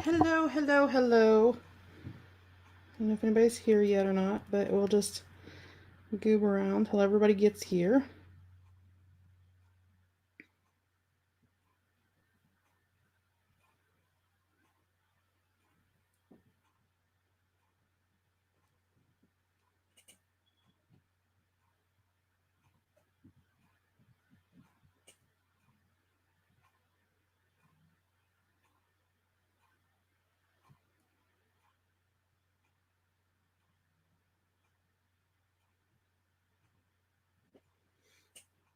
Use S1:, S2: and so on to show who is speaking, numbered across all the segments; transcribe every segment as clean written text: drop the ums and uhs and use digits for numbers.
S1: Hello, hello, hello. I don't know if anybody's here yet or not, but we'll just goob around till everybody gets here.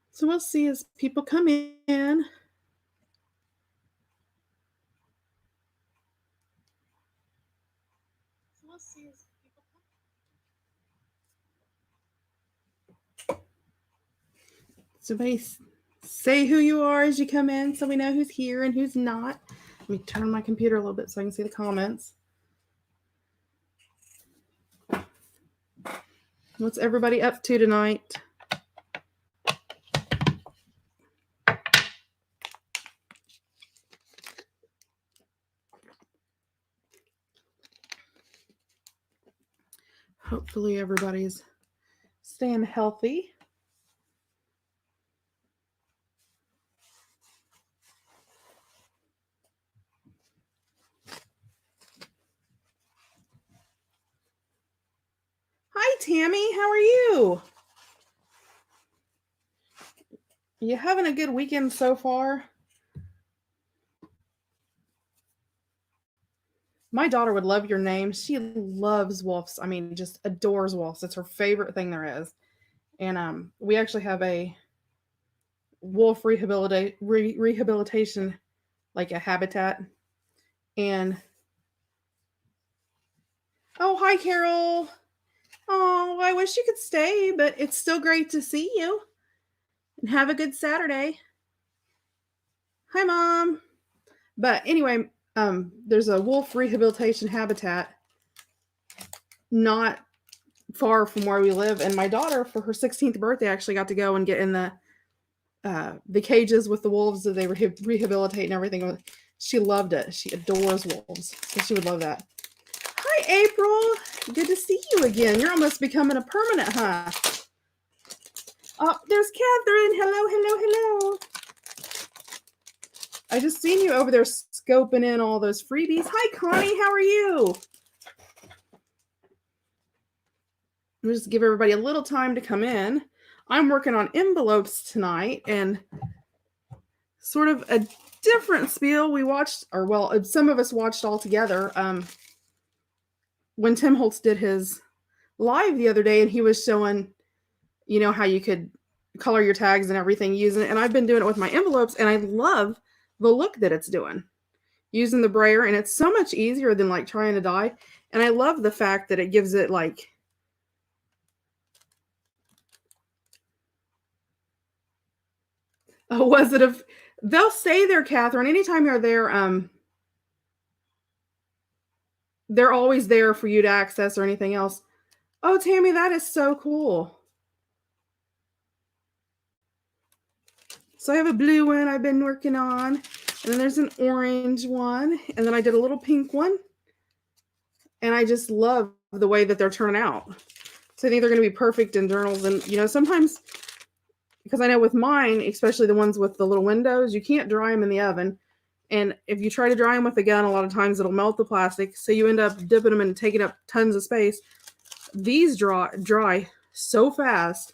S1: So we'll see as people come in. So everybody say who you are as you come in so we know who's here and who's not. Let me turn my computer a little bit so I can see the comments. What's everybody up to tonight? Hopefully everybody's staying healthy. Hi, Tammy. How are you? You having a good weekend so far? My daughter would love your name. She loves wolves. I mean, just adores wolves. It's her favorite thing there is. And we actually have a wolf rehabilitation, like a habitat. And oh, hi, Carol. Oh, I wish you could stay, but it's still great to see you. And have a good Saturday. Hi, Mom. But anyway, there's a wolf rehabilitation habitat not far from where we live, and my daughter, for her 16th birthday, actually got to go and get in the cages with the wolves that they rehabilitate and everything. She loved it. She adores wolves, so she would love that. Hi, April. Good to see you again. You're almost becoming a permanent, huh? Oh, there's Catherine. Hello, hello, hello. I just seen you over there scoping in all those freebies. Hi, Connie. How are you? We'll just give everybody a little time to come in. I'm working on envelopes tonight and sort of a different spiel. We watched, or well, some of us watched all together when Tim Holtz did his live the other day, and he was showing, how you could color your tags and everything using it. And I've been doing it with my envelopes, and I love the look that it's doing using the brayer, and it's so much easier than like trying to dye. And I love the fact that it gives it like, was it a, they'll say there, Catherine, anytime you're there, they're always there for you to access or anything else. Oh, Tammy, that is so cool. So I have a blue one I've been working on, and then there's an orange one, and then I did a little pink one, and I just love the way that they're turning out. So I think they're going to be perfect in journals. And, sometimes, because I know with mine, especially the ones with the little windows, you can't dry them in the oven. And if you try to dry them with a gun, a lot of times it'll melt the plastic. So you end up dipping them and taking up tons of space. These dry so fast.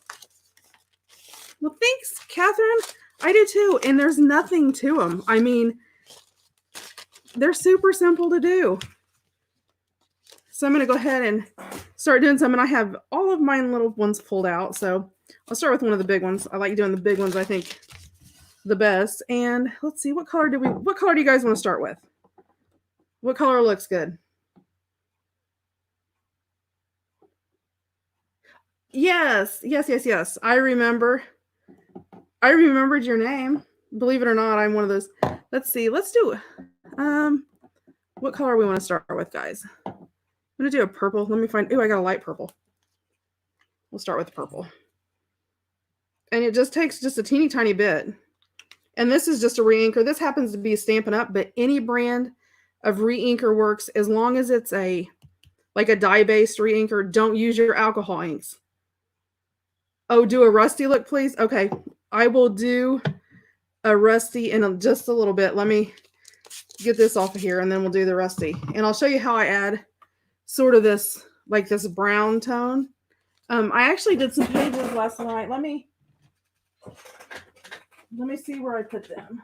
S1: Well, thanks, Catherine. I do too. And there's nothing to them. I mean, they're super simple to do. So I'm going to go ahead and start doing some. And I have all of mine little ones pulled out. So I'll start with one of the big ones. I like doing the big ones, I think, the best. And let's see, what color do you guys want to start with? What color looks good? Yes. I remember. I remembered your name. Believe it or not, I'm one of those. Let's see. Let's do what color we want to start with, guys. I'm going to do a purple. Let me find. Oh, I got a light purple. We'll start with purple. And it just takes just a teeny tiny bit. And this is just a re-inker. This happens to be Stampin' Up, but any brand of re-inker works as long as it's like a dye-based re-inker. Don't use your alcohol inks. Oh, do a rusty look, please. Okay, I will do a rusty in just a little bit. Let me get this off of here, and then we'll do the rusty. And I'll show you how I add sort of this, like this brown tone. I actually did some pages last night. Let me see where I put them.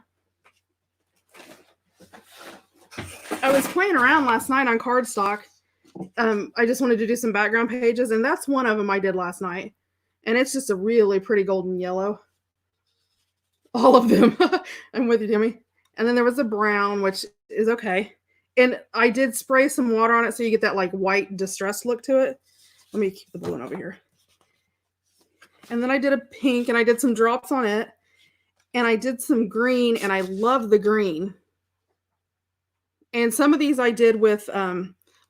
S1: I was playing around last night on cardstock. I just wanted to do some background pages, and that's one of them I did last night. And it's just a really pretty golden yellow. All of them. I'm with you, Timmy. And then there was a brown, which is okay. And I did spray some water on it so you get that like white distressed look to it. Let me keep the blue one over here. And then I did a pink, and I did some drops on it. And I did some green, and I love the green. And some of these I did with,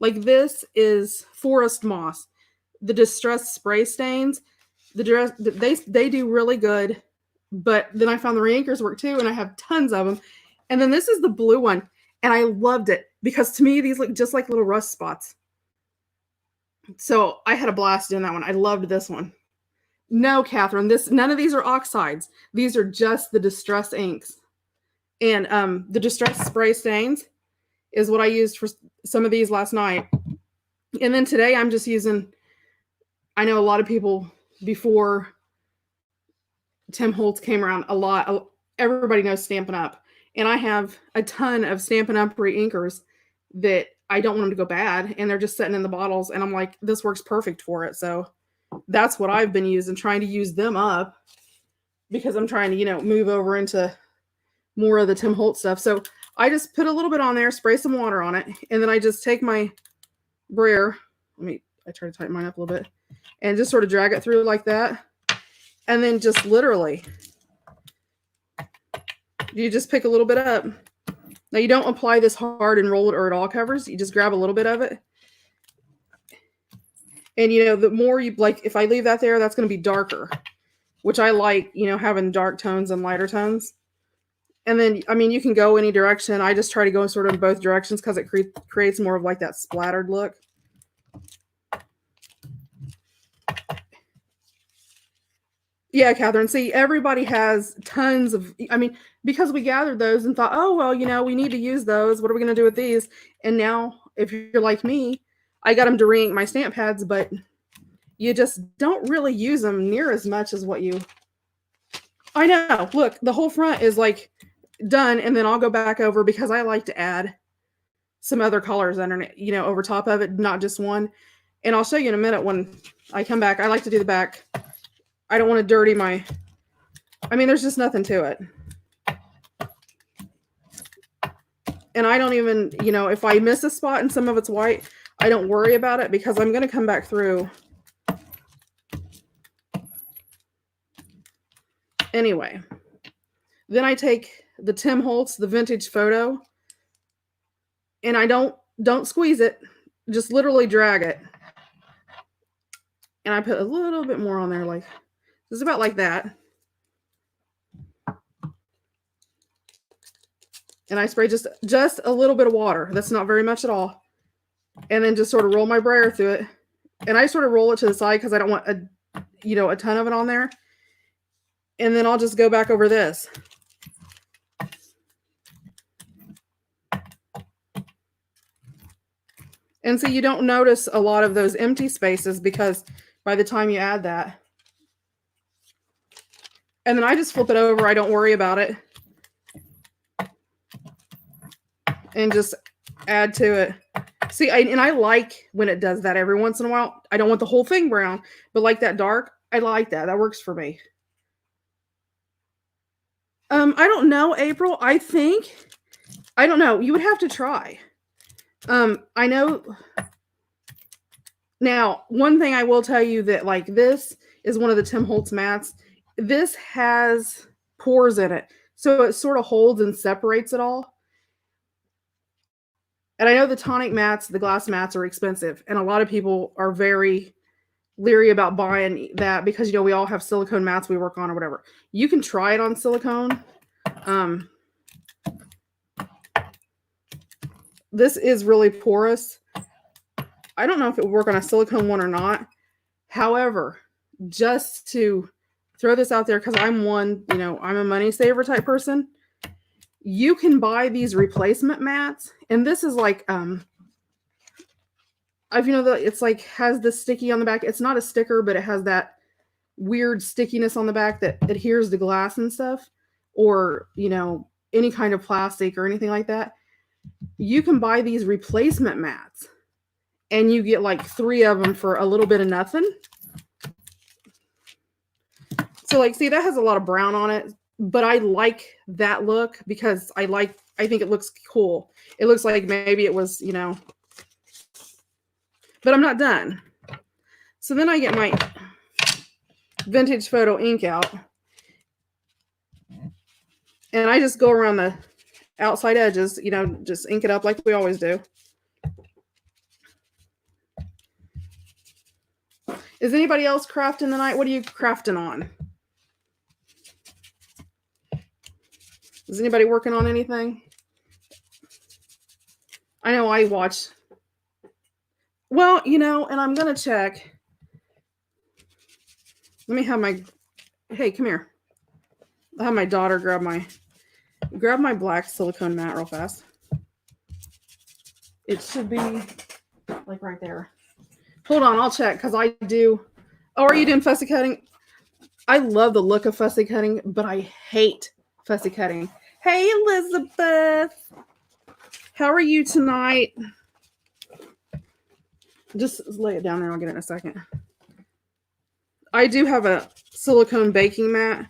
S1: like this is forest moss. The distressed spray stains, they do really good. But then I found the re-inkers work too, and I have tons of them. And then this is the blue one, and I loved it because to me these look just like little rust spots. So I had a blast doing that one. I loved this one. No, Catherine, none of these are oxides. These are just the distress inks. And the distress spray stains is what I used for some of these last night. And then today I'm just using, I know a lot of people before Tim Holtz came around a lot, everybody knows Stampin' Up. And I have a ton of Stampin' Up re-inkers that I don't want them to go bad, and they're just sitting in the bottles, and I'm like, this works perfect for it. So that's what I've been using, trying to use them up because I'm trying to, move over into more of the Tim Holtz stuff. So I just put a little bit on there, spray some water on it, and then I just take my brayer. I try to tighten mine up a little bit, and just sort of drag it through like that. And then just literally, you just pick a little bit up. Now you don't apply this hard and roll it or it all covers. You just grab a little bit of it. And, the more you, like, if I leave that there, that's going to be darker, which I like, having dark tones and lighter tones. And then, you can go any direction. I just try to go sort of in both directions because it creates more of like that splattered look. Yeah, Catherine. See, everybody has tons of, because we gathered those and thought, oh, well, we need to use those. What are we going to do with these? And now, if you're like me, I got them to re-ink my stamp pads, but you just don't really use them near as much as what you... I know. Look, the whole front is like done, and then I'll go back over because I like to add some other colors underneath, over top of it, not just one. And I'll show you in a minute when I come back. I like to do the back. I don't want to dirty my... there's just nothing to it. And I don't even, if I miss a spot and some of it's white, I don't worry about it because I'm going to come back through. Anyway, then I take the Tim Holtz, the vintage photo, and I don't squeeze it, just literally drag it. And I put a little bit more on there, like, it's about like that. And I spray just a little bit of water. That's not very much at all. And then just sort of roll my brayer through it. And I sort of roll it to the side because I don't want a ton of it on there. And then I'll just go back over this. And so you don't notice a lot of those empty spaces because by the time you add that. And then I just flip it over. I don't worry about it. And just add to it. See, I like when it does that every once in a while. I don't want the whole thing brown, but like that dark, I like that. That works for me. I don't know, April. I don't know. You would have to try. I know. Now, one thing I will tell you that like this is one of the Tim Holtz mats. This has pores in it. So it sort of holds and separates it all. And I know the tonic mats, the glass mats are expensive. And a lot of people are very leery about buying that because, we all have silicone mats we work on or whatever. You can try it on silicone. This is really porous. I don't know if it would work on a silicone one or not. However, just to throw this out there, because I'm I'm a money saver type person. You can buy these replacement mats, and this is like it's like has the sticky on the back. It's not a sticker, but it has that weird stickiness on the back that adheres to glass and stuff, or any kind of plastic or anything like that. You can buy these replacement mats, and you get like 3 of them for a little bit of nothing. So like, see, that has a lot of brown on it, but I like that look because I think it looks cool. It looks like maybe it was, but I'm not done. So then I get my vintage photo ink out, and I just go around the outside edges, just ink it up like we always do. Is anybody else crafting tonight? What are you crafting on? Is anybody working on anything? I know I watch. Well, and I'm going to check. Let me have hey, come here. I'll have my daughter grab my black silicone mat real fast. It should be like right there. Hold on, I'll check because I do. Oh, are you doing fussy cutting? I love the look of fussy cutting, but I hate fussy cutting. Hey, Elizabeth. How are you tonight? Just lay it down there. I'll get it in a second. I do have a silicone baking mat.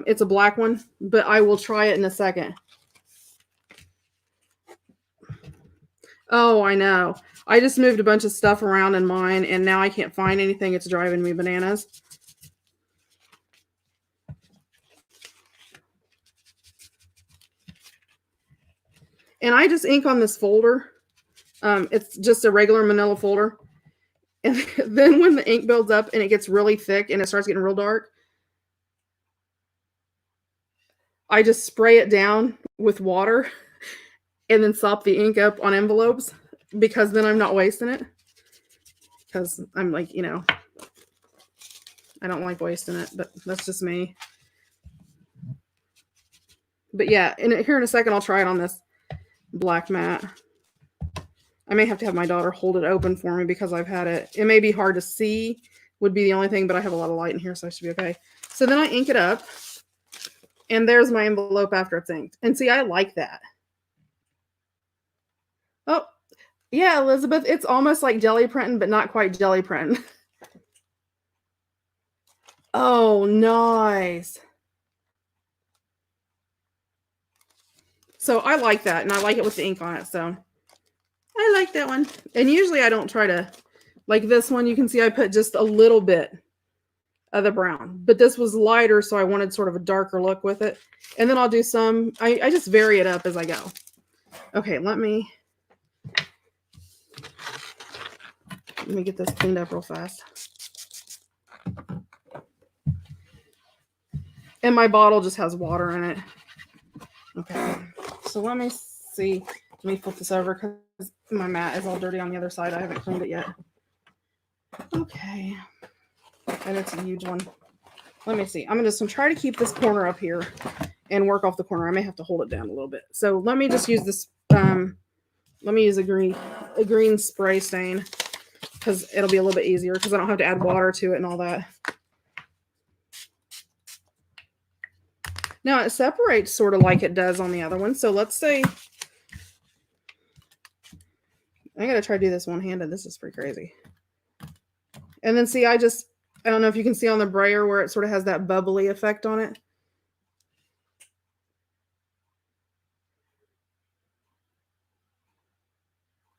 S1: It's a black one, but I will try it in a second. Oh, I know. I just moved a bunch of stuff around in mine, and now I can't find anything. It's driving me bananas. And I just ink on this folder. It's just a regular manila folder. And then when the ink builds up and it gets really thick and it starts getting real dark, I just spray it down with water and then sop the ink up on envelopes, because then I'm not wasting it. Because I'm like, I don't like wasting it, but that's just me. But yeah, here in a second, I'll try it on this black mat. I may have to have my daughter hold it open for me because I've had it. It may be hard to see, would be the only thing, but I have a lot of light in here, so I should be okay. So then I ink it up, and there's my envelope after it's inked. And see, I like that. Oh, yeah, Elizabeth, it's almost like jelly printing, but not quite jelly printing. Oh, nice. So I like that, and I like it with the ink on it, so I like that one. And usually I don't try to, like this one, you can see I put just a little bit of the brown, but this was lighter, so I wanted sort of a darker look with it. And then I'll do some, I just vary it up as I go. Okay, let me get this cleaned up real fast. And my bottle just has water in it. Okay, so let me see. Let me flip this over because my mat is all dirty on the other side. I haven't cleaned it yet. Okay. And it's a huge one. Let me see. I'm just going to try to keep this corner up here and work off the corner. I may have to hold it down a little bit. So let me just use this. Let me use a green spray stain because it'll be a little bit easier because I don't have to add water to it and all that. Now it separates sort of like it does on the other one. So let's say I got to try to do this one-handed. This is pretty crazy. And then see, I don't know if you can see on the brayer where it sort of has that bubbly effect on it.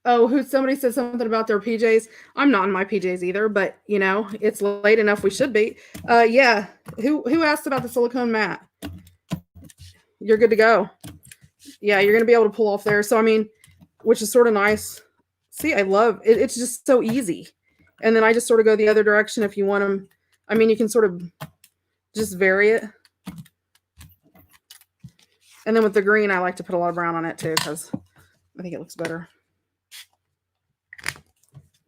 S1: Oh, somebody said something about their PJs. I'm not in my PJs either, but it's late enough. We should be. Yeah. Who asked about the silicone mat? You're good to go. Yeah, you're going to be able to pull off there. So, I mean, which is sort of nice. See, I love it. It's just so easy. And then I just sort of go the other direction if you want them. I mean, you can sort of just vary it. And then with the green, I like to put a lot of brown on it too because I think it looks better.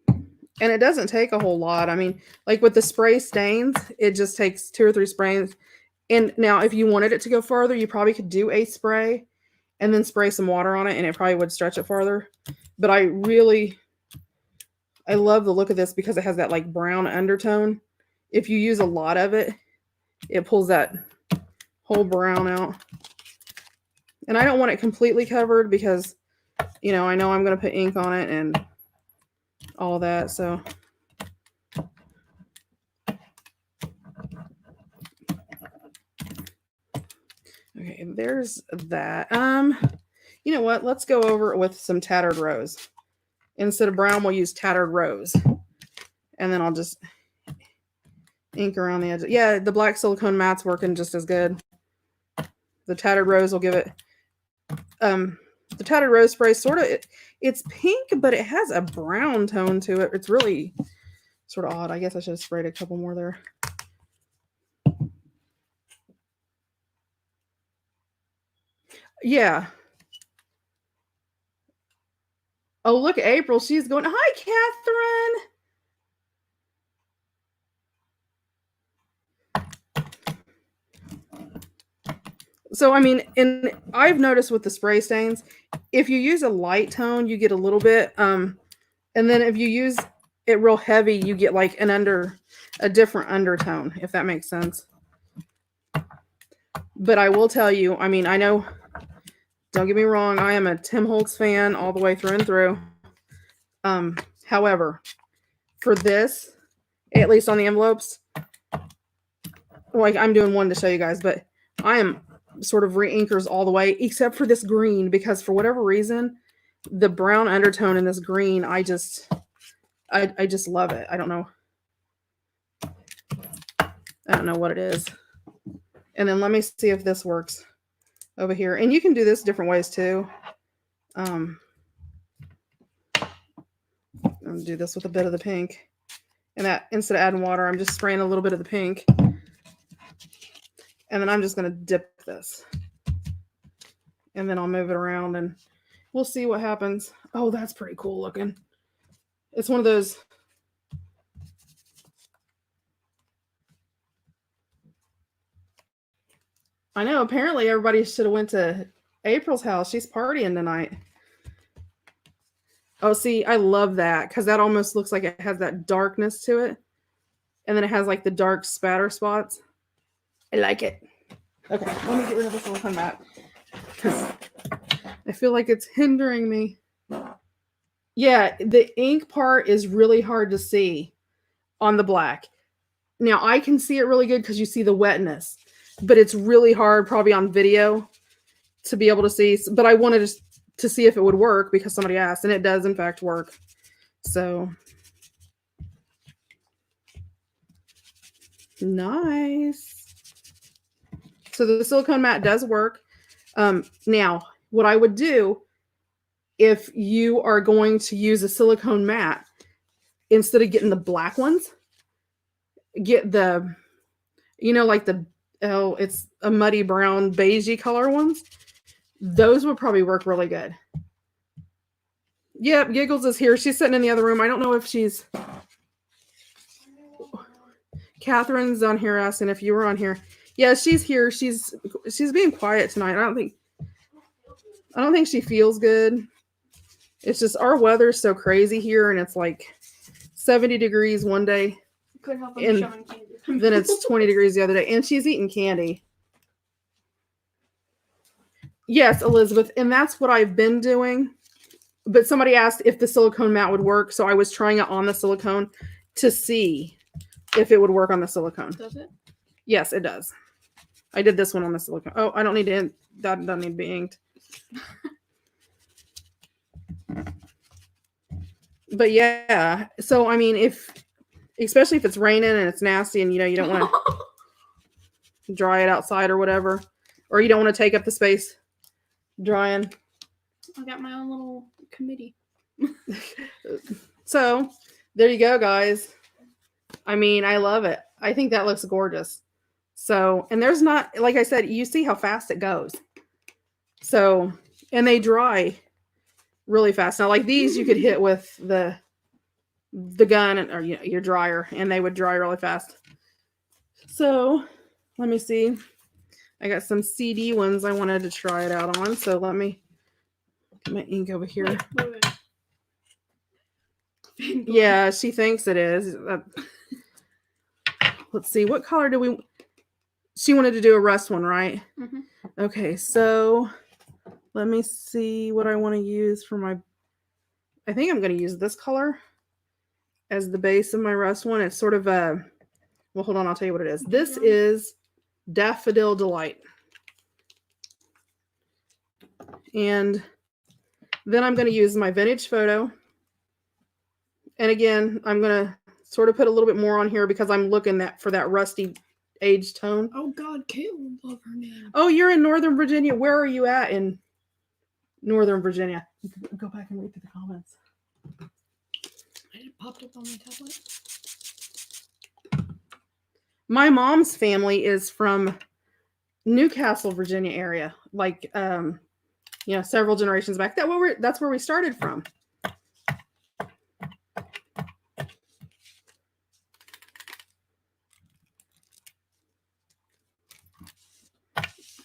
S1: And it doesn't take a whole lot. I mean, like with the spray stains, it just takes 2 or 3 sprays. And now if you wanted it to go farther, you probably could do a spray and then spray some water on it, and it probably would stretch it farther. But I love the look of this because it has that like brown undertone. If you use a lot of it, it pulls that whole brown out. And I don't want it completely covered because, you know, I know I'm going to put ink on it and all that. So okay, there's that. You know what? Let's go over it with some tattered rose. Instead of brown, we'll use tattered rose. And then I'll just ink around the edge. Yeah, the black silicone matte's working just as good. The tattered rose will give it the tattered rose spray sort of it's pink, but it has a brown tone to it. It's really sort of odd. I guess I should have sprayed a couple more there. Yeah. Oh, look, April. She's going, hi, Catherine. So, I mean, and I've noticed with the spray stains, if you use a light tone, you get a little bit. And then if you use it real heavy, you get like a different undertone, if that makes sense. But I will tell you, I mean, I know, don't get me wrong, I am a Tim Holtz fan all the way through and through. However, for this, at least on the envelopes, like I'm doing one to show you guys, but I am sort of re-inkers all the way, except for this green, because for whatever reason, the brown undertone in this green, I just love it. I don't know what it is. And then let me see if this works over here. And you can do this different ways too. I'm gonna do this with a bit of the pink. And that instead of adding water, I'm just spraying a little bit of the pink. And then I'm just gonna dip this. And then I'll move it around and we'll see what happens. Oh, that's pretty cool looking. It's one of those. I know, apparently everybody should have went to April's house. She's partying tonight. Oh, see, I love that because that almost looks like it has that darkness to it. And then it has like the dark spatter spots. I like it. Okay, let me get rid of the silicone mat because I feel like it's hindering me. Yeah, the ink part is really hard to see on the black. Now, I can see it really good because you see the wetness, but it's really hard probably on video to be able to see. But I wanted to see if it would work because somebody asked, and it does, in fact, work. So, nice. So the silicone mat does work. Now, what I would do if you are going to use a silicone mat, instead of getting the black ones, get the, you know, like it's a muddy brown beigey color ones. Those would probably work really good. Yep, Giggles is here. She's sitting in the other room. I don't know if she's... Catherine's on here asking if you were on here. Yeah, she's here. She's being quiet tonight. I don't think she feels good. It's just our weather's so crazy here, and it's like 70 degrees one day.
S2: Could help
S1: and then it's 20 degrees the other day, and she's eating candy. Yes, Elizabeth, and that's what I've been doing. But somebody asked if the silicone mat would work, so I was trying it on the silicone to see if it would work on the silicone.
S2: Does it?
S1: Yes, it does. I did this one on the silicone. Oh, I don't need to. That doesn't need to be inked. But yeah, so I mean, especially if it's raining and it's nasty, and you don't want to dry it outside or whatever, or you don't want to take up the space drying.
S2: I got my own little committee.
S1: So there you go, guys. I mean, I love it. I think that looks gorgeous. So, and there's not, like I said, you see how fast it goes. So, and they dry really fast. Now, like these, you could hit with the gun or your dryer, and they would dry really fast. So let me see. I got some CD ones I wanted to try it out on. So let me get my ink over here.
S2: Wait.
S1: Yeah, she thinks it is. Let's see. What color do we... She wanted to do a rust one, right?
S2: Mm-hmm.
S1: Okay, so let me see what I want to use for my... I think I'm going to use this color as the base of my rust one. It's sort of a... Well, hold on. I'll tell you what it is. This is Daffodil Delight. And then I'm going to use my vintage photo. And again, I'm going to sort of put a little bit more on here because I'm looking for that rusty age tone.
S2: Oh God, Caitlin, love her name.
S1: Oh, you're in Northern Virginia. Where are you at in Northern Virginia? Go back and read through the comments.
S2: It popped up on my tablet.
S1: My mom's family is from Newcastle, Virginia area. Like, several generations back. That's where we started from.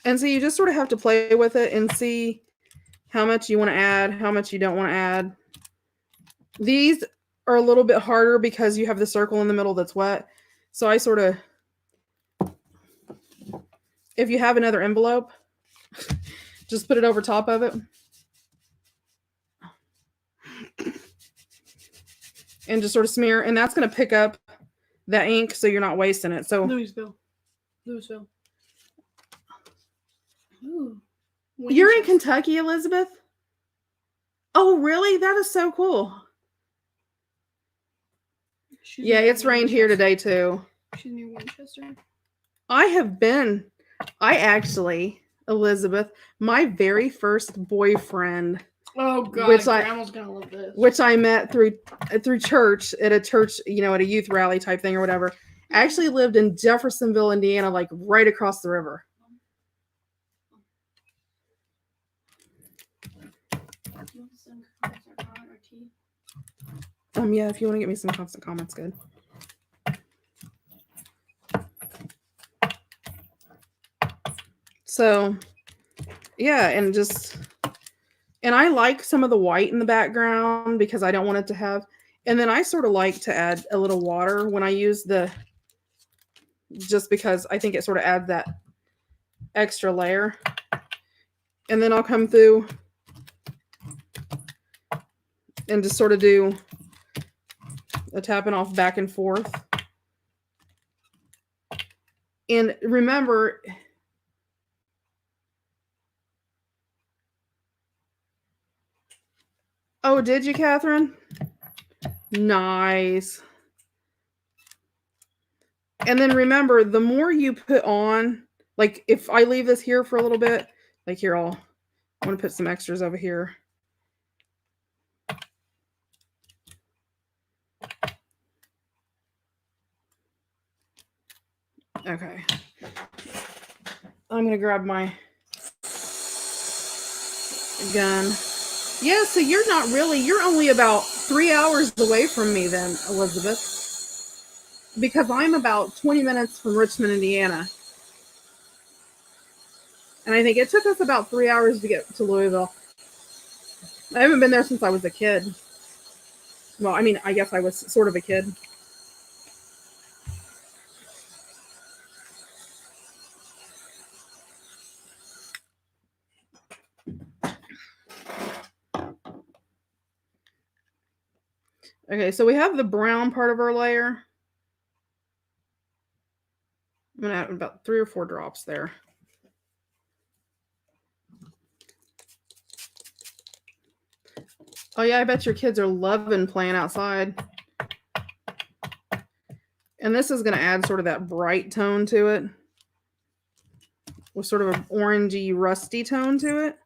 S1: And so you just sort of have to play with it and see how much you want to add, how much you don't want to add. These are a little bit harder because you have the circle in the middle that's wet. So I sort of, if you have another envelope, just put it over top of it. And just sort of smear. And that's going to pick up that ink so you're not wasting it. So
S2: Louisville. Ooh.
S1: You're in Kentucky, Elizabeth? Oh, really? That is so cool. Yeah, it's rained here today too.
S2: She's near Winchester.
S1: I actually, Elizabeth, my very first boyfriend.
S2: Oh God, Grandma's gonna love this.
S1: Which I met through church at a youth rally type thing or whatever. Actually lived in Jeffersonville, Indiana, like right across the river. Yeah, if you want to get me some constant comments, good. So, yeah, and I like some of the white in the background because I don't want it to have, and then I sort of like to add a little water when I use just because I think it sort of adds that extra layer. And then I'll come through and just sort of do a tapping off back and forth. And remember, oh, did you, Catherine? Nice. And then remember, the more you put on, like if I leave this here for a little bit, like here, I want to put some extras over here. Okay. I'm going to grab my gun. Yeah, so you're only about 3 hours away from me then, Elizabeth. Because I'm about 20 minutes from Richmond, Indiana. And I think it took us about 3 hours to get to Louisville. I haven't been there since I was a kid. Well, I mean, I guess I was sort of a kid. Okay, so we have the brown part of our layer. I'm going to add about 3 or 4 drops there. Oh, yeah, I bet your kids are loving playing outside. And this is going to add sort of that bright tone to it. With sort of an orangey, rusty tone to it.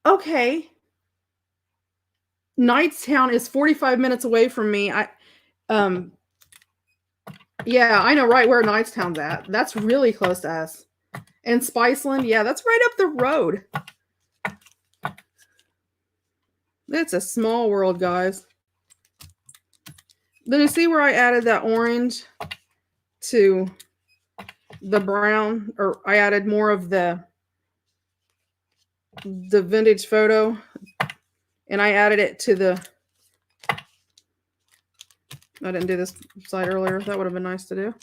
S1: Okay. Knightstown is 45 minutes away from me. Yeah, I know right where Knightstown's at. That's really close to us. And Spiceland, yeah, that's right up the road. It's a small world, guys. Then you see where I added that orange to the brown, or I added more of the vintage photo, and I added it to the, I didn't do this side earlier. That would have been nice to do.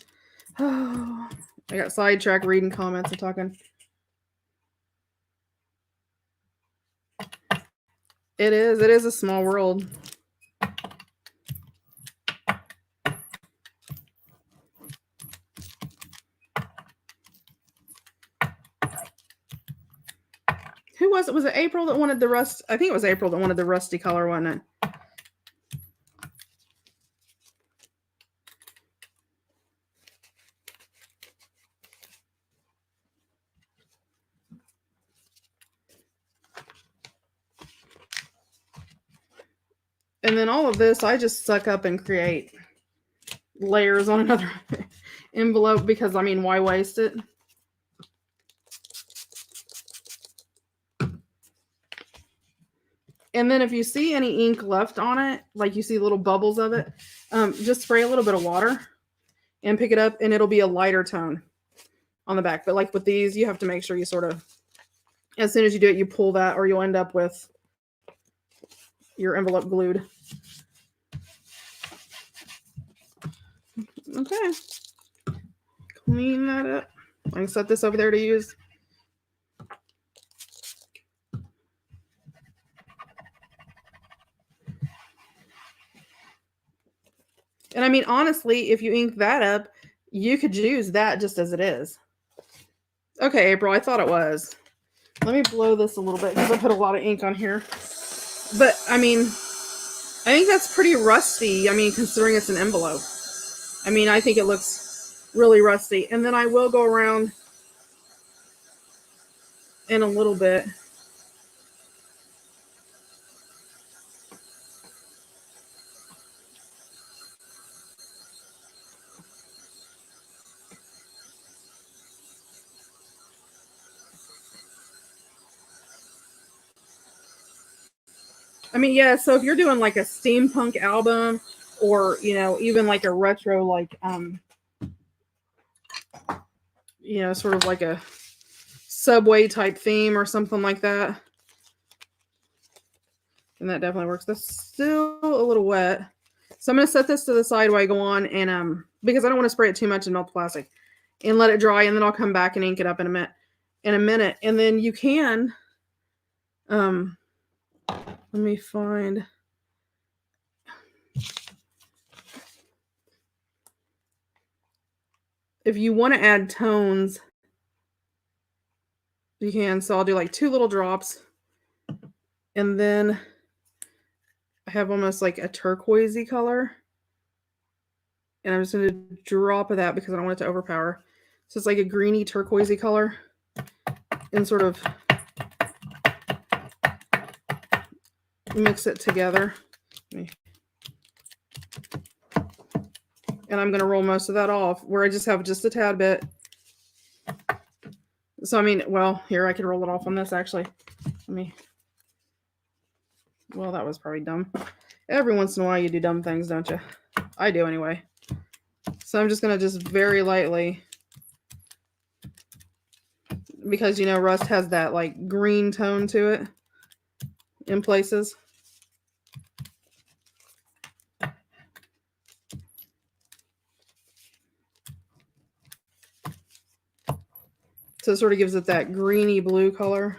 S1: Oh, I got sidetracked reading comments and talking. It is a small world. Who was it? Was it April that wanted the rust? I think it was April that wanted the rusty color, wasn't it? And then all of this, I just suck up and create layers on another envelope because, I mean, why waste it? And then if you see any ink left on it, like you see little bubbles of it, just spray a little bit of water and pick it up, and it'll be a lighter tone on the back. But like with these, you have to make sure you sort of, as soon as you do it, you pull that, or you'll end up with your envelope glued. Okay. Clean that up. I can set this over there to use. And I mean, honestly, if you ink that up, you could use that just as it is. Okay, April, I thought it was. Let me blow this a little bit because I put a lot of ink on here. But, I mean, I think that's pretty rusty. I mean, considering it's an envelope. I mean, I think it looks really rusty. And then I will go around in a little bit. I mean, yeah, so if you're doing like a steampunk album or, you know, even like a retro, like, you know, sort of like a subway type theme or something like that. And that definitely works. That's still a little wet. So I'm going to set this to the side while I go on and, because I don't want to spray it too much and melt the plastic, and let it dry. And then I'll come back and ink it up in a minute. And then you can, let me find, if you want to add tones, you can. So I'll do like 2 little drops, and then I have almost like a turquoisey color, and I'm just going to drop of that because I don't want it to overpower. So it's like a greeny turquoisey color, and sort of mix it together. And I'm going to roll most of that off where I just have just a tad bit. So, I mean, well, here, I could roll it off on this, actually. Well, that was probably dumb. Every once in a while you do dumb things, don't you? I do anyway. So I'm just going to just very lightly, because, you know, rust has that like green tone to it in places. So it sort of gives it that greeny blue color.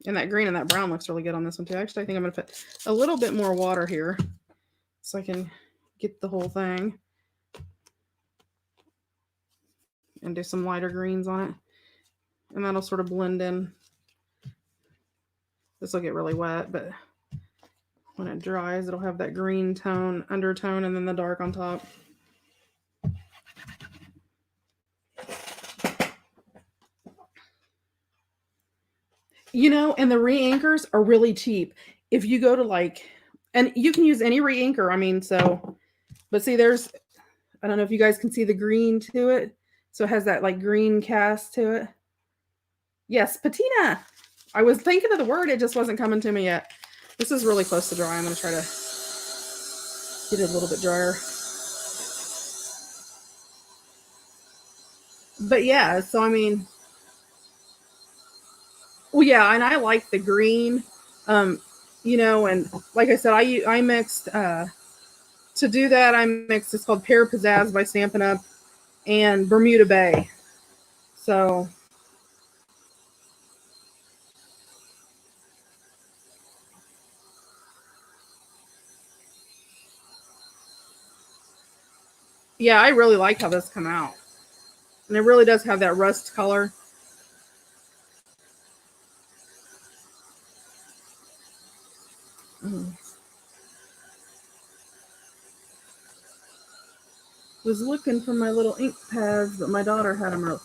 S1: And that green and that brown looks really good on this one too. Actually, I think I'm going to put a little bit more water here so I can get the whole thing. And do some lighter greens on it. And that'll sort of blend in. This will get really wet, but when it dries, it'll have that green tone, undertone, and then the dark on top. You know, and the re-inkers are really cheap. If you go to like, and you can use any re-inker. I mean, so, but see, there's, I don't know if you guys can see the green to it. So it has that like green cast to it. Yes, patina. I was thinking of the word, it just wasn't coming to me yet. This is really close to dry. I'm going to try to get it a little bit drier. But yeah, so I mean, well, yeah, and I like the green, you know, and like I said, I mixed to do that. I mixed, it's called Pear Pizzazz by Stampin' Up and Bermuda Bay. So yeah, I really like how this come out, and it really does have that rust color. Was looking for my little ink pads, but my daughter had them early.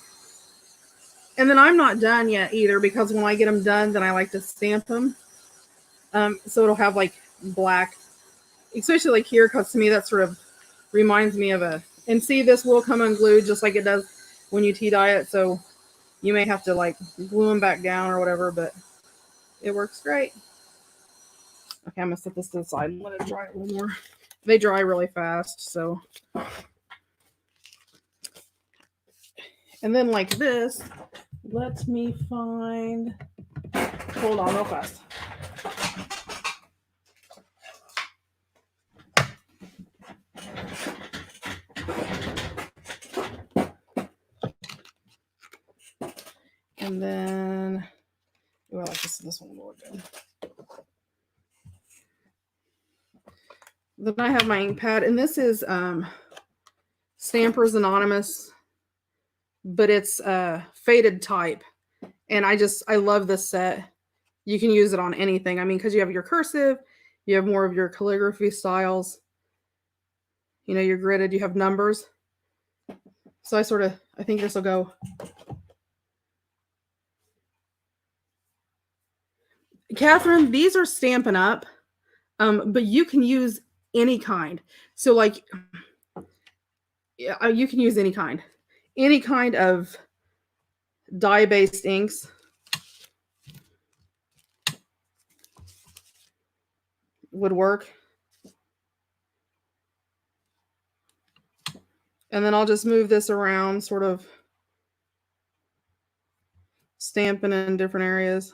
S1: And then I'm not done yet either, because when I get them done, then I like to stamp them. So it'll have like black, especially like here, because to me that sort of reminds me of a, and see, this will come unglued just like it does when you tea dye it. So you may have to like glue them back down or whatever, but it works great. Okay, I'm gonna set this to the side and let it dry a little more. They dry really fast, so. And then like this, let me find, hold on real fast. And then, well, this one will look good. Then I have my ink pad, and this is Stampers Anonymous, but it's faded type. And I love this set. You can use it on anything. I mean, because you have your cursive, you have more of your calligraphy styles, you know, you're gridded, you have numbers. So I think this will go. Catherine, these are Stampin' Up, but you can use any kind. So like, you can use any kind of dye-based inks. Would work. And then I'll just move this around, sort of stamping in different areas.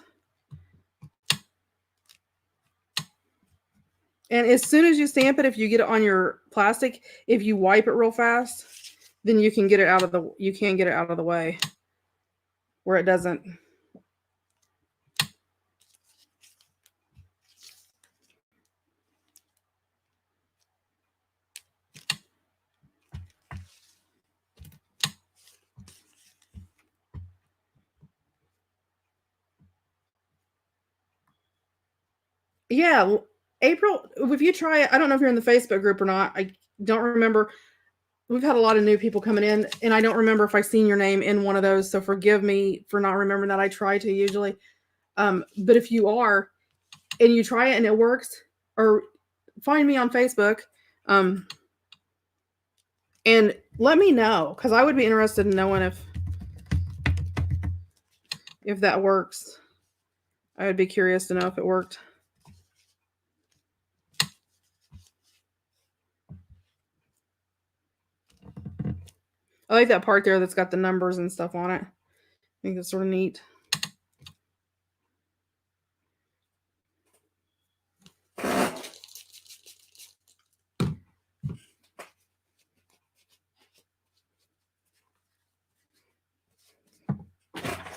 S1: And as soon as you stamp it, if you get it on your plastic, if you wipe it real fast, then you can get it out of the way where it doesn't. Yeah, April, if you try it, I don't know if you're in the Facebook group or not. I don't remember. We've had a lot of new people coming in, and I don't remember if I've seen your name in one of those, so forgive me for not remembering that. I try to usually. But if you are, and you try it and it works, or find me on Facebook, and let me know, because I would be interested in knowing if that works. I would be curious to know if it worked. I like that part there that's got the numbers and stuff on it. I think it's sort of neat.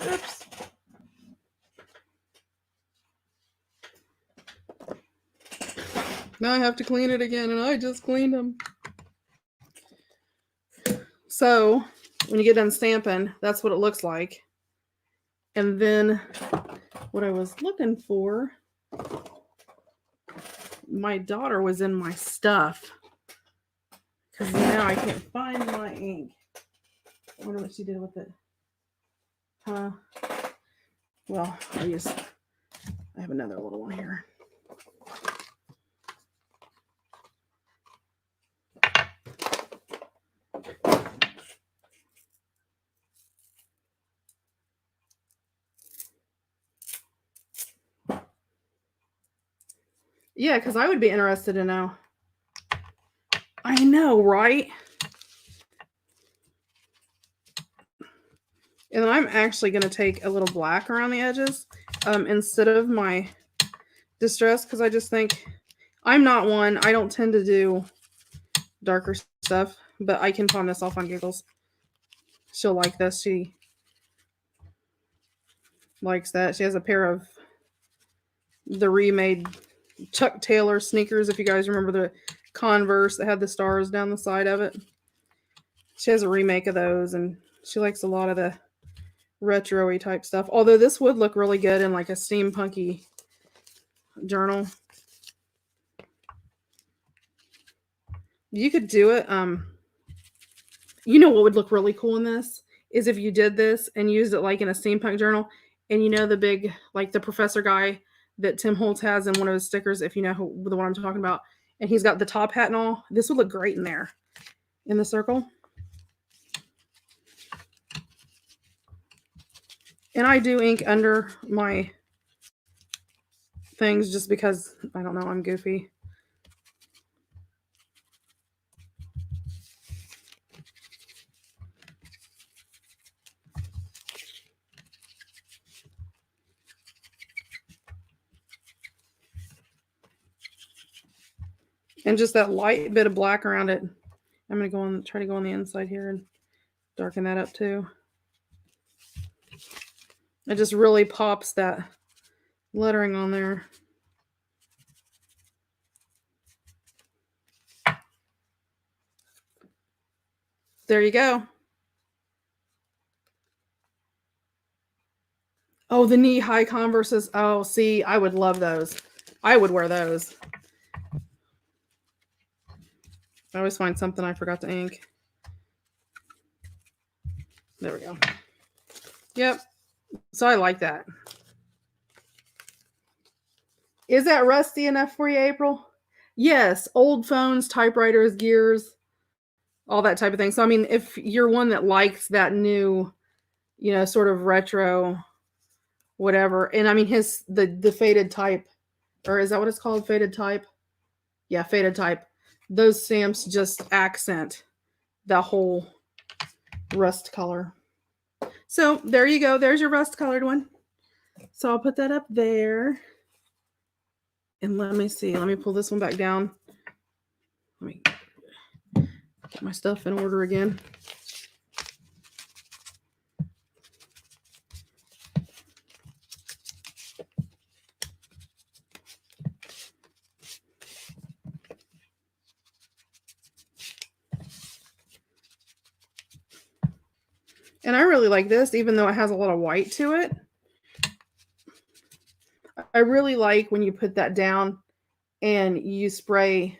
S1: Oops. Now I have to clean it again, and I just cleaned them. So when you get done stamping, that's what it looks like. And then what I was looking for my daughter was in my stuff. Because now I can't find my ink. I wonder what she did with it. Huh? Well, I have another little one here. Yeah, because I would be interested to know. I know, right? And then I'm actually going to take a little black around the edges instead of my Distress, because I just think I'm not one. I don't tend to do darker stuff, but I can pawn this off on Giggles. She'll like this. She likes that. She has a pair of the remade Chuck Taylor sneakers, if you guys remember the Converse that had the stars down the side of it. She has a remake of those, and she likes a lot of the retro-y type stuff. Although this would look really good in like a steampunky journal. You could do it. You know what would look really cool in this is if you did this and used it like in a steampunk journal, and you know the big, like the professor guy that Tim Holtz has in one of his stickers, if you know the one I'm talking about, and he's got the top hat and all. This would look great in there, in the circle. And I do ink under my things just because, I don't know, I'm goofy. And just that light bit of black around it. I'm going to try to go on the inside here and darken that up too. It just really pops that lettering on there. There you go. Oh, the knee-high Converses. Oh, see, I would love those. I would wear those. I always find something I forgot to ink. There we go. Yep. So I like that. Is that rusty enough for you, April? Yes. Old phones, typewriters, gears, all that type of thing. So, I mean, if you're one that likes that new, you know, sort of retro, whatever. And I mean, the faded type, or is that what it's called? Faded type? Yeah, faded type. Those stamps just accent the whole rust color. So there you go. There's your rust colored one. So I'll put that up there. And let me see. Let me pull this one back down. Let me get my stuff in order again. And I really like this, even though it has a lot of white to it. I really like when you put that down and you spray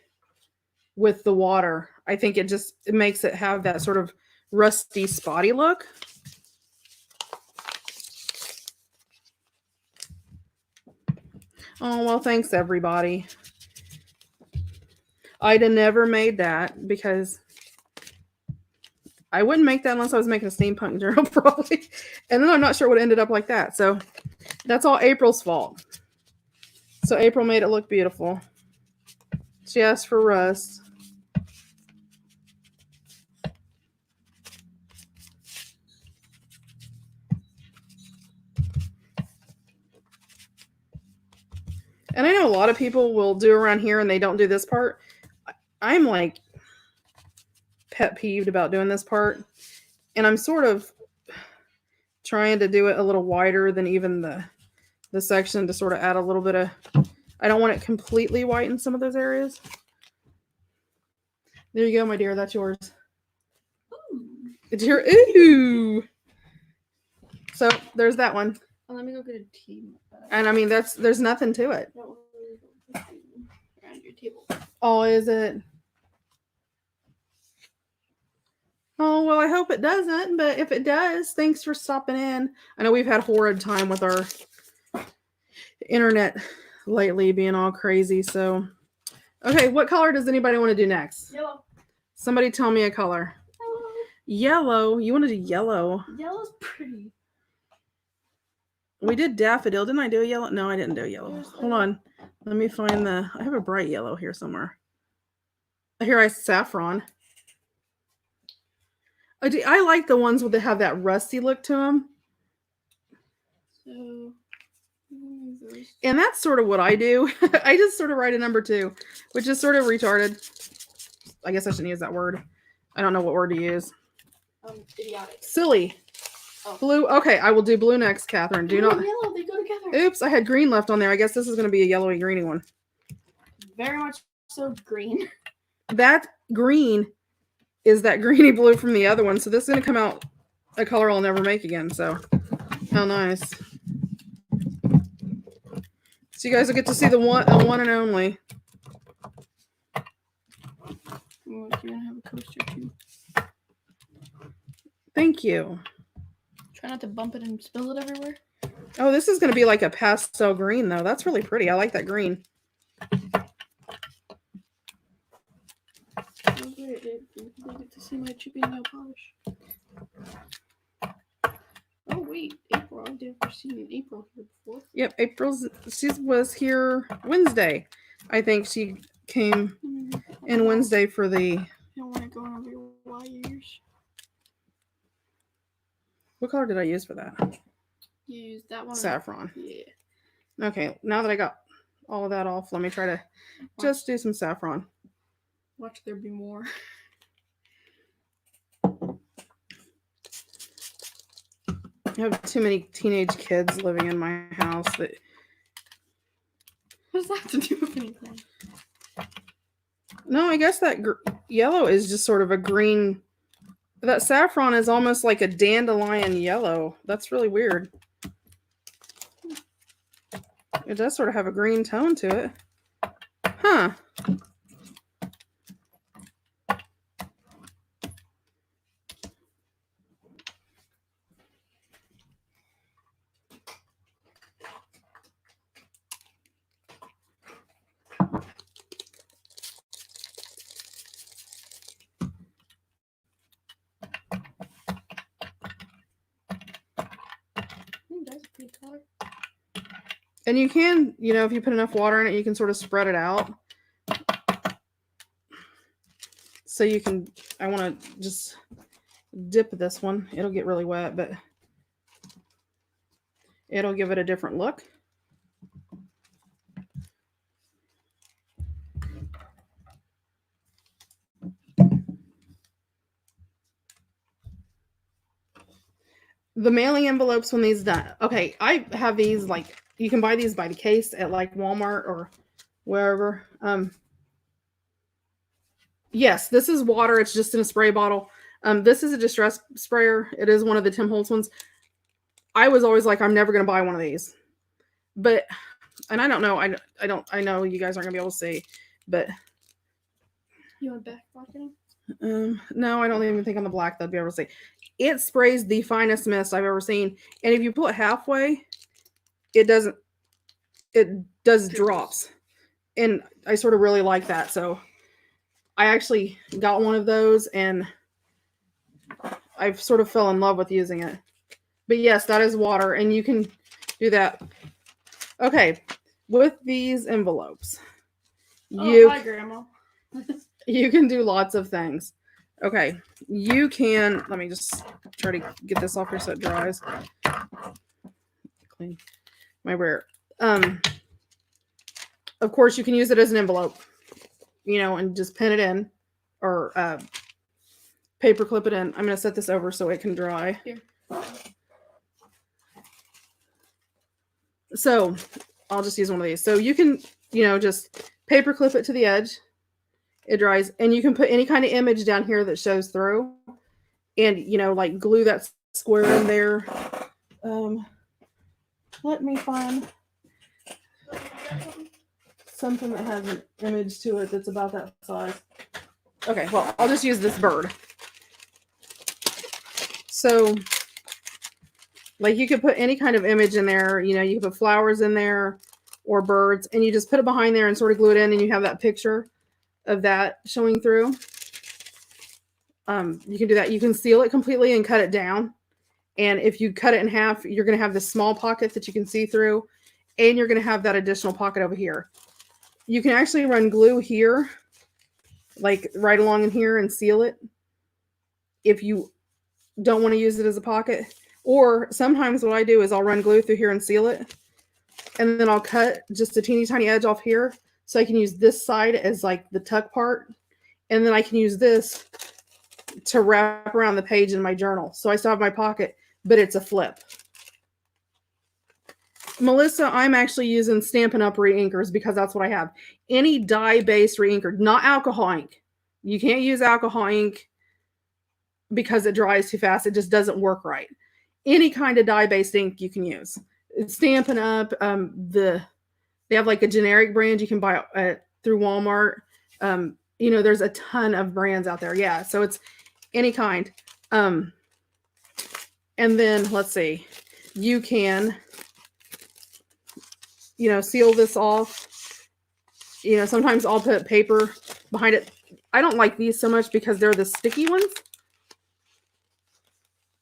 S1: with the water. I think it makes it have that sort of rusty, spotty look. Oh, well, thanks, everybody. I'd have never made that because I wouldn't make that unless I was making a steampunk journal, probably. And then I'm not sure what ended up like that. So that's all April's fault. So April made it look beautiful. She asked for rust. And I know a lot of people will do around here and they don't do this part. I'm like pet peeved about doing this part. And I'm sort of trying to do it a little wider than even the section to sort of add a little bit of, I don't want it completely white in some of those areas. There you go, my dear. That's yours.
S2: Ooh.
S1: It's your ooh. So there's that one.
S2: Well, let me go get a tea.
S1: And I mean, there's nothing to it.
S2: table.
S1: Oh, is it? Oh, well, I hope it doesn't, but if it does, thanks for stopping in. I know we've had horrid time with our internet lately being all crazy, so. Okay, what color does anybody want to do next?
S2: Yellow.
S1: Somebody tell me a color. Yellow. You want to do yellow?
S2: Yellow's pretty.
S1: We did daffodil. Didn't I do a yellow? No, I didn't do a yellow.
S2: There's
S1: Hold
S2: the-
S1: on. Let me find the... I have a bright yellow here somewhere. Here I saffron. I like the ones that have that rusty look to them.
S2: So,
S1: And that's sort of what I do. I just sort of write a number 2, which is sort of retarded. I guess I shouldn't use that word. I don't know what word to use.
S2: idiotic.
S1: Silly.
S2: Oh.
S1: Blue. Okay, I will do blue next, Catherine. Do
S2: Blue
S1: not...
S2: and yellow, they go together.
S1: Oops, I had green left on there. I guess this is going to be a yellowy greeny one.
S2: Very much so green.
S1: That green is that greeny blue from the other one. So this is going to come out a color I'll never make again. So how nice. So you guys will get to see the one and only.
S2: You're gonna have a coaster too.
S1: Thank you.
S2: Try not to bump it and spill it everywhere.
S1: Oh, this is going to be like a pastel green though. That's really pretty. I like that green.
S2: Oh, great. They get to see my chippy nail polish. Oh wait, April. I've never seen April here before.
S1: Yep, she was here Wednesday. I think she came in Wednesday for the...
S2: I don't want to go over your wires.
S1: What color did I use for that?
S2: You use that one.
S1: Saffron.
S2: Yeah.
S1: Okay, now that I got all of that off, let me try to just do some saffron.
S2: Watch there be more.
S1: I have too many teenage kids living in my house that...
S2: What does that have to do with anything?
S1: No, I guess that yellow is just sort of a green... That saffron is almost like a dandelion yellow. That's really weird. It does sort of have a green tone to it. Huh.
S2: That's a pretty color.
S1: And you can, if you put enough water in it, you can sort of spread it out. So you can, I want to just dip this one. It'll get really wet, but it'll give it a different look. The mailing envelopes when these done. Okay, I have these, like, you can buy these by the case at like Walmart or wherever. Yes, this is water. It's just in a spray bottle. This is a distress sprayer. It is one of the Tim Holtz ones. I was always like, I'm never going to buy one of these. But, and I don't know. I know you guys aren't going to be able to see, but.
S2: You want back marketing?
S1: No, I don't even think on the black they'll be able to see. It sprays the finest mist I've ever seen. And if you pull it halfway, it does drops. And I sort of really like that. So I actually got one of those and I've sort of fell in love with using it. But yes, that is water and you can do that. Okay. With these envelopes,
S2: Hi, Grandma.
S1: you can do lots of things. Okay, you can, let me just try to get this off here so it dries. Clean my wear. Of course, you can use it as an envelope, and just pin it in or paper clip it in. I'm going to set this over so it can dry.
S2: Here.
S1: So I'll just use one of these. So you can, just paper clip it to the edge. It dries, and you can put any kind of image down here that shows through, and like glue that square in there. Let me find something that has an image to it that's about that size. Okay, well, I'll just use this bird. So, like, you could put any kind of image in there. You know, you could put flowers in there or birds, and you just put it behind there and sort of glue it in, and you have that picture of that showing through. You can do that. You can seal it completely and cut it down. And if you cut it in half, you're going to have this small pocket that you can see through, and you're going to have that additional pocket over here. You can actually run glue here, like right along in here, and seal it if you don't want to use it as a pocket. Or sometimes what I do is I'll run glue through here and seal it, and then I'll cut just a teeny tiny edge off here so I can use this side as like the tuck part, and then I can use this to wrap around the page in my journal. So I still have my pocket, but it's a flip. Melissa, I'm actually using Stampin' Up! Reinkers because that's what I have. Any dye-based reinker, not alcohol ink. You can't use alcohol ink because it dries too fast. It just doesn't work right. Any kind of dye-based ink you can use. Stampin' Up! They have like a generic brand you can buy through Walmart. You know, there's a ton of brands out there. Yeah, so it's any kind. And then let's see, you can, you know, seal this off. You know, sometimes I'll put paper behind it. I don't like these so much because they're the sticky ones.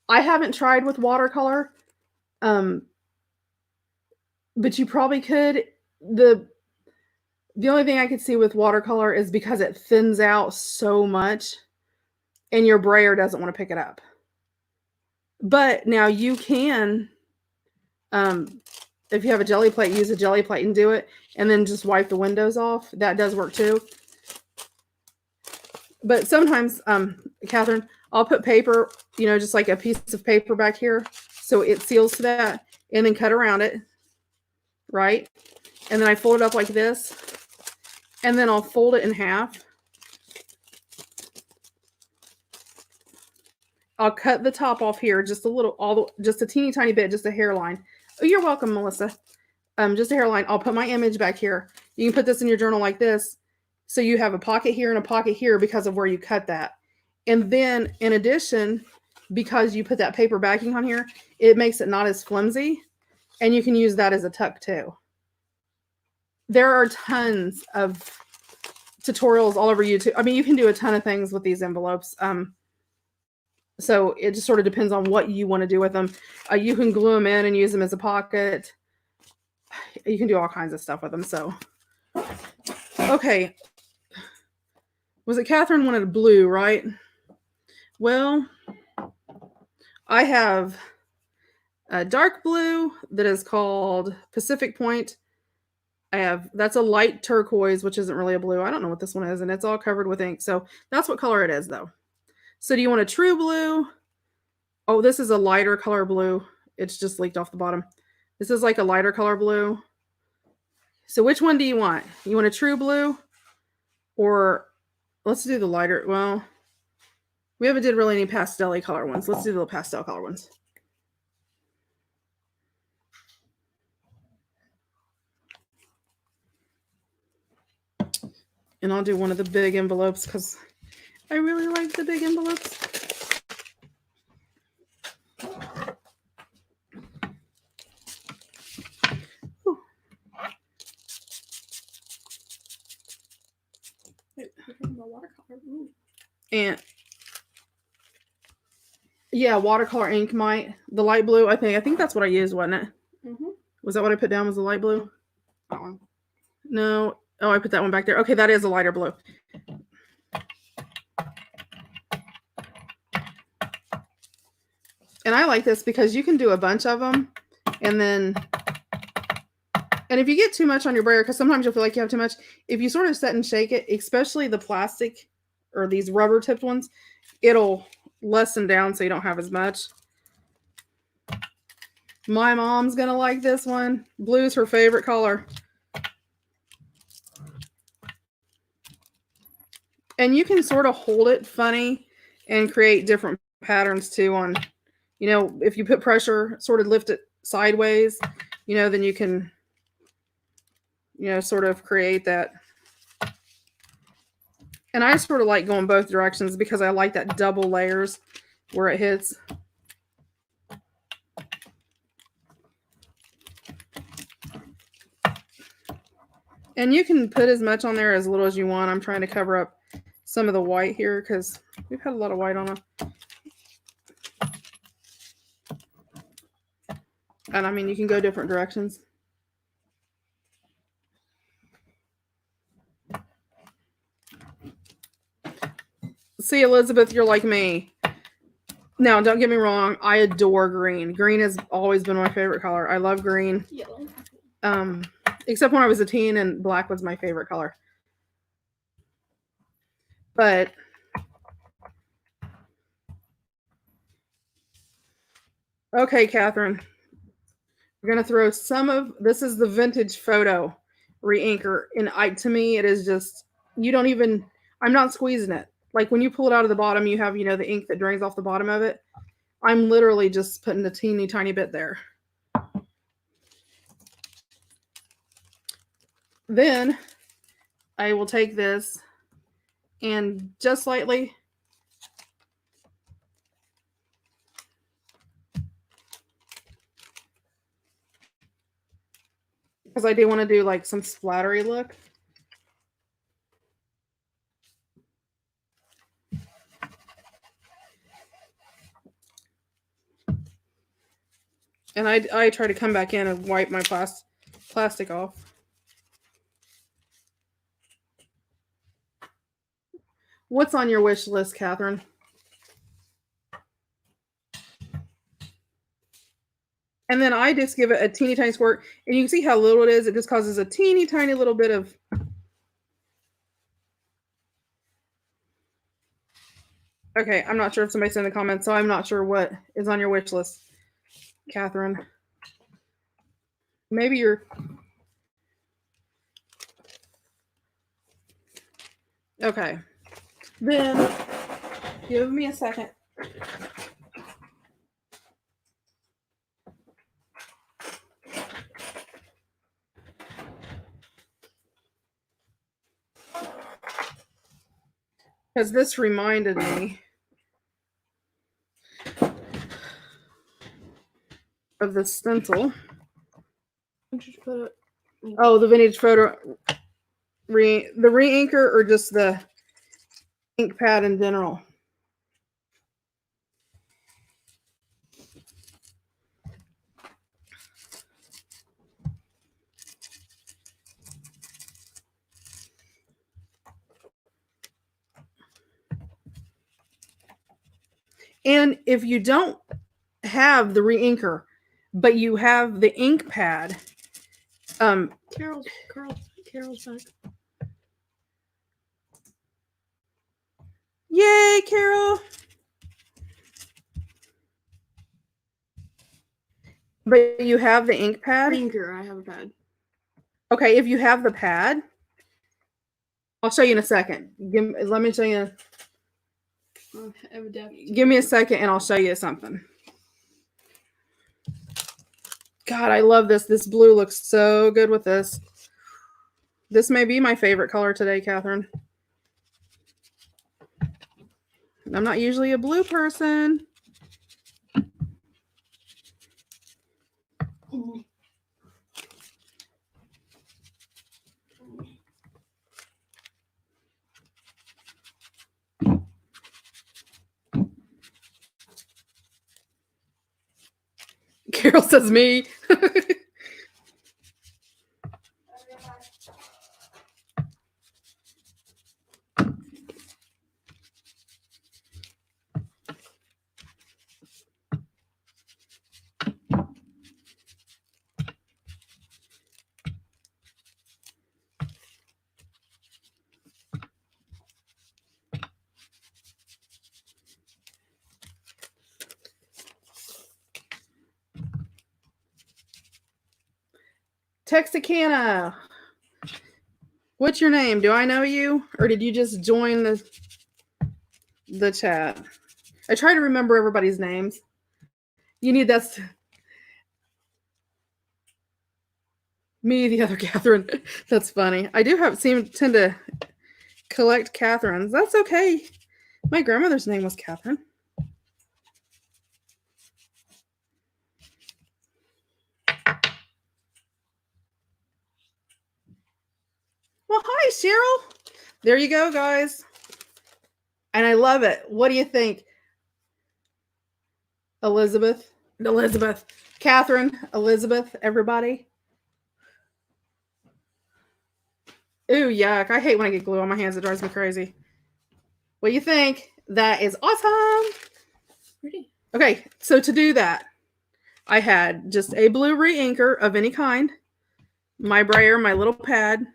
S1: I haven't tried with watercolor, but you probably could. The only thing I could see with watercolor is because it thins out so much and your brayer doesn't want to pick it up. But now you can, if you have a jelly plate, use a jelly plate and do it, and then just wipe the windows off. That does work too. But sometimes, Catherine, I'll put paper, you know, just like a piece of paper back here, so it seals to that, and then cut around it, right? And then I fold it up like this, and then I'll fold it in half. I'll cut the top off here just a little, just a teeny tiny bit, just a hairline. Oh, you're welcome, Melissa. Just a hairline. I'll put my image back here. You can put this in your journal like this. So you have a pocket here and a pocket here because of where you cut that. And then in addition, because you put that paper backing on here, it makes it not as flimsy. And you can use that as a tuck too. There are tons of tutorials all over YouTube. I mean, you can do a ton of things with these envelopes. So it just sort of depends on what you want to do with them. You can glue them in and use them as a pocket. You can do all kinds of stuff with them. So, okay. Was it Catherine wanted blue, right? Well, I have a dark blue that is called Pacific Point. That's a light turquoise, which isn't really a blue. I don't know what this one is, and it's all covered with ink. So that's what color it is, though. So do you want a true blue? Oh, this is a lighter color blue. It's just leaked off the bottom. This is like a lighter color blue. So which one do you want? You want a true blue? Or let's do the lighter. Well, we haven't did really any pastel-y color ones. Let's do the pastel color ones. And I'll do one of the big envelopes because I really like the big envelopes. Ooh. And yeah, watercolor ink might. The light blue, I think that's what I used, wasn't it? Mm-hmm. Was that what I put down was the light blue? That one. No. Oh, I put that one back there. Okay, that is a lighter blue. And I like this because you can do a bunch of them. And if you get too much on your brayer, because sometimes you'll feel like you have too much, if you sort of set and shake it, especially the plastic or these rubber tipped ones, it'll lessen down so you don't have as much. My mom's going to like this one. Blue's her favorite color. And you can sort of hold it funny and create different patterns too on, you know, if you put pressure, sort of lift it sideways, you know, then you can sort of create that. And I sort of like going both directions because I like that double layers where it hits. And you can put as much on there as little as you want. I'm trying to cover up some of the white here because we've had a lot of white on them. And I mean, you can go different directions. See, Elizabeth, you're like me. Now, don't get me wrong. I adore green. Green has always been my favorite color. I love green.
S2: Yellow.
S1: Except when I was a teen and black was my favorite color. But okay, Catherine. We're gonna throw some of this is the vintage photo re-inker. And to me, it is just you don't even I'm not squeezing it. Like when you pull it out of the bottom, you have, the ink that drains off the bottom of it. I'm literally just putting a teeny tiny bit there. Then I will take this and just lightly because I do want to do like some splattery look. And I try to come back in and wipe my plastic off. What's on your wish list, Catherine? And then I just give it a teeny tiny squirt. And you can see how little it is. It just causes a teeny tiny little bit of... Okay, I'm not sure if somebody's in the comments, so I'm not sure what is on your wish list, Catherine. Maybe you're... Okay. Then, give me a second. Because this reminded me of the stencil. Oh, the vintage photo. The re-inker or just the ink pad in general? And if you don't have the re-inker, but you have the ink pad,
S2: Carol's back.
S1: Yay, Carol! But you have the ink pad?
S2: Inker, I have a pad.
S1: Okay, if you have the pad, I'll show you in a second. Let me show you. Give me a second and I'll show you something. God, I love this. This blue looks so good with this. This may be my favorite color today, Catherine. I'm not usually a blue person. Carol says me. Texicana. What's your name? Do I know you? Or did you just join the chat? I try to remember everybody's names. You need that. Me, the other Catherine. That's funny. I do tend to collect Catherines. That's okay. My grandmother's name was Catherine. Well, hi, Cheryl. There you go, guys. And I love it. What do you think? Elizabeth, Catherine, Elizabeth, everybody. Ooh, yuck. I hate when I get glue on my hands. It drives me crazy. What do you think? That is awesome.
S2: Pretty.
S1: Okay, so to do that, I had just a blue re-inker of any kind, my brayer, my little pad,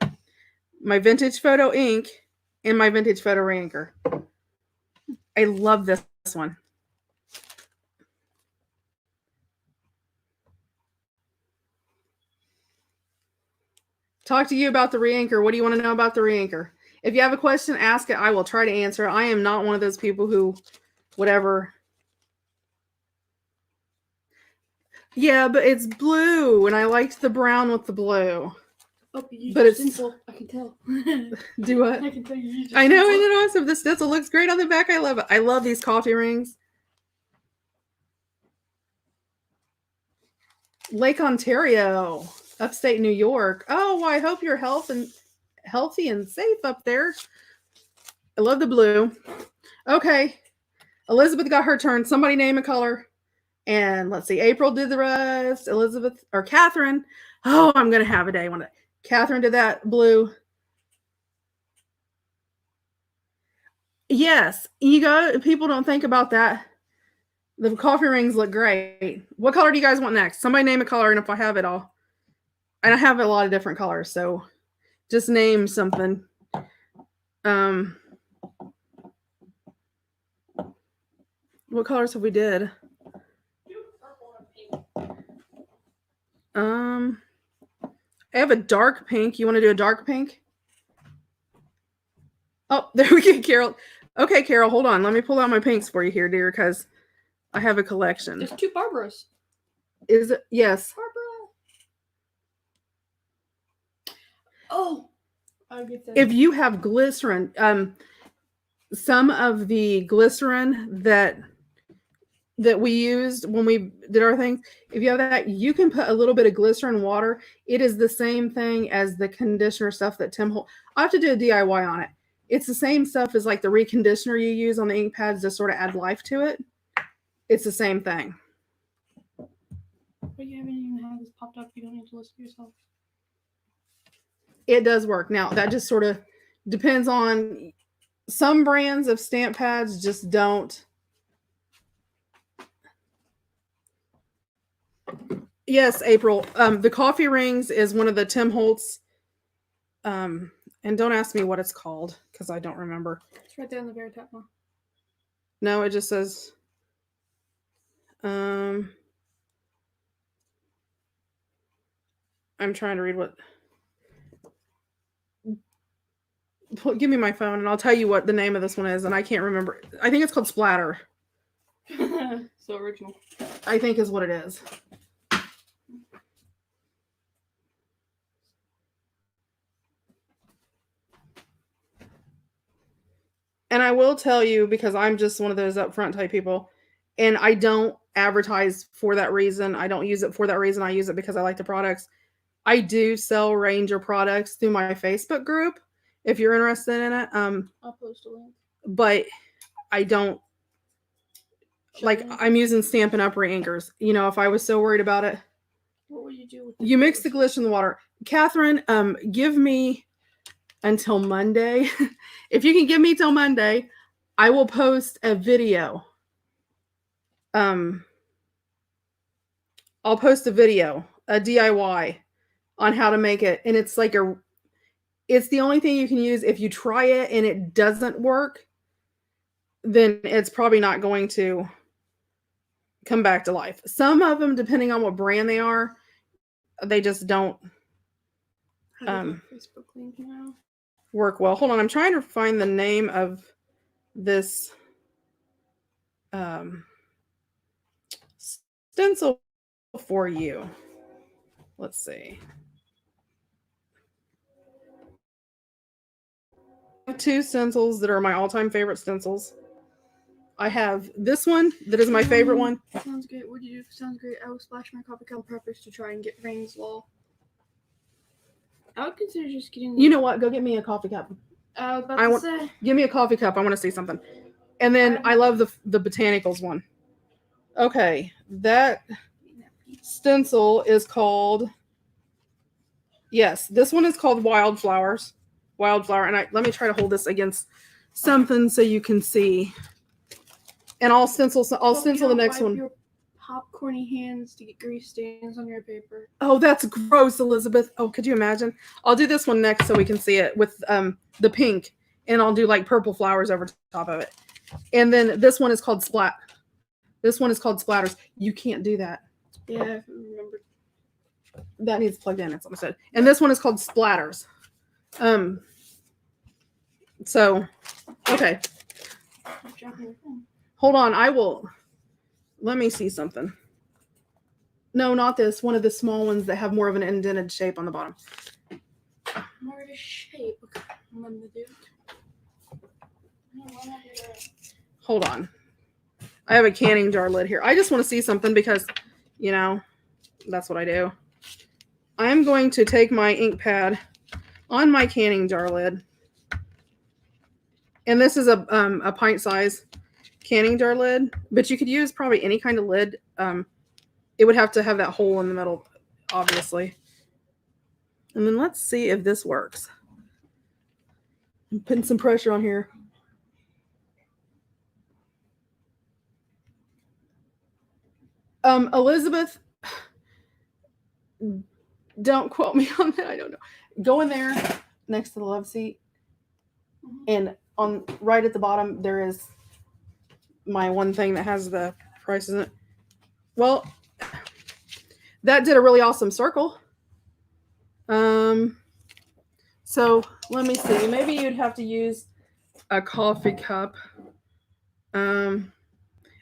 S1: my vintage photo ink, and my vintage photo re-inker. I love this one. Talk to you about the re-inker. What do you want to know about the re-inker? If you have a question, ask it. I will try to answer. I am not one of those people who, whatever. Yeah, but it's blue, and I liked the brown with the blue.
S2: Oh, you
S1: But it's
S2: stencil. I can tell.
S1: Do what?
S2: I can tell you. Used
S1: I know,
S2: stencil.
S1: isn't it awesome? The stencil looks great on the back. I love it. I love these coffee rings. Lake Ontario, upstate New York. Oh, well, I hope you're healthy and safe up there. I love the blue. Okay, Elizabeth got her turn. Somebody name a color. And let's see, April did the rest. Elizabeth or Catherine. Oh, I'm gonna have a day one day. Catherine did that blue. Yes, people don't think about that. The coffee rings look great. What color do you guys want next? Somebody name a color, and if I have it all. And I have a lot of different colors, so just name something. What colors have we did? I have a dark pink. You want to do a dark pink? Oh, there we go, Carol. Okay, Carol, hold on. Let me pull out my pinks for you here, dear, because I have a collection.
S2: There's 2 Barbaras.
S1: Is it? Yes.
S2: Barbara. Oh, I get that.
S1: If you have glycerin, some of the glycerin that we used when we did our things, if you have that, you can put a little bit of glycerin water. It is the same thing as the conditioner stuff that Tim Holt. I have to do a DIY on it. It's the same stuff as like the reconditioner you use on the ink pads to sort of add life to it. It's the same thing.
S2: But you haven't even had this popped up. You don't need to listen to yourself.
S1: It does work. Now, that just sort of depends on some brands of stamp pads just don't. Yes, April. The coffee rings is one of the Tim Holtz. And don't ask me what it's called because I don't remember.
S2: It's right there on the very top one.
S1: No, it just says. I'm trying to read what. Give me my phone and I'll tell you what the name of this one is, and I can't remember. I think it's called Splatter.
S2: So original.
S1: I think is what it is. And I will tell you, because I'm just one of those upfront type people, and I don't advertise for that reason. I don't use it for that reason. I use it because I like the products. I do sell Ranger products through my Facebook group if you're interested in it.
S2: I'll post a link.
S1: But I don't, like, I'm using Stampin' Up! Re-inkers. You know, if I was so worried about it.
S2: What would you do with
S1: You mix the glycerin in the water. Catherine, give me until Monday. If you can give me till Monday, I will post a video. I'll post a video, a DIY on how to make it. And it's like it's the only thing you can use. If you try it and it doesn't work, then it's probably not going to come back to life. Some of them, depending on what brand they are, they just don't
S2: Facebook link now.
S1: Work well. Hold on, I'm trying to find the name of this stencil for you. Let's see. have two stencils that are my all-time favorite stencils. I have this one that is my favorite one.
S2: Sounds great. What do you do? Sounds great. I will splash my coffee cup peppers to try and get Rain's Law. I would consider just getting.
S1: You know what? Go get me a coffee cup.
S2: I was about to say.
S1: Give me a coffee cup. I want to see something. And then I love the botanicals one. Okay, that stencil is called. Yes, this one is called Wildflower, and let me try to hold this against something so you can see. And I'll stencil the next one.
S2: Your popcorny hands to get grease stains on your paper.
S1: Oh, that's gross, Elizabeth. Oh, could you imagine? I'll do this one next so we can see it with the pink, and I'll do like purple flowers over top of it. And then this one is called Splat. This one is called Splatters. You can't do that.
S2: Yeah, I remember.
S1: That needs plugged in. It's almost said. And this one is called Splatters. So, okay. Hold on. Let me see something. No, not this. One of the small ones that have more of an indented shape on the bottom.
S2: More of a shape. Okay, I'm gonna do.
S1: Hold on. I have a canning jar lid here. I just want to see something because, that's what I do. I'm going to take my ink pad on my canning jar lid. And this is a pint size canning jar lid, but you could use probably any kind of lid. It would have to have that hole in the middle, obviously. And then let's see if this works. I'm putting some pressure on here. Elizabeth, don't quote me on that. I don't know. Go in there next to the love seat, and on right at the bottom there is my one thing that has the price in it. Well, that did a really awesome circle. So let me see. Maybe you'd have to use a coffee cup.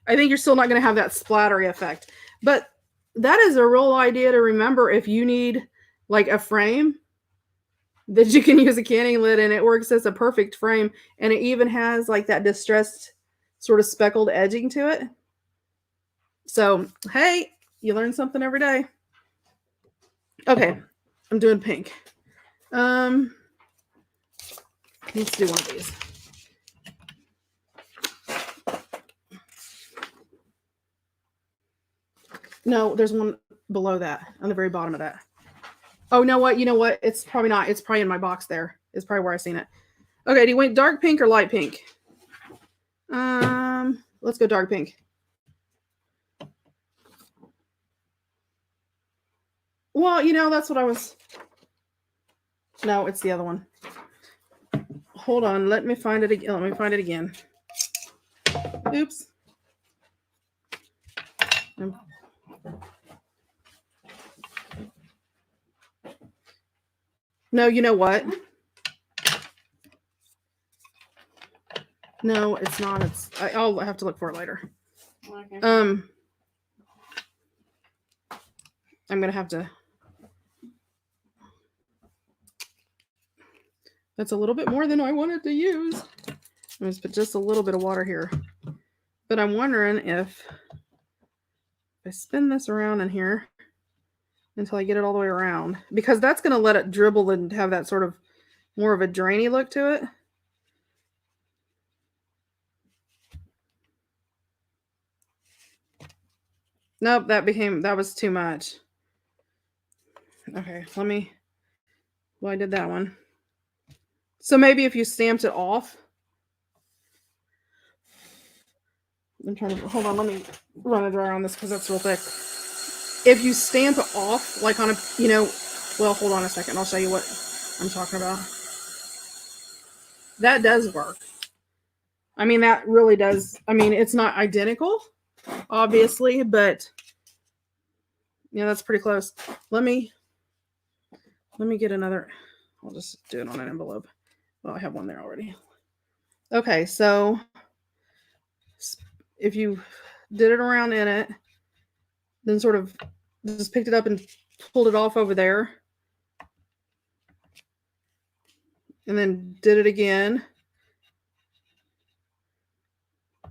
S1: I think you're still not going to have that splattery effect, but that is a real idea to remember if you need like a frame that you can use a canning lid, and it works as a perfect frame, and it even has like that distressed sort of speckled edging to it. So, hey, you learn something every day. Okay, I'm doing pink. Let's do one of these. No, there's one below that, on the very bottom of that. Oh, you know what? It's probably not. It's probably in my box there. It's probably where I seen it. Okay, do you want dark pink or light pink? Let's go dark pink. Well, that's what I was. No, it's the other one. Hold on. Let me find it again. Let me find it again. Oops. No, you know what? No, it's not. I'll have to look for it later.
S2: Okay.
S1: I'm gonna have to. That's a little bit more than I wanted to use. I'm gonna put just a little bit of water here. But I'm wondering if I spin this around in here until I get it all the way around, because that's going to let it dribble and have that sort of more of a drainy look to it. Nope, that was too much. Okay, I did that one. So maybe if you stamped it off. I'm trying to, hold on, let me run a dryer on this because that's real thick. If you stamp it off, like on a, well, hold on a second. I'll show you what I'm talking about. That does work. I mean, that really does. I mean, it's not identical, obviously, but that's pretty close. Let me get another. I'll just do it on an envelope. Well, I have one there already. Okay, so if you did it around in it, then sort of just picked it up and pulled it off over there, and then did it again,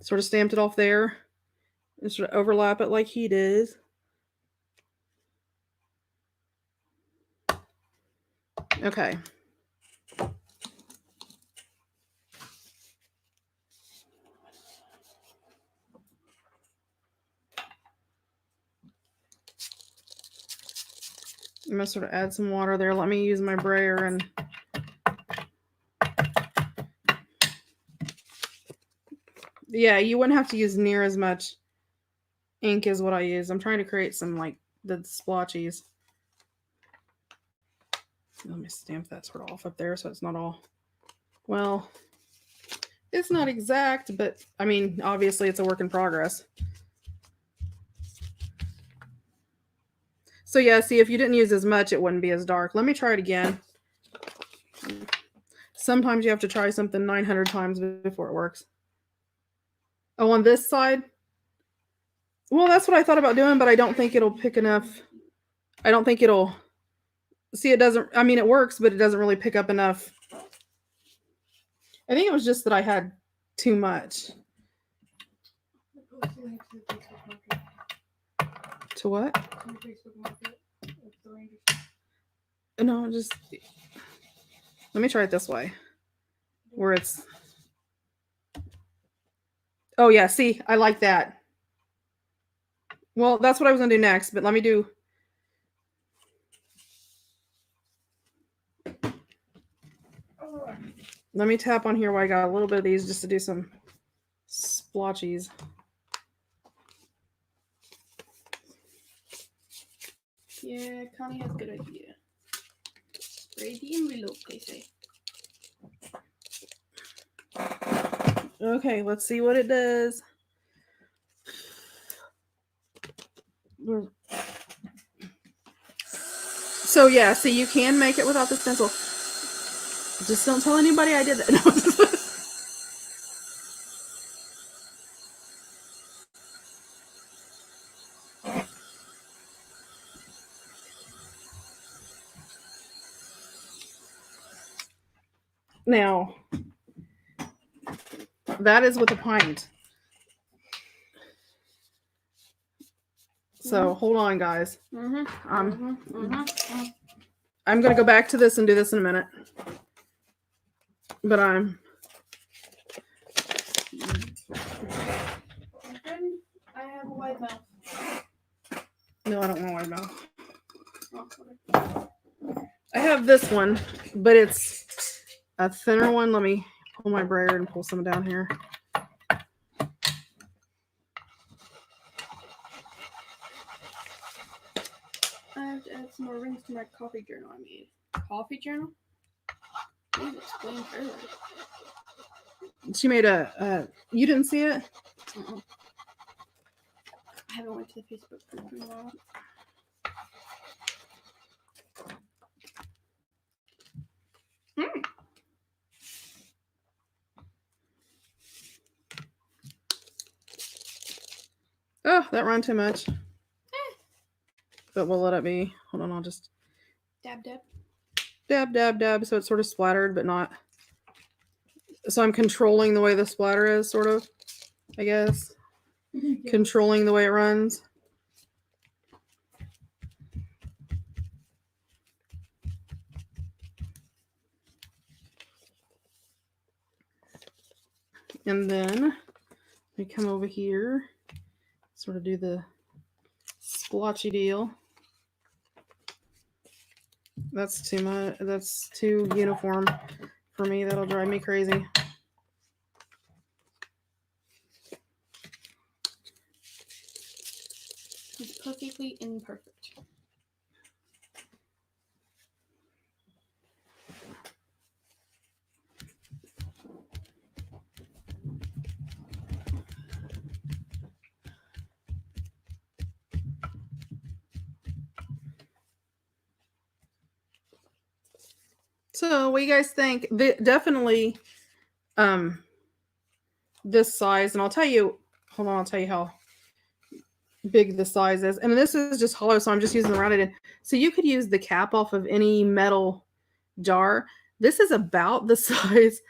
S1: Sort of stamped it off there. And sort of overlap it like he did. Okay. I'm going to sort of add some water there. Let me use my brayer and yeah, you wouldn't have to use near as much ink as what I use. I'm trying to create some like the splotchies. Let me stamp that sort of off up there so it's not all, well, it's not exact, but I mean, obviously it's a work in progress. So yeah, see, if you didn't use as much, it wouldn't be as dark. Let me try it again. Sometimes you have to try something 900 times before it works. Oh, on this side? Well, that's what I thought about doing, but I don't think it'll pick enough. I don't think it'll... See, it doesn't... I mean, it works, but it doesn't really pick up enough. I think it was just that I had too much. To what? No, just... Let me try it this way. Where it's... Oh, yeah, see, I like that. Well, that's what I was going to do next, but let me do... Let me tap on here while I got a little bit of these just to do some splotchies.
S2: Yeah, Connie has a good idea. Spray the envelope, they say.
S1: Okay, let's see what it does. So yeah, see, you can make it without this pencil. Just don't tell anybody I did that. No. Now, that is with a pint. So hold on, guys. I'm going to go back to this and do this in a minute. But
S2: I have a wide mouth.
S1: No, I don't want a wide mouth. I have this one, but it's a thinner one. Let me pull my brayer and pull some down here.
S2: I have to add some more rings to my coffee journal I made. Coffee journal? Please explain further.
S1: She made a you didn't see it?
S2: I haven't went to the Facebook group in a while.
S1: Oh, that ran too much. But we'll let it be. Hold on, I'll just
S2: Dab, dab.
S1: Dab, dab, dab. So it's sort of splattered, but not. So I'm controlling the way the splatter is, sort of, I guess. Controlling the way it runs. And then we come over here, sort of do the splotchy deal. That's too much. That's too uniform for me. That'll drive me crazy.
S2: It's perfectly imperfect.
S1: So what do you guys think? Definitely this size, and I'll tell you, hold on, I'll tell you how big the size is. And this is just hollow, so I'm just using the rounded end. So you could use the cap off of any metal jar. This is about the size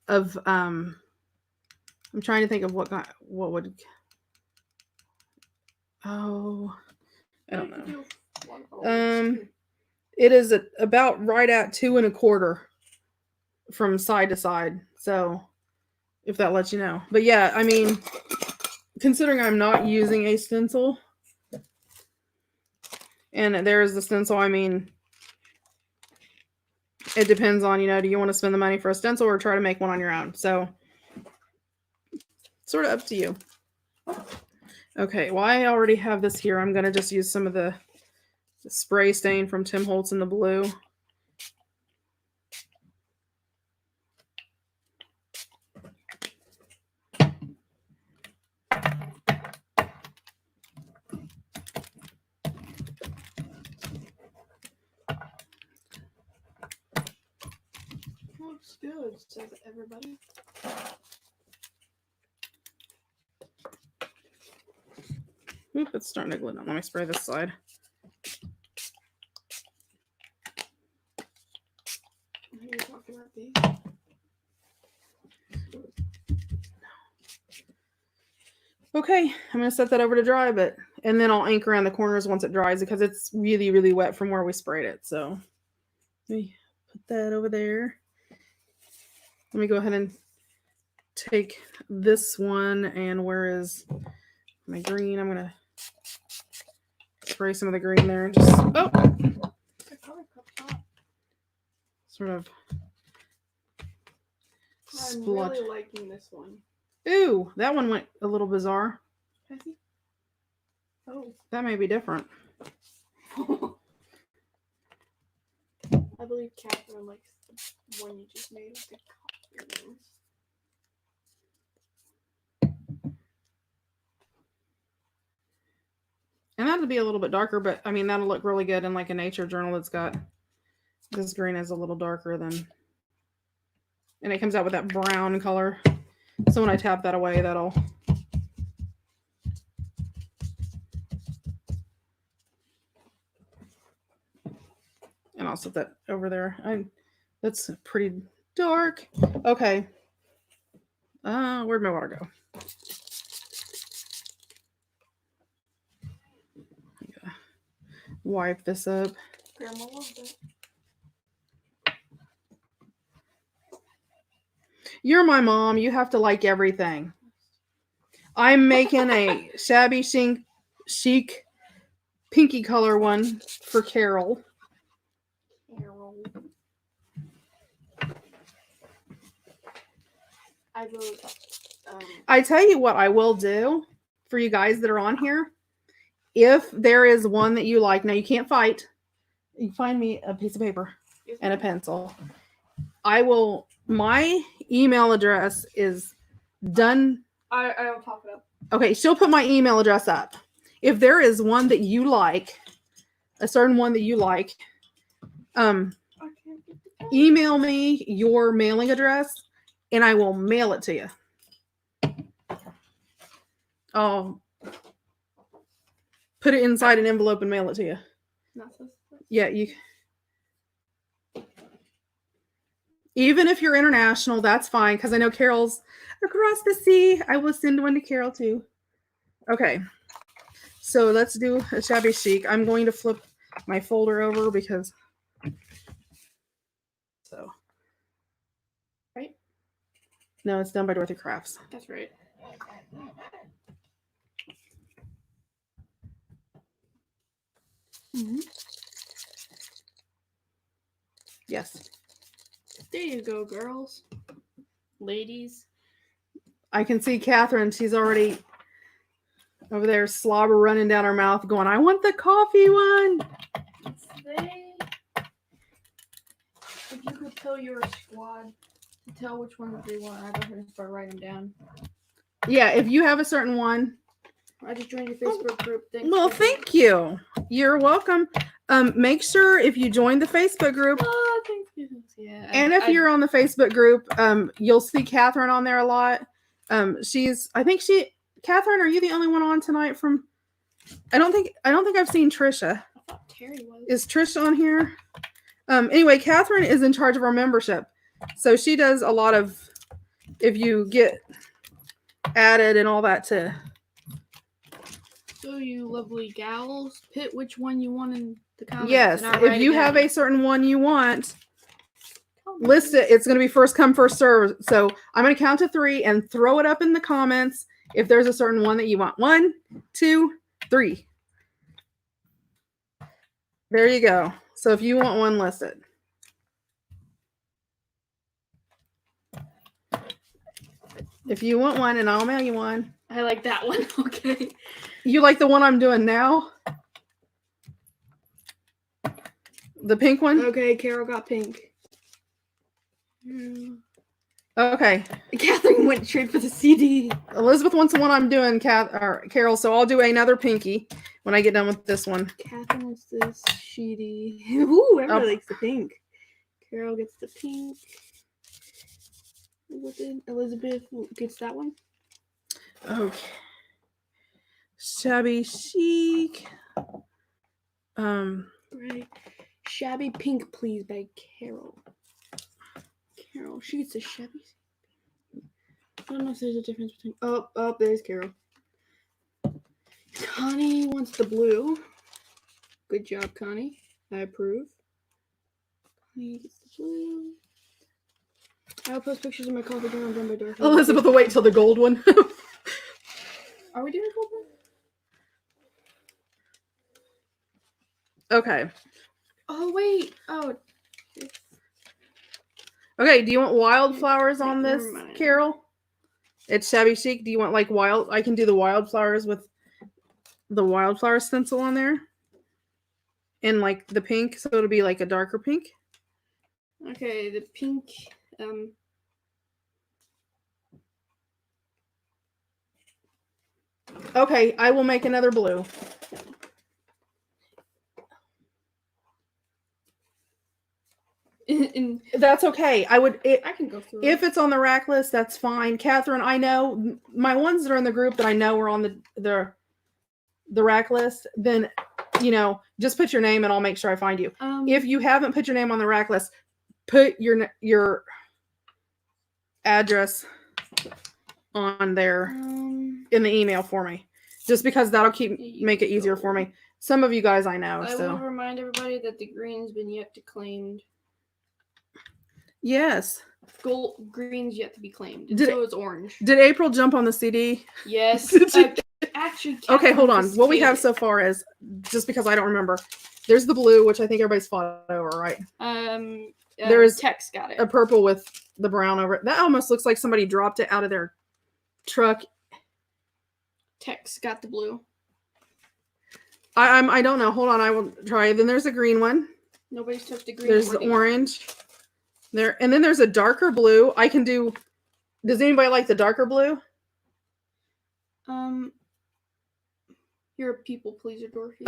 S1: of I'm trying to think of what would. Oh, I don't know. It is about right at 2 1/4 from side to side. So, if that lets you know. But yeah, I mean, considering I'm not using a stencil, and there is the stencil, I mean, it depends on, do you want to spend the money for a stencil or try to make one on your own? So, sort of up to you. Okay, well, I already have this here. I'm going to just use some of the spray stain from Tim Holtz in the blue.
S2: Looks good, says everybody.
S1: Oop, it's starting to glue down. Let me spray this side.
S2: You're talking about these?
S1: Okay, I'm going to set that over to dry, and then I'll ink around the corners once it dries because it's really, really wet from where we sprayed it. So let me put that over there. Let me go ahead and take this one, and where is my green? I'm going to spray some of the green there and just, sort of
S2: I'm really liking this one.
S1: Ooh, that one went a little bizarre.
S2: Oh.
S1: That may be different.
S2: I believe Catherine likes the one you just made with the coffee rings.
S1: And that'll be a little bit darker, but I mean, that'll look really good in like a nature journal that's got this green is a little darker than, and it comes out with that brown color. So when I tap that away, that'll, and I'll set that over there. That's pretty dark. Okay. Where'd my water go? Wipe this up.
S2: Grandma loved it.
S1: You're my mom. You have to like everything. I'm making a shabby chic pinky color one for Carol. I tell you what I will do for you guys that are on here. If there is one that you like, now you can't fight. You can find me a piece of paper and a pencil. My email address is done.
S2: I'll top it up.
S1: Okay, she'll put my email address up. If there is one that you like, a certain one that you like, email me your mailing address and I will mail it to you. I'll put it inside an envelope and mail it to you. Yeah, you. Even if you're international, that's fine because I know Carol's across the sea. I will send one to Carol too. Okay, so let's do a shabby chic. I'm going to flip my folder over because. So.
S2: Right?
S1: No, it's done by Dorothy Crafts.
S2: That's right.
S1: Mm-hmm. Yes.
S2: There you go, girls. Ladies.
S1: I can see Catherine. She's already over there, slobber running down her mouth, going, I want the coffee one.
S2: If you could tell your squad to tell which one they want, I'd go ahead and start writing them down.
S1: Yeah, if you have a certain one.
S2: I just joined your Facebook group.
S1: Thank you. You're welcome. Make sure if you join the Facebook group.
S2: Oh, thank you. Yeah.
S1: And if you're on the Facebook group, you'll see Catherine on there a lot. Catherine, are you the only one on tonight from? I don't think I've seen Trisha.
S2: I thought Terry was.
S1: Is Trisha on here? Anyway, Catherine is in charge of our membership. So she does a lot of, if you get added and all that to.
S2: So you lovely gals, pick which one you want in the comments.
S1: Yes,
S2: and I'll write
S1: if
S2: it
S1: you have
S2: down.
S1: a certain one you want, list it. It's going to be first come, first serve. So I'm going to count to 3 and throw it up in the comments if there's a certain one that you want. 1, 2, 3. There you go. So if you want one, list it. If you want one, and I'll mail you one.
S2: I like that one. Okay.
S1: You like the one I'm doing now? The pink one?
S2: Okay, Carol got pink.
S1: Okay.
S2: Catherine went straight for the CD.
S1: Elizabeth wants the one I'm doing, Carol, so I'll do another pinky when I get done with this one.
S2: Catherine wants this sheety. Ooh, everybody
S1: Oh.
S2: likes the pink. Carol gets the pink. What did Elizabeth gets that one?
S1: Okay. Shabby chic.
S2: Right. Shabby Pink, please, by Carol. Carol, she gets a shabby. I don't know if there's a difference between. Oh, there's Carol. Connie wants the blue. Good job, Connie. I approve. Connie gets the blue. I'll post pictures of my coffee ground done by Dark.
S1: Elizabeth will wait till the gold one.
S2: Are we doing gold one?
S1: Okay.
S2: Oh, wait. Oh.
S1: Okay, do you want wildflowers on this,
S2: Never mind.
S1: Carol? It's shabby chic. Do you want like wild? I can do the wildflowers with the wildflower stencil on there. And like the pink, so it'll be like a darker pink.
S2: Okay, the pink.
S1: Okay, I will make another blue. That's okay. I
S2: can go through
S1: if it's on the rack list, that's fine. Catherine, I know my ones that are in the group that I know are on the rack list, then just put your name and I'll make sure I find you. If you haven't put your name on the rack list, put your address on there in the email for me, just because that'll make it easier for me. Some of you guys I know.
S2: I will remind everybody that the green's been yet to claimed.
S1: Yes.
S2: Green's yet to be claimed. So it's orange.
S1: Did April jump on the CD?
S2: Yes. Actually.
S1: Okay, hold on. What we have so far is, just because I don't remember, there's the blue, which I think everybody's fought over, right? There is
S2: Tex got it.
S1: A purple with the brown over it. That almost looks like somebody dropped it out of their truck.
S2: Tex got the blue.
S1: I don't know. Hold on, I will try. Then there's a green one.
S2: Nobody's touched the green.
S1: There's the orange. There, and then there's a darker blue. I can do. Does anybody like the darker blue?
S2: You're a people pleaser, Dorothy.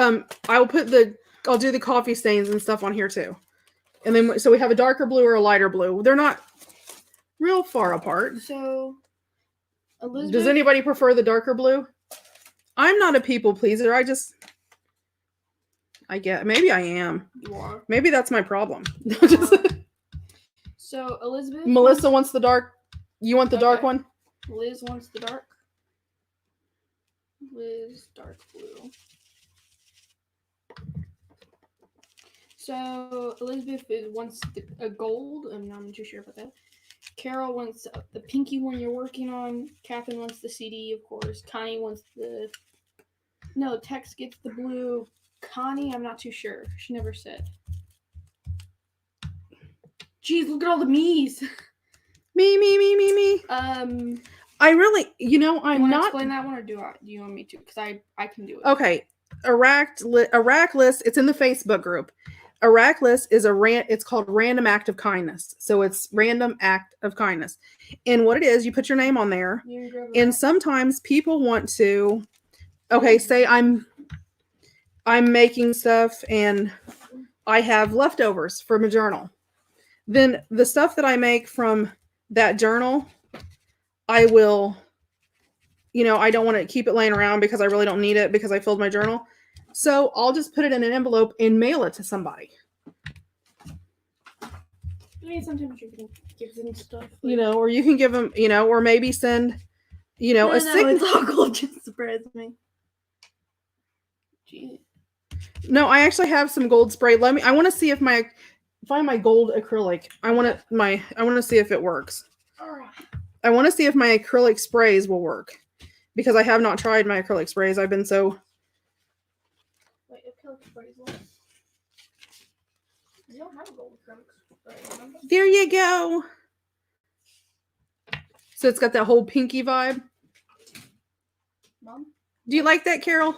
S1: I'll do the coffee stains and stuff on here too. And then so we have a darker blue or a lighter blue. They're not real far apart.
S2: So Elizabeth,
S1: does anybody prefer the darker blue? I'm not a people pleaser. I get maybe I am.
S2: You are.
S1: Maybe that's my problem.
S2: So Elizabeth.
S1: Melissa wants the dark. You want the dark one?
S2: Liz wants the dark. Liz, dark blue. So Elizabeth wants a gold. I'm not too sure about that. Carol wants the pinky one you're working on. Catherine wants the CD, of course. Connie wants the. No, Tex gets the blue. Connie, I'm not too sure. She never said. Jeez, look at all the me's.
S1: Me. I really, I'm not.
S2: Explain that one, or do you want me to? Because I can do it.
S1: Okay, a rack list. It's in the Facebook group. A rack list is it's called Random Act of Kindness. So it's Random Act of Kindness, and what it is, you put your name on there, and sometimes people want to. Okay, say I'm making stuff and I have leftovers from a journal. Then the stuff that I make from that journal, I will, I don't want to keep it laying around because I really don't need it because I filled my journal. So I'll just put it in an envelope and mail it to somebody.
S2: Sometimes you can give them stuff.
S1: Or you can give them, or maybe send, you know,
S2: no,
S1: a sign.
S2: it's all gold. Just surprised me. Gee.
S1: No, I actually have some gold spray. I want to see if find my gold acrylic. I want to see if it works.
S2: All right.
S1: I want to see if my acrylic sprays will work because I have not tried my acrylic sprays. I've been so.
S2: Wait, acrylic sprays. You don't have a gold acrylic spray, remember?
S1: There you go. So it's got that whole pinky vibe.
S2: Mom?
S1: Do you like that, Carol?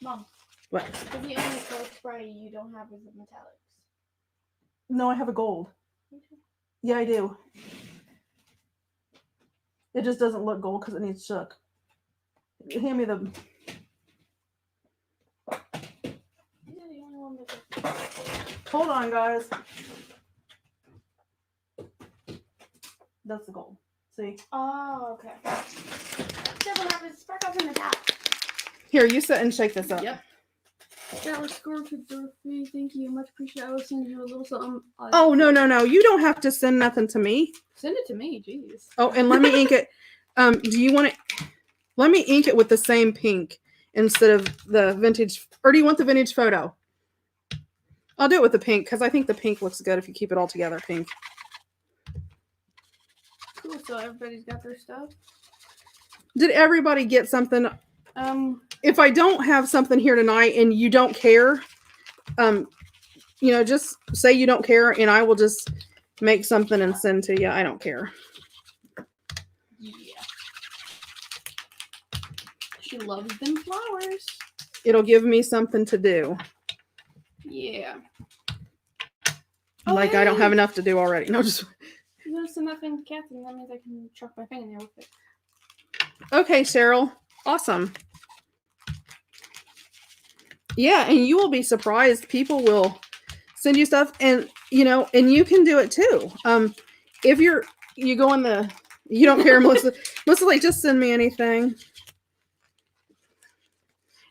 S2: Mom.
S1: What?
S2: The only acrylic spray you don't have is the metallics.
S1: No, I have a gold. Yeah, I do. It just doesn't look gold because it needs shook. Hand me the.
S2: These are the only ones that.
S1: Hold on, guys. That's the gold. See?
S2: Oh, okay. Several happens. Sparkles in the top.
S1: Here, you sit and shake this up.
S2: Yep. That was scored to Dorothy. Thank you. Much appreciated. I will send you a little something.
S1: Oh, no. You don't have to send nothing to me.
S2: Send it to me. Jeez.
S1: Oh, and let me ink it. Do you want it? Let me ink it with the same pink instead of the vintage. Or do you want the vintage photo? I'll do it with the pink because I think the pink looks good if you keep it all together pink.
S2: Cool. So everybody's got their stuff.
S1: Did everybody get something? If I don't have something here tonight and you don't care, just say you don't care and I will just make something and send to you. I don't care.
S2: Yeah. She loves them flowers.
S1: It'll give me something to do.
S2: Yeah.
S1: Like I don't have enough to do already. No, just.
S2: You want to send that thing to Catherine? That means I can chuck my thing in there with it.
S1: Okay, Cheryl. Awesome. Yeah, and you will be surprised. People will send you stuff, and and you can do it too. If you go in you don't care, mostly just send me anything.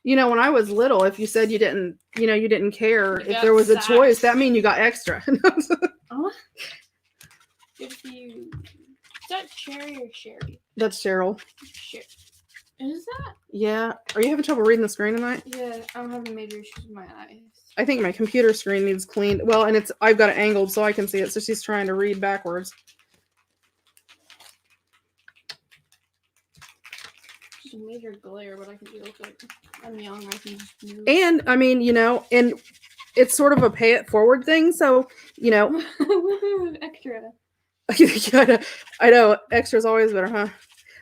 S1: When I was little, if you said you didn't care, if there was a choice, that means you got extra.
S2: Oh. If you, is that Cherry or Sherry?
S1: That's Cheryl.
S2: Sherry. Is that?
S1: Yeah. Are you having trouble reading the screen tonight?
S2: Yeah, I'm having major issues with my eyes.
S1: I think my computer screen needs cleaned. Well, and I've got it angled so I can see it. So she's trying to read backwards.
S2: Just a major glare, but I can deal with it. I'm young. I can just move.
S1: And I mean, and it's sort of a pay it forward thing. So
S2: Extra.
S1: I know extra's always better, huh?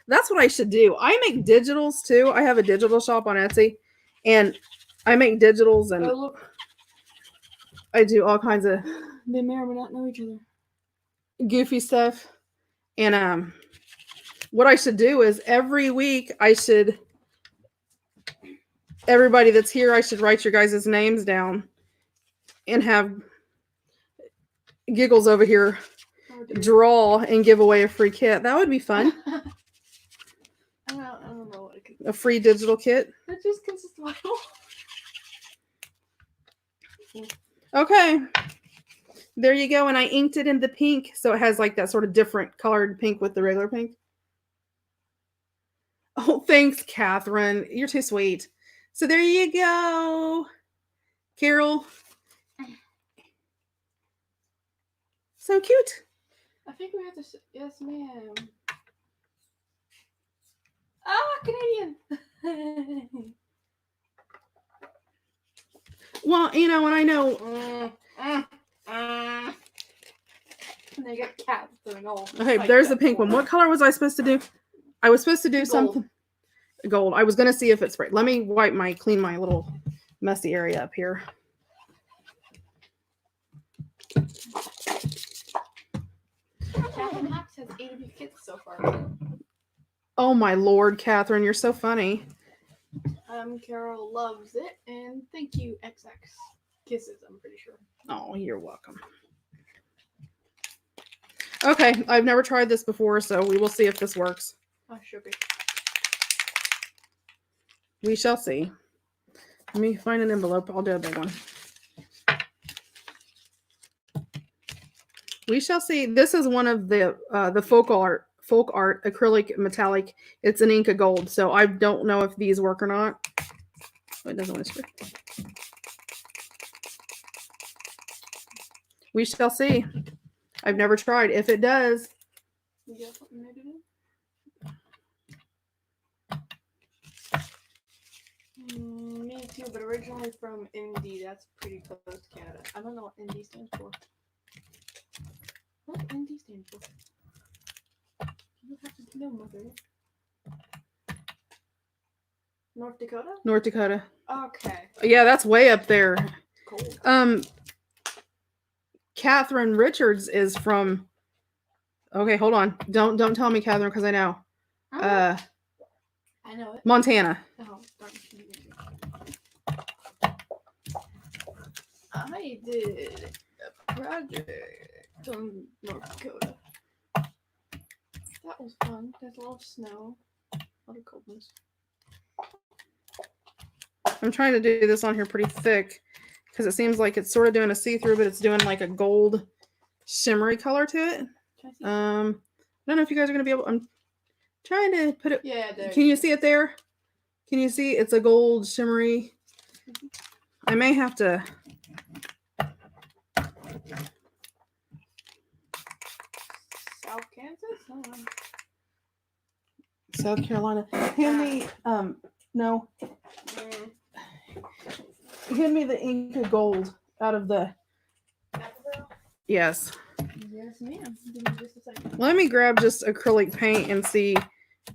S1: That's what I should do. I make digitals too. I have a digital shop on Etsy, and I make digitals and I do all kinds of.
S2: They may or may not know each other.
S1: Goofy stuff, and what I should do is every week everybody that's here, I should write your guys' names down, and have Giggles over here draw and give away a free kit. That would be fun.
S2: I don't know what it could be.
S1: A free digital kit.
S2: That just consists of
S1: Okay. There you go. And I inked it in the pink. So it has like that sort of different colored pink with the regular pink. Oh, thanks, Catherine. You're too sweet. So there you go. Carol. So cute.
S2: I think we have to. Yes, ma'am. Ah, Canadian.
S1: Well, and I know.
S2: And then you got cats doing all.
S1: Okay, there's the pink one. What color was I supposed to do? I was supposed to do something. Gold. I was going to see if it's sprayed. Let me clean my little messy area up here.
S2: Catherine Hawks has 80 kits so far.
S1: Oh my Lord, Catherine, you're so funny.
S2: Carol loves it, and thank you, XX. Kisses, I'm pretty sure.
S1: Oh, you're welcome. Okay, I've never tried this before, so we will see if this works.
S2: Oh, sugar.
S1: We shall see. Let me find an envelope. I'll do a big one. We shall see. This is one of the Folk Art acrylic metallic. It's an Inca Gold, so I don't know if these work or not. Oh, it doesn't want to spray. We shall see. I've never tried. If it does,
S2: You got something there to do? Me too, but originally from Indy. That's pretty close to Canada. I don't know what Indy stands for. What does Indy stand for? You have to know, mother. North Dakota?
S1: North Dakota.
S2: Okay.
S1: Yeah, that's way up there.
S2: Cool.
S1: Catherine Richards is from. Okay, hold on. Don't tell me, Catherine, because I know.
S2: I know it.
S1: Montana.
S2: Oh, darn. I did a project on North Dakota. That was fun. There's a lot of snow. A lot of coldness.
S1: I'm trying to do this on here pretty thick because it seems like it's sort of doing a see-through, but it's doing like a gold shimmery color to it. I don't know if you guys are going to be able. I'm trying to put it.
S2: Yeah, there.
S1: Can you see it there? Can you see? It's a gold shimmery. I may have to.
S2: South Kansas? I don't know.
S1: South Carolina. Hand me. No. Hand me the Inca Gold out of the. Yes.
S2: Yes, ma'am. Give me just a second.
S1: Let me grab just acrylic paint and see.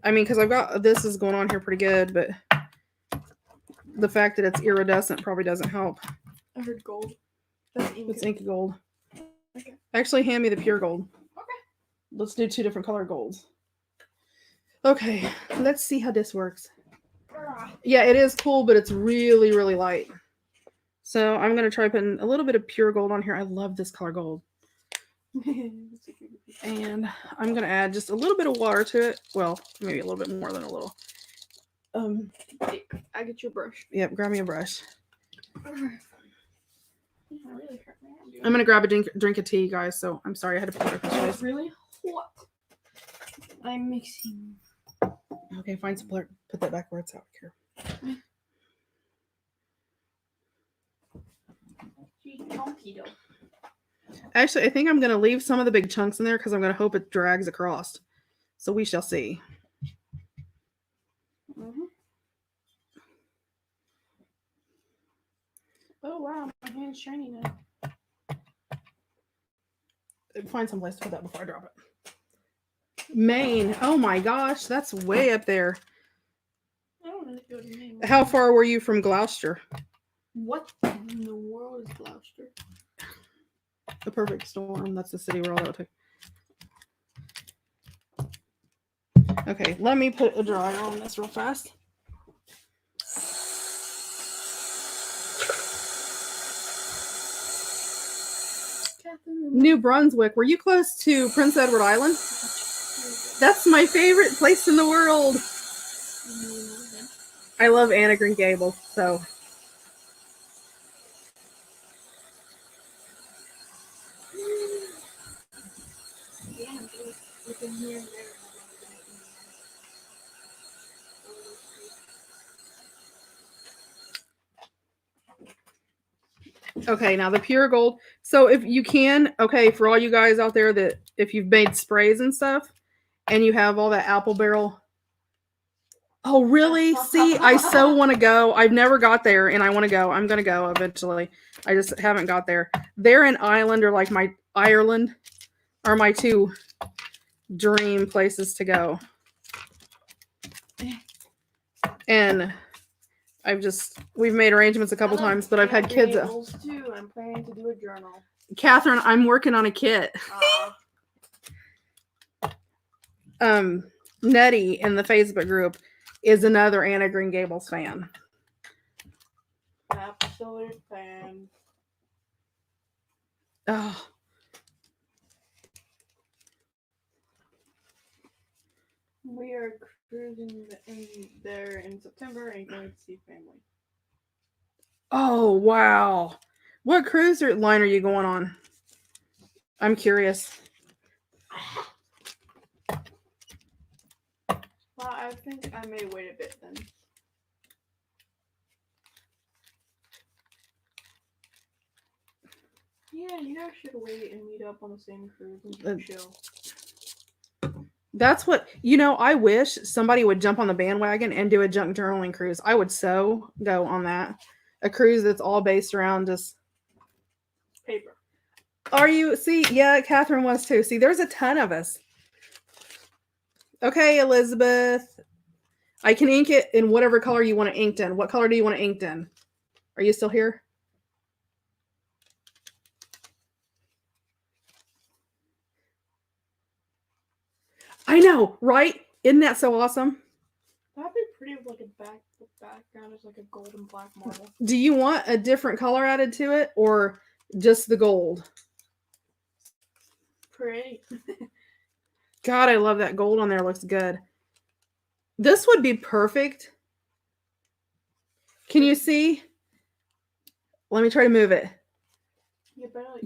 S1: I mean, because I've got this is going on here pretty good, but the fact that it's iridescent probably doesn't help.
S2: I heard gold. That's Inca.
S1: It's Inca Gold.
S2: Okay.
S1: Actually, hand me the pure gold.
S2: Okay.
S1: Let's do 2 different color golds. Okay, let's see how this works. Yeah, it is cool, but it's really, really light. So I'm going to try putting a little bit of pure gold on here. I love this color gold. And I'm going to add just a little bit of water to it. Well, maybe a little bit more than a little.
S2: I get your brush.
S1: Yep, grab me a brush.
S2: Really
S1: I'm going to grab a drink of tea, guys, so I'm sorry I had to put it on
S2: It's really hot. I'm mixing.
S1: Okay, find some put that back where it's out here. Actually, I think I'm going to leave some of the big chunks in there because I'm going to hope it drags across. So we shall see.
S2: Mm-hmm. Oh, wow. My hand's shiny now.
S1: Find some place to put that before I drop it. Maine. Oh my gosh, that's way up there.
S2: I don't know if you go to Maine.
S1: How far were you from Gloucester?
S2: What in the world is Gloucester?
S1: The Perfect Storm. That's the city where all that would take. Okay, let me put a dryer on this real fast. New Brunswick. Were you close to Prince Edward Island? That's my favorite place in the world. I love Anna Green Gables, so. Okay, now the pure gold. So if you can, okay, for all you guys out there that if you've made sprays and stuff and you have all that apple barrel. Oh, really? See, I so want to go. I've never got there and I want to go. I'm going to go eventually. I just haven't got there. There in Ireland or like Ireland are my 2 dream places to go. And we've made arrangements a couple times, but I've had kids.
S2: Too. I'm planning to do a journal.
S1: Catherine, I'm working on a kit. Nettie in the Facebook group is another Anna Green Gables fan.
S2: Absolute fan.
S1: Oh.
S2: We are cruising there in September and going to see family.
S1: Oh, wow. What cruise line are you going on? I'm curious.
S2: I think I may wait a bit then. Yeah, you guys should wait and meet up on the same cruise and chill.
S1: That's what, I wish somebody would jump on the bandwagon and do a junk journaling cruise. I would so go on that. A cruise that's all based around just
S2: paper.
S1: Are you? See, yeah, Catherine was too. See, there's a ton of us. Okay, Elizabeth. I can ink it in whatever color you want it inked in. What color do you want it inked in? Are you still here? I know, right? Isn't that so awesome?
S2: That'd be pretty with like the background is like a gold and black marble.
S1: Do you want a different color added to it or just the gold?
S2: Pretty.
S1: God, I love that gold on there. Looks good. This would be perfect. Can you see? Let me try to move it.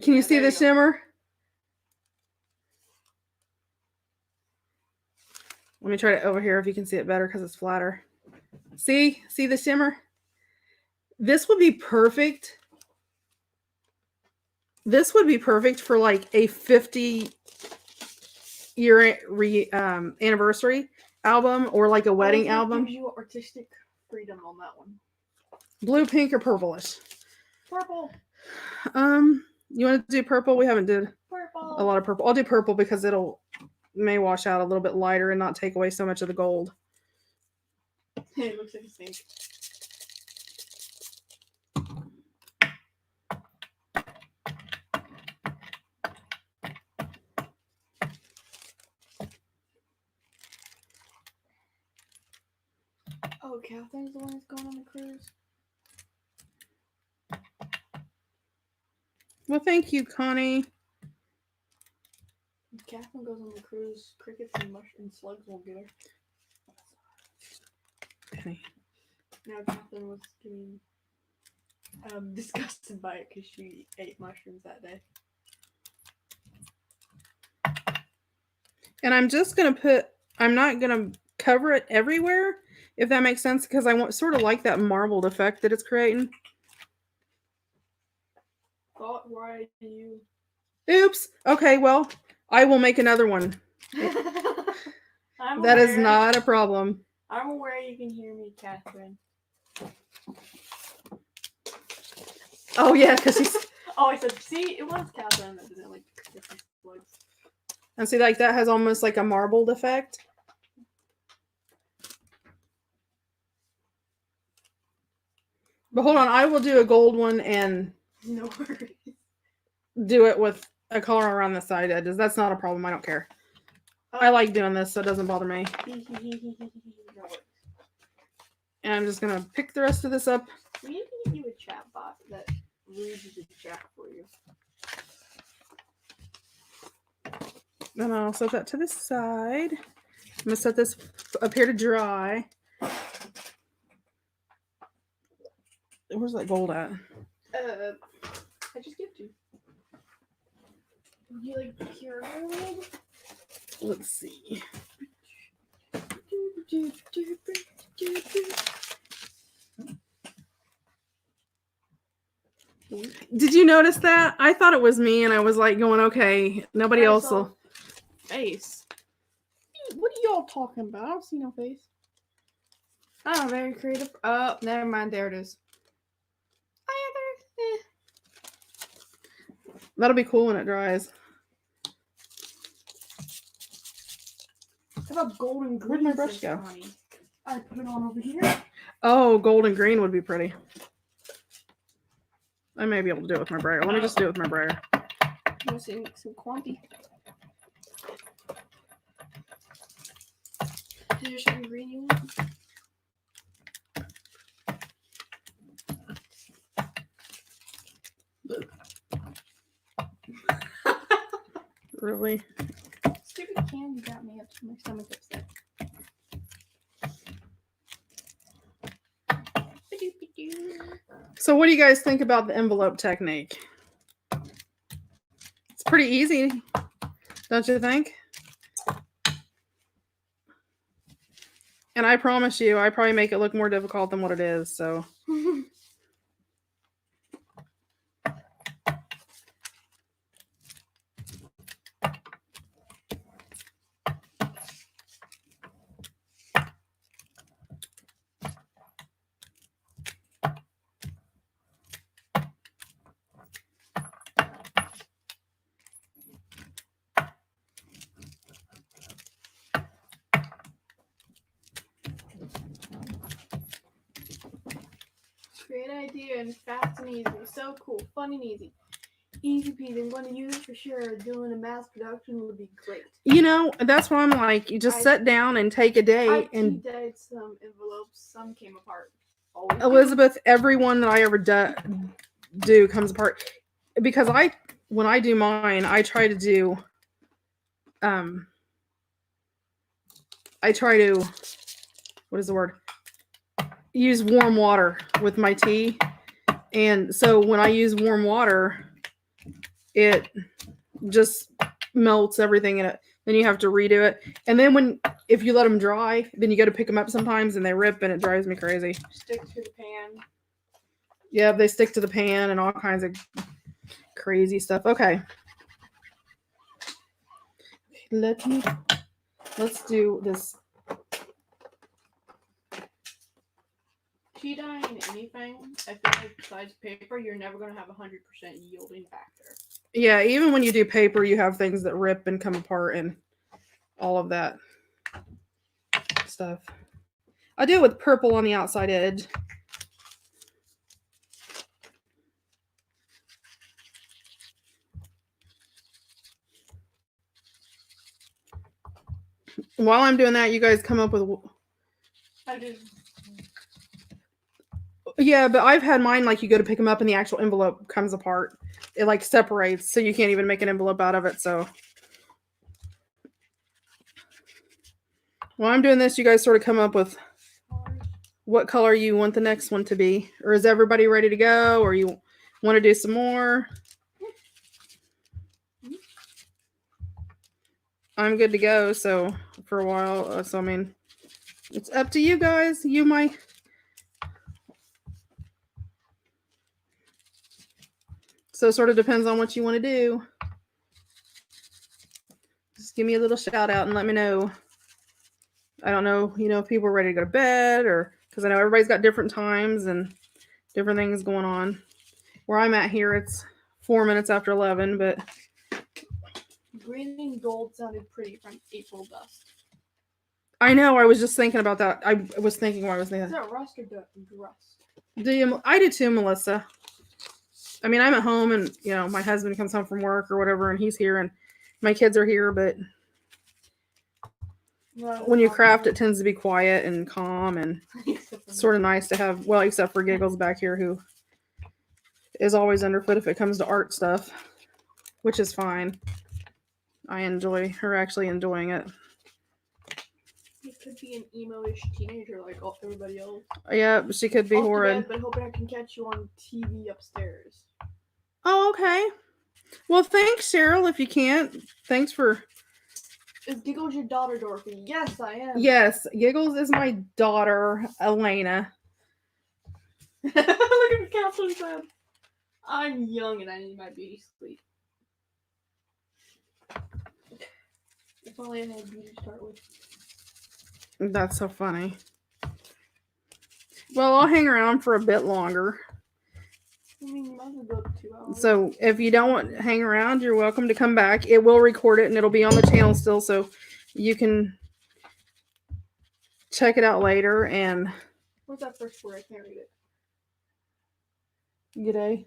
S1: Can you see the shimmer? Let me try it over here if you can see it better because it's flatter. See the shimmer? This would be perfect. This would be perfect for like a 50-year anniversary album or like a wedding album.
S2: Gives you artistic freedom on that one.
S1: Blue, pink, or purplish?
S2: Purple.
S1: You want to do purple? We haven't did
S2: purple.
S1: A lot of purple. I'll do purple because may wash out a little bit lighter and not take away so much of the gold.
S2: It looks like a snake. Oh, Catherine's the one that's going on the cruise.
S1: Well, thank you, Connie.
S2: If Catherine goes on the cruise, crickets and slugs won't get her.
S1: Penny.
S2: Now Catherine was getting disgusted by it because she ate mushrooms that day.
S1: And I'm just going to I'm not going to cover it everywhere, if that makes sense, because I want sort of like that marbled effect that it's creating.
S2: Why do you?
S1: Oops. Okay, well, I will make another one. That is not a problem.
S2: I'm aware you can hear me, Catherine.
S1: Oh, yeah, because she's...
S2: Oh, I said, see, it was Catherine that didn't like the slugs.
S1: And see, like, that has almost like a marbled effect. But hold on, I will do a gold one and...
S2: No worries.
S1: Do it with a color around the side edges. That's not a problem. I don't care. I like doing this, so it doesn't bother me. And I'm just going to pick the rest of this up.
S2: We need to get you a chat bot that reads the chat for you.
S1: Then I'll set that to the side. I'm going to set this up here to dry. Where's that gold at?
S2: I just gave it to you. Would you like pure gold?
S1: Let's see. Did you notice that? I thought it was me, and I was like going, okay, nobody else will.
S2: Face. What are y'all talking about? I don't see no face. Oh, very creative. Oh, never mind. There it is.
S1: That'll be cool when it dries.
S2: How about golden green?
S1: Where'd my brush go?
S2: I put it on over here.
S1: Oh, gold and green would be pretty. I may be able to do it with my brayer. Let me just do it with my brayer.
S2: You want to see some quantity? Is there some green you want?
S1: Really?
S2: Stupid candy got me up to my stomach upset.
S1: So what do you guys think about the envelope technique? It's pretty easy, don't you think? And I promise you, I probably make it look more difficult than what it is. So
S2: Great idea and fast and easy. So cool, fun and easy. Easy peasy. I'm going to use it for sure. Doing a mass production would be great.
S1: you know, that's why I'm like, you just sit down and take a day
S2: I
S1: and
S2: T-dyed some envelopes. Some came apart. Always
S1: Elizabeth, every one that I ever do comes apart because when I do mine, I try to do I try to what is the word? Use warm water with my tea. And so when I use warm water, it just melts everything in it. Then you have to redo it. And then if you let them dry, then you go to pick them up sometimes and they rip and it drives me crazy.
S2: Stick to the pan.
S1: Yeah, they stick to the pan and all kinds of crazy stuff. Okay. Let's do this.
S2: Tea dyeing anything, I feel like besides paper, you're never going to have 100% yielding factor.
S1: Yeah, even when you do paper, you have things that rip and come apart and all of that stuff. I do it with purple on the outside edge. While I'm doing that, you guys come up with...
S2: I did.
S1: Yeah, but I've had mine like you go to pick them up and the actual envelope comes apart. It like separates, so you can't even make an envelope out of it. So while I'm doing this, you guys sort of come up with what color you want the next one to be. Or is everybody ready to go? Or you want to do some more? I'm good to go. So for a while, so I mean, it's up to you guys. You might... So it sort of depends on what you want to do. Just give me a little shout out and let me know. I don't know, if people are ready to go to bed or because I know everybody's got different times and different things going on. Where I'm at here, it's 4 minutes after 11, but
S2: Green and gold sounded pretty from April Dust.
S1: I know. I was just thinking about that. I was thinking what I was thinking.
S2: Is that rust or rust?
S1: I do too, Melissa. I mean, I'm at home and, my husband comes home from work or whatever and he's here and my kids are here, but when you craft, it tends to be quiet and calm and sort of nice to have, well, except for Giggles back here who is always underfoot if it comes to art stuff, which is fine. I enjoy her actually enjoying it.
S2: It could be an emo-ish teenager like everybody else.
S1: Yeah, she could be horrid.
S2: But hoping I can catch you on TV upstairs.
S1: Oh, okay. Well, thanks, Cheryl, if you can't. Thanks for...
S2: Is Giggles your daughter, Dorothy? Yes, I am.
S1: Yes, Giggles is my daughter, Elena.
S2: Look at Catherine said. I'm young and I need my beauty sleep. If only I had you to start with.
S1: That's so funny. Well, I'll hang around for a bit longer.
S2: I mean, you might as well go 2 hours.
S1: So if you don't want to hang around, you're welcome to come back. It will record it and it'll be on the channel still, so you can check it out later. And
S2: what's that first word? I can't read it.
S1: G'day.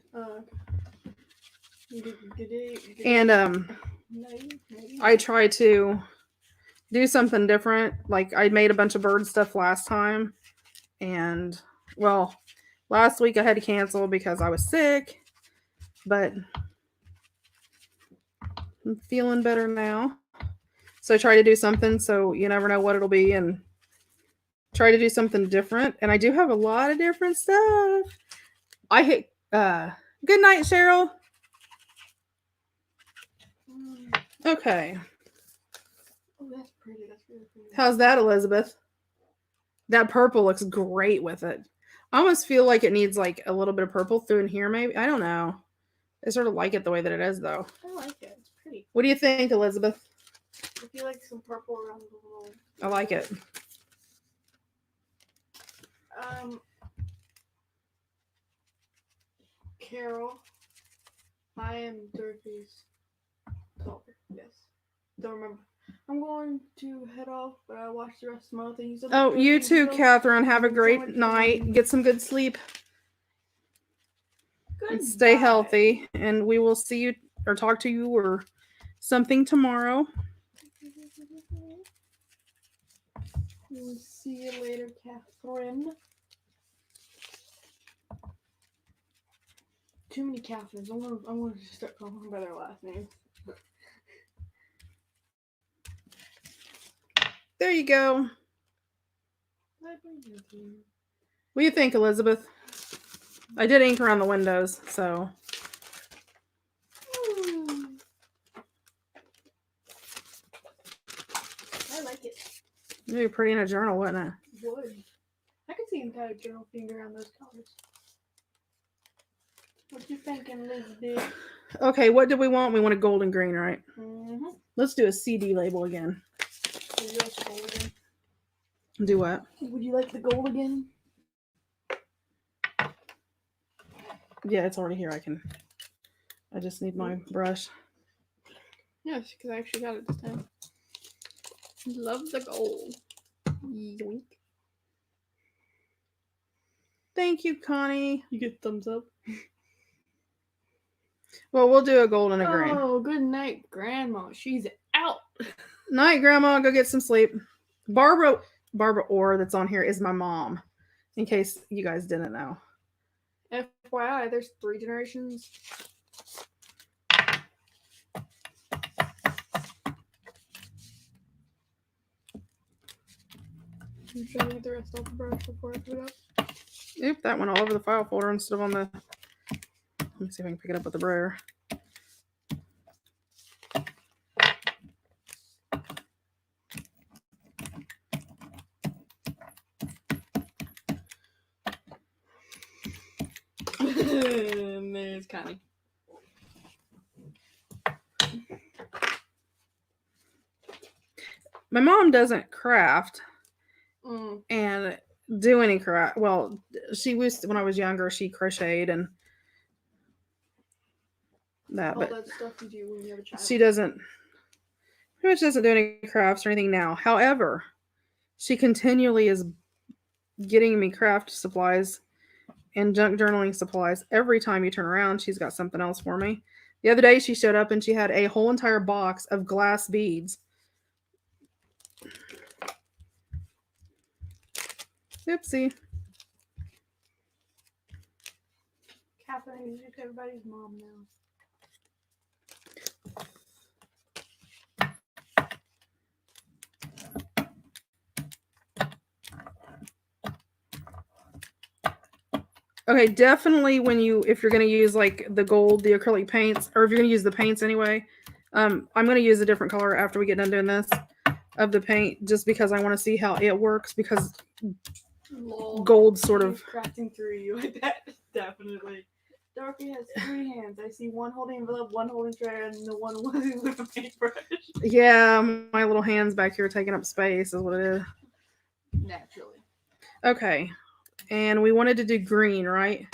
S2: G'day.
S1: And I try to do something different. Like I made a bunch of bird stuff last time, and well, last week I had to cancel because I was sick, but I'm feeling better now. So I try to do something, so you never know what it'll be, and try to do something different. And I do have a lot of different stuff. I hit good night, Cheryl. Okay.
S2: Oh, that's pretty. That's really pretty.
S1: How's that, Elizabeth? That purple looks great with it. I almost feel like it needs like a little bit of purple through in here, maybe. I don't know. I sort of like it the way that it is, though.
S2: I like it. It's pretty.
S1: What do you think, Elizabeth?
S2: I feel like some purple around the little.
S1: I like it.
S2: Carol, I am Dorothy's daughter. Yes. Don't remember. I'm going to head off, but I watched the rest of my other things.
S1: Oh, you too, Catherine. Have a great night. Get some good sleep. And stay healthy. And we will see you or talk to you or something tomorrow.
S2: We'll see you later, Catherine. Too many Catherines. I'm gonna start calling them by their last name.
S1: There you go. What do you think, Elizabeth? I did ink around the windows, so.
S2: I like it.
S1: It'd be pretty in a journal, wouldn't it?
S2: Would. I could see entire journal themed around those colors. What you thinking, Elizabeth?
S1: Okay, what do we want? We want a gold and green, right?
S2: Mm-hmm.
S1: Let's do a CD label again.
S2: Would you like the gold again?
S1: Do what?
S2: Would you like the gold again?
S1: Yeah, it's already here. I just need my brush.
S2: Yes, because I actually got it this time. Love the gold. Yoink.
S1: Thank you, Connie.
S2: You get thumbs up.
S1: Well, we'll do a gold and a green.
S2: Oh, good night, Grandma. She's out.
S1: Night, Grandma. Go get some sleep. Barbara Orr that's on here is my mom, in case you guys didn't know.
S2: FYI, there's 3 generations. I'm trying to get the rest off the brush before I put it up.
S1: Oop, that went all over the file folder instead of on the... Let me see if I can pick it up with the brayer.
S2: And there's Connie.
S1: My mom doesn't craft and do any craft. Well, she used to, when I was younger, she crocheted and that,
S2: All
S1: but
S2: that stuff you do when you have a child.
S1: she doesn't, pretty much doesn't do any crafts or anything now. However, she continually is getting me craft supplies and junk journaling supplies. Every time you turn around, she's got something else for me. The other day she showed up and she had a whole entire box of glass beads. Oopsie.
S2: Catherine is just everybody's mom now.
S1: Okay, definitely if you're going to use like the gold, the acrylic paints, or if you're going to use the paints anyway, I'm going to use a different color after we get done doing this of the paint, just because I want to see how it works, because gold sort of...
S2: crafting through you like that. Definitely. Dorothy has 3 hands. I see one holding envelope, one holding tray, and the one with a paintbrush.
S1: Yeah, my little hands back here taking up space is what it is.
S2: Naturally.
S1: Okay. And we wanted to do green, right?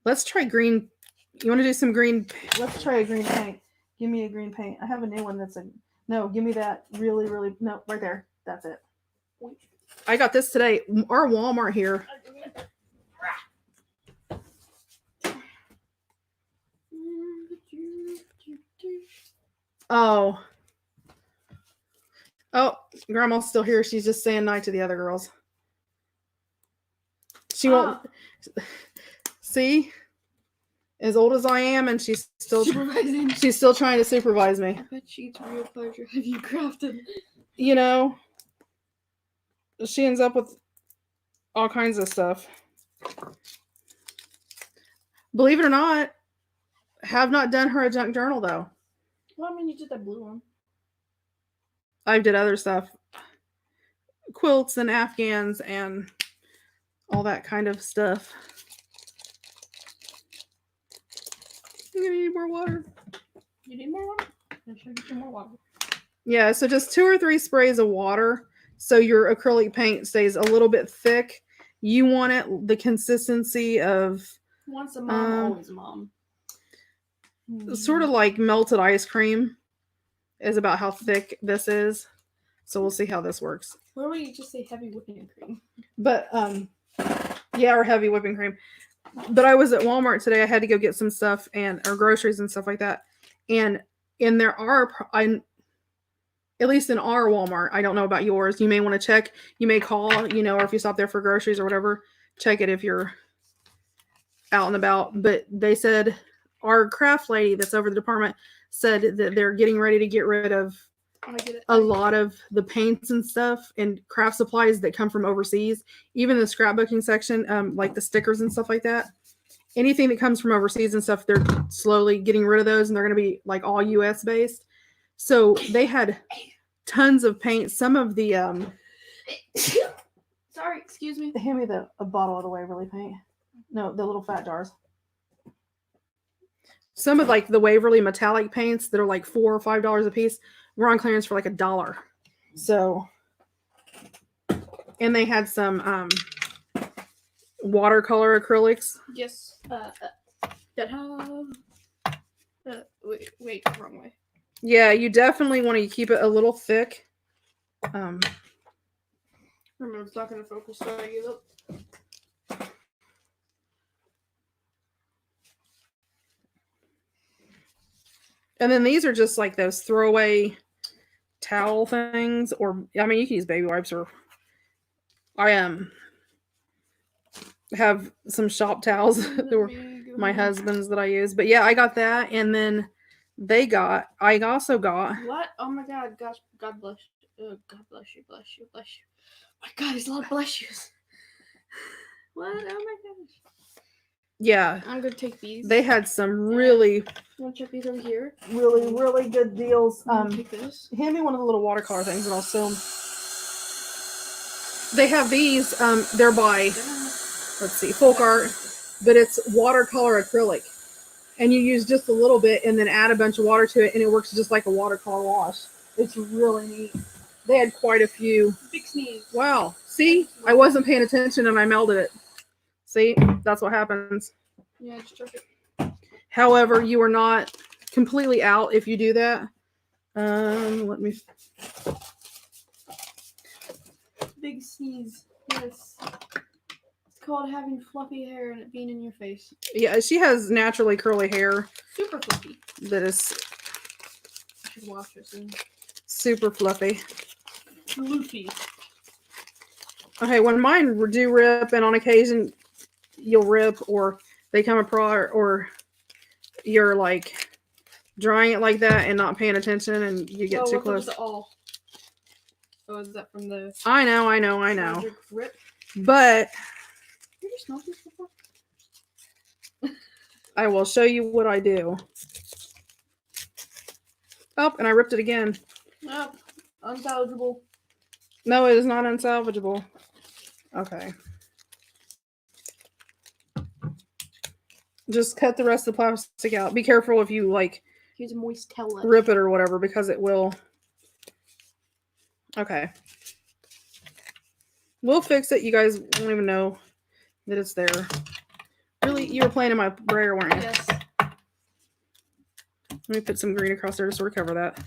S1: Let's try green. You want to do some green? Let's try a green paint. Give me a green paint. I have a new one that's a... No, give me that really, really... No, right there. That's it. I got this today. Our Walmart here. Oh. Oh, Grandma's still here. She's just saying night to the other girls. She won't... See? As old as I am, and she's still trying to supervise me.
S2: I bet she eats real pleasure have you crafted.
S1: You know, she ends up with all kinds of stuff. Believe it or not, have not done her a junk journal though.
S2: Well, I mean, you did that blue one.
S1: I did other stuff quilts and Afghans and all that kind of stuff. I'm gonna need more water.
S2: You need more water? I should get you more water.
S1: Yeah, so just 2 or 3 sprays of water so your acrylic paint stays a little bit thick. You want it the consistency of
S2: Once a mom, always a mom.
S1: sort of like melted ice cream is about how thick this is. So we'll see how this works.
S2: Where would you just say heavy whipping cream?
S1: But yeah, or heavy whipping cream. But I was at Walmart today. I had to go get some stuff or groceries and stuff like that. And there are at least in our Walmart, I don't know about yours. You may want to check. You may call, or if you stop there for groceries or whatever, check it if you're out and about. But they said our craft lady that's over the department said that they're getting ready to get rid of a lot of the paints and stuff and craft supplies that come from overseas. Even the scrapbooking section, like the stickers and stuff like that. Anything that comes from overseas and stuff, they're slowly getting rid of those, and they're going to be like all U.S. based. So they had tons of paint. Some of the
S2: sorry, excuse me.
S1: hand me a bottle of the Waverly paint. No, the little fat jars. Some of like the Waverly metallic paints that are like $4 or $5 a piece were on clearance for like $1. So, and they had some watercolor acrylics.
S2: Yes. That have. Wait, wrong way.
S1: Yeah, you definitely want to keep it a little thick.
S2: Remember, it's not going to focus, so I give up.
S1: And then these are just like those throwaway towel things, or I mean, you can use baby wipes, or I have some shop towels that were my husband's that I use. But yeah, I got that, and then I also got.
S2: What? Oh my God! Gosh, God bless you. God bless you. Bless you. Bless you. My God, there's a lot of bless yous. What? Oh my gosh.
S1: Yeah.
S2: I'm gonna take these.
S1: They had some really.
S2: You want to check these over here?
S1: Really, really good deals.
S2: Take this.
S1: Hand me one of the little watercolor things, and I'll sew them. They have these. They're by. Let's see, Folk Art, but it's watercolor acrylic, and you use just a little bit and then add a bunch of water to it, and it works just like a watercolor wash. It's really neat. They had quite a few.
S2: Big sneeze.
S1: Wow. See, I wasn't paying attention and I melted it. See, that's what happens.
S2: Yeah, just check it.
S1: However, you are not completely out if you do that. Let me.
S2: Big sneeze. Yes. Called having fluffy hair and it being in your face.
S1: Yeah, she has naturally curly hair.
S2: Super fluffy.
S1: That is.
S2: I should wash her soon.
S1: Super fluffy.
S2: Floofy.
S1: Okay, when mine do rip, and on occasion you'll rip, or they come apart, or you're like drying it like that and not paying attention, and you get too close.
S2: Oh, is that from the?
S1: I know.
S2: Rip?
S1: But.
S2: Did you smell this before?
S1: I will show you what I do. Oh, and I ripped it again.
S2: Oh, unsalvageable.
S1: No, it is not unsalvageable. Okay. Just cut the rest of the plastic out. Be careful if you
S2: use a moist towel.
S1: Rip it or whatever, because it will. Okay. We'll fix it. You guys won't even know that it's there. Really, you were playing in my brayer, weren't you?
S2: Yes.
S1: Let me put some green across there to sort of cover that.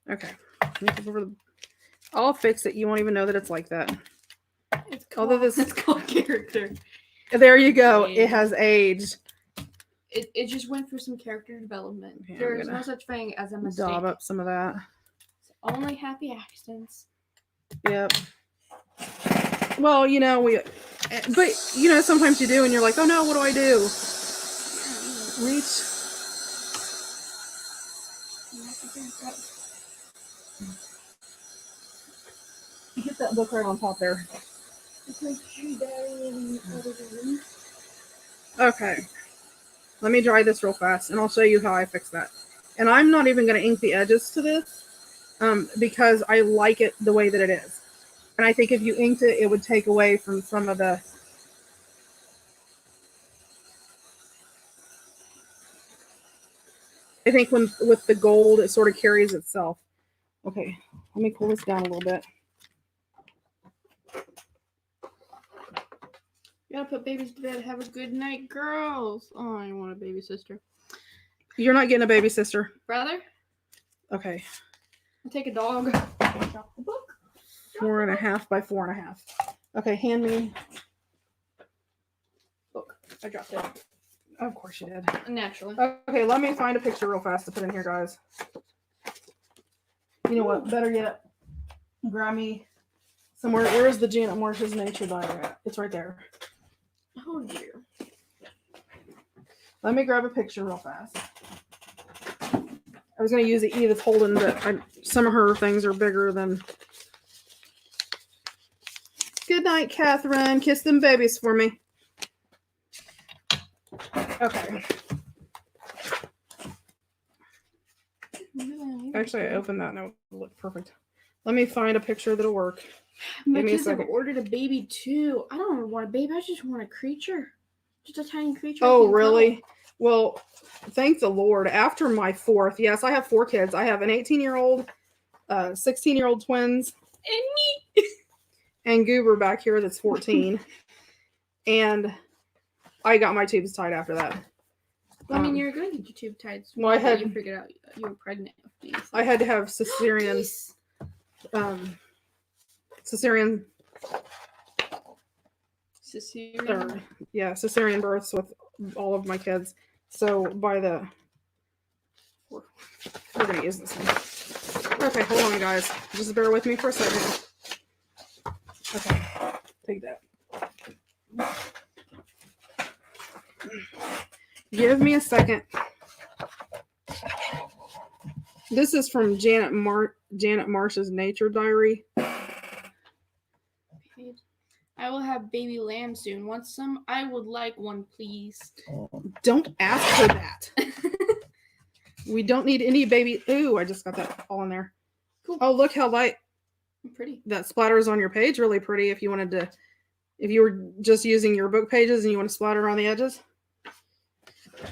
S1: Okay. I'll fix it. You won't even know that it's like that.
S2: It's called character.
S1: There you go. It has aged.
S2: It just went through some character development.
S1: Okay,
S2: There is no such thing as a mistake.
S1: Daub up some of that.
S2: It's only happy accidents.
S1: Yep. Well, but sometimes you do, and you're like, oh no, what do I do? Reach. Hit that book right on top there. Okay. Let me dry this real fast, and I'll show you how I fix that. And I'm not even going to ink the edges to this because I like it the way that it is. And I think if you inked it, it would take away from some of the... I think with the gold, it sort of carries itself. Okay, let me cool this down a little bit.
S2: You gotta put babies to bed. Have a good night, girls. Oh, I want a baby sister.
S1: You're not getting a baby sister.
S2: Brother?
S1: Okay.
S2: I'll take a dog. Drop the book.
S1: 4.5 by 4.5. Okay, hand me.
S2: Book. I dropped it.
S1: Of course you did.
S2: Naturally.
S1: Okay, let me find a picture real fast to put in here, guys. You know what? Better yet, grab me somewhere. Where's the Janet Marsh's nature diary at? It's right there.
S2: Oh dear.
S1: Let me grab a picture real fast. I was going to use the Edith Holden, but some of her things are bigger than... Good night, Catherine. Kiss them babies for me. Okay. Actually, I opened that and it would look perfect. Let me find a picture that'll work.
S2: My
S1: Give me a
S2: kids have
S1: second.
S2: ordered a baby too. I don't want a baby. I just want a creature. Just a tiny creature.
S1: Oh, really? Well, thank the Lord. After my fourth, yes, I have 4 kids. I have an 18-year-old, 16-year-old twins,
S2: And me.
S1: and Goober back here that's 14. And I got my tubes tied after that.
S2: Well, I mean, you're going to get your tube tied.
S1: Well, I had...
S2: You figured out you were pregnant with these. So.
S1: I had to have cesarean... cesarean births with all of my kids. So by the... We're going to use this one. Okay, hold on, guys. Just bear with me for a second. Okay, take that. Give me a second. This is from Janet Marsh's nature diary.
S2: I will have baby lamb soon. Want some? I would like one, please.
S1: Don't ask her that. We don't need any baby. Ooh, I just got that all in there.
S2: Cool.
S1: Oh, look how light.
S2: Pretty.
S1: That splatters on your page. Really pretty. If you wanted to, if you were just using your book pages and you want to splatter around the edges.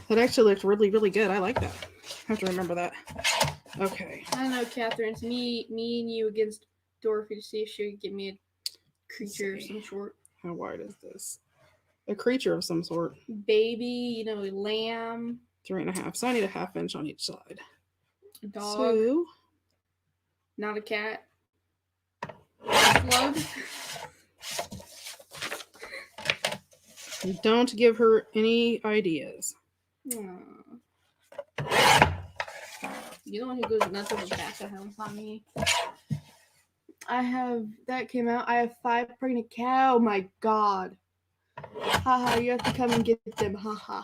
S1: That actually looked really, really good. I like that. I have to remember that. Okay.
S2: I don't know, Catherine. It's me and you against Dorothy to see if she would give me a creature of some sort.
S1: How wide is this? A creature of some sort.
S2: Baby, lamb.
S1: 3.5. So I need a 1/2 inch on each side.
S2: A dog.
S1: So,
S2: not a cat. A slug.
S1: Don't give her any ideas.
S2: You're the one who goes nuts over cats at home, not me. That came out. I have 5 pregnant cows. Oh my god. Haha, you have to come and get them. Haha.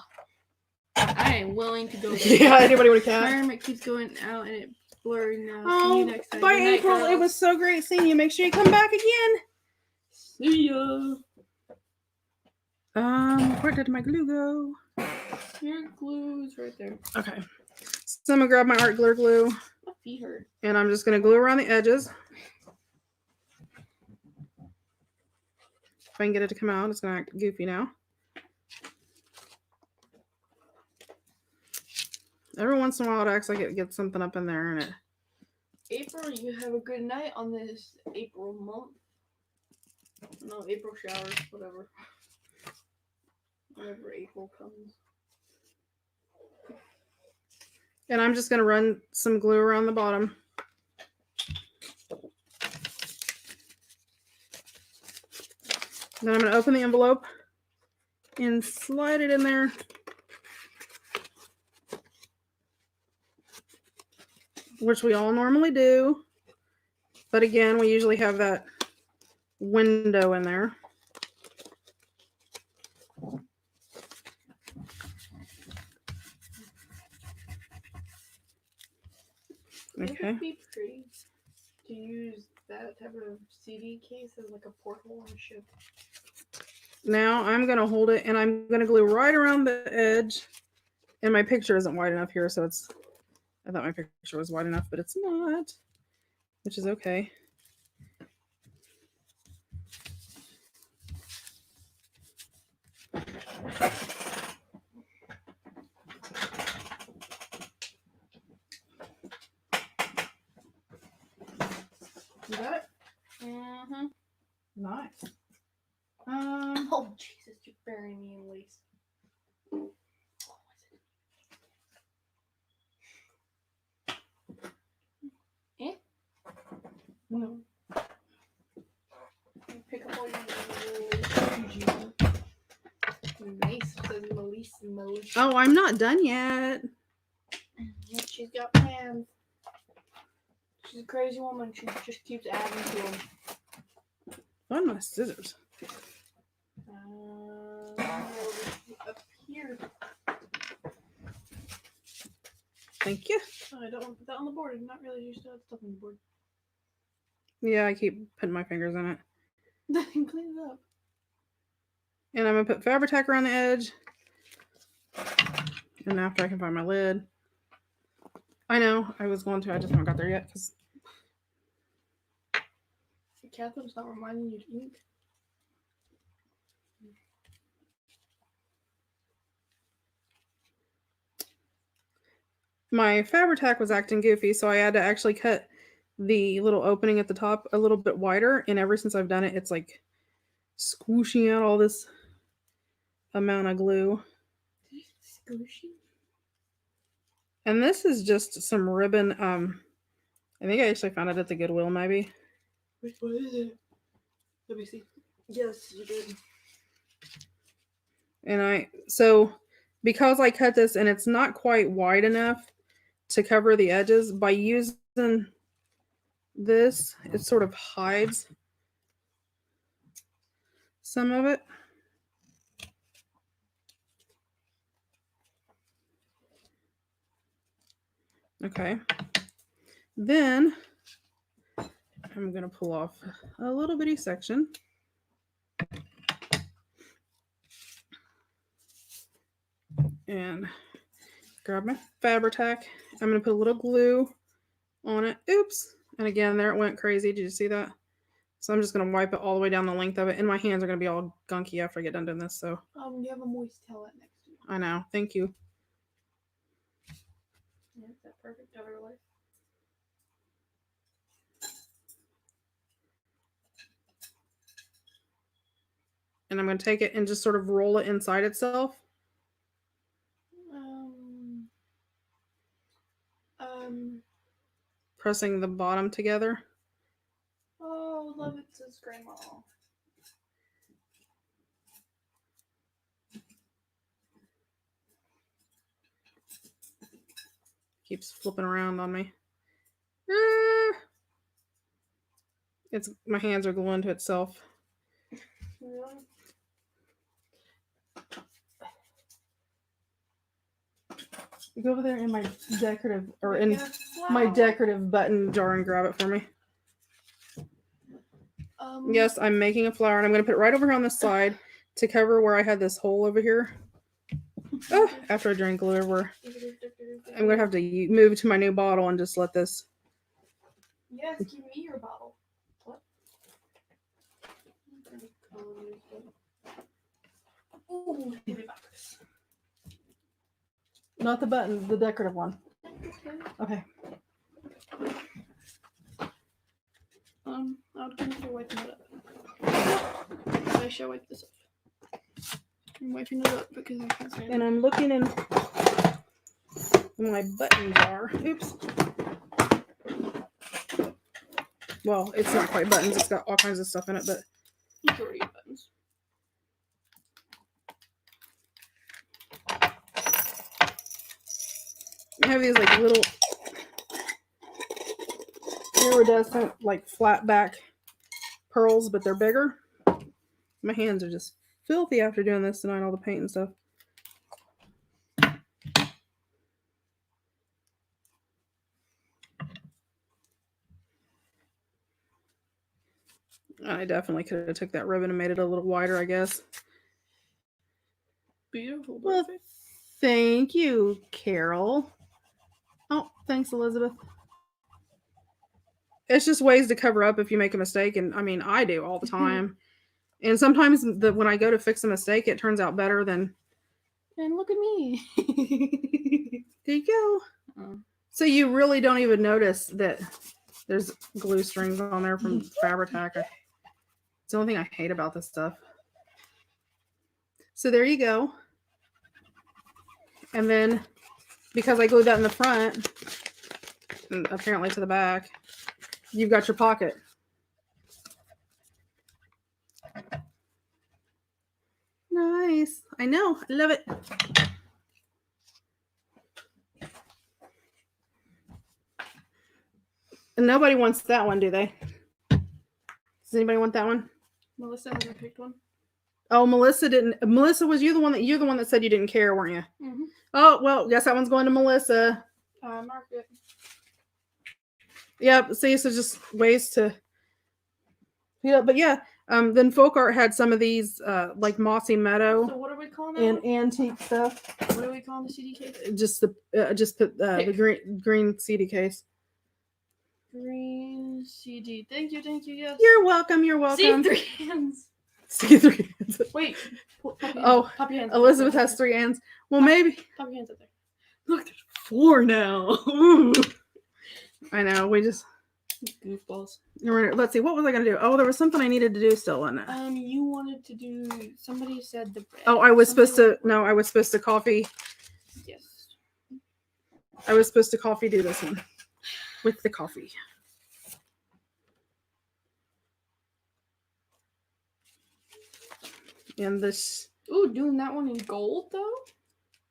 S2: I am willing to go.
S1: Yeah, anybody want a cat?
S2: My internet keeps going out and it's blurry now.
S1: Oh,
S2: see you next time.
S1: bye,
S2: Good night,
S1: April.
S2: girls.
S1: It was so great seeing you. Make sure you come back again.
S2: See ya.
S1: Where did my glue go?
S2: Your glue's right there.
S1: Okay. So I'm gonna grab my art glue.
S2: My feet hurt.
S1: And I'm just gonna glue around the edges. If I can get it to come out, it's gonna act goofy now. Every once in a while it acts like it gets something up in there and it.
S2: April, you have a good night on this April month. No, April showers, whatever. Whenever April comes.
S1: And I'm just gonna run some glue around the bottom. Then I'm gonna open the envelope and slide it in there. Which we all normally do. But again, we usually have that window in there. Okay.
S2: It would be pretty to use that type of CD case as like a porthole on a ship.
S1: Now I'm going to hold it and I'm going to glue right around the edge. And my picture isn't wide enough here, so it's I thought my picture was wide enough, but it's not, which is okay. You got it?
S2: Mm-hmm.
S1: Nice.
S2: Oh, Jesus, you're burying me in lace. Eh?
S1: No.
S2: Pick up all your nice. Says Melissa.
S1: Oh, I'm not done yet.
S2: She's got plans. She's a crazy woman. She just keeps adding to them.
S1: Find my scissors.
S2: Up here.
S1: Thank you.
S2: Oh, I don't want to put that on the board. I'm not really used to that stuff on the board.
S1: Yeah, I keep putting my fingers in it.
S2: Then clean it up.
S1: And I'm going to put Fabri-Tac around the edge. And after I can find my lid. I know, I was going to. I just haven't got there yet. Cause
S2: Catherine's not reminding you to ink.
S1: my Fabri-Tac was acting goofy, so I had to actually cut the little opening at the top a little bit wider. And ever since I've done it, it's like squooshing out all this amount of glue.
S2: Squishy?
S1: And this is just some ribbon. I think I actually found it at the Goodwill, maybe.
S2: Which one is it? Let me see. Yes, you did.
S1: And so because I cut this and it's not quite wide enough to cover the edges, by using this, it sort of hides some of it. Okay. Then I'm going to pull off a little bitty section. And grab my Fabri-Tac. I'm going to put a little glue on it. Oops. And again, there it went crazy. Did you see that? So I'm just going to wipe it all the way down the length of it. And my hands are going to be all gunky after I get done doing this. So
S2: You have a moist towel next to you.
S1: I know. Thank you.
S2: Yeah, is that perfect otherwise?
S1: And I'm going to take it and just sort of roll it inside itself. Pressing the bottom together.
S2: Oh, love it, says Grandma.
S1: Keeps flipping around on me. It's my hands are gluing to itself.
S2: Really?
S1: Go over there in my decorative, or in my decorative button jar and grab it for me. Yes, I'm making a flower, and I'm going to put it right over here on the side to cover where I had this hole over here. Oh, after I drain glue over, I'm going to have to move to my new bottle and just let this.
S2: Yes, give me your bottle. What? Ooh, give me back this.
S1: Not the button, the decorative one. Okay.
S2: I would consider wiping it up. I should wipe this up. I'm wiping it up because I can't say it.
S1: And I'm looking in my button jar. Oops. Well, it's not quite buttons. It's got all kinds of stuff in it, but
S2: It's already buttons.
S1: I have these like little iridescent, like flat back pearls, but they're bigger. My hands are just filthy after doing this tonight, all the paint and stuff. I definitely could have took that ribbon and made it a little wider, I guess.
S2: Beautiful.
S1: Well, thank you, Carol. Oh, thanks, Elizabeth. It's just ways to cover up if you make a mistake, and I mean, I do all the time. And sometimes when I go to fix a mistake, it turns out better than.
S2: And look at me.
S1: There you go.
S2: Oh.
S1: So you really don't even notice that there's glue strings on there from Fabri-Tac. It's the only thing I hate about this stuff. So there you go. And then, because I glued that in the front, and apparently to the back, you've got your pocket. Nice. I know. I love it. And nobody wants that one, do they? Does anybody want that one?
S2: Melissa hasn't picked one.
S1: Oh, Melissa didn't. Melissa, was you're the one that said you didn't care, weren't you?
S2: Mm-hmm.
S1: Oh, well, guess that one's going to Melissa.
S2: Mark it.
S1: Yep. See, so just ways to. Yeah, but yeah. Then Folk Art had some of these, like Mossy Meadow.
S2: So what are we calling that?
S1: And
S2: one?
S1: antique stuff.
S2: What are we calling the CD case?
S1: Just put the green CD case.
S2: Green CD. Thank you. Yes.
S1: You're welcome.
S2: See, 3 hands.
S1: See 3 hands.
S2: Wait. Pop your hands.
S1: Elizabeth has 3 hands. Well, maybe.
S2: Pop your hands up there.
S1: Look, there's 4 now. Ooh. I know. We just.
S2: Goofballs.
S1: Let's see. What was I going to do? Oh, there was something I needed to do still in it.
S2: You wanted to do. Somebody said the bread.
S1: Oh, I was supposed to. No, I was supposed to coffee.
S2: Yes.
S1: I was supposed to coffee do this one with the coffee. And this.
S2: Ooh, doing that one in gold though.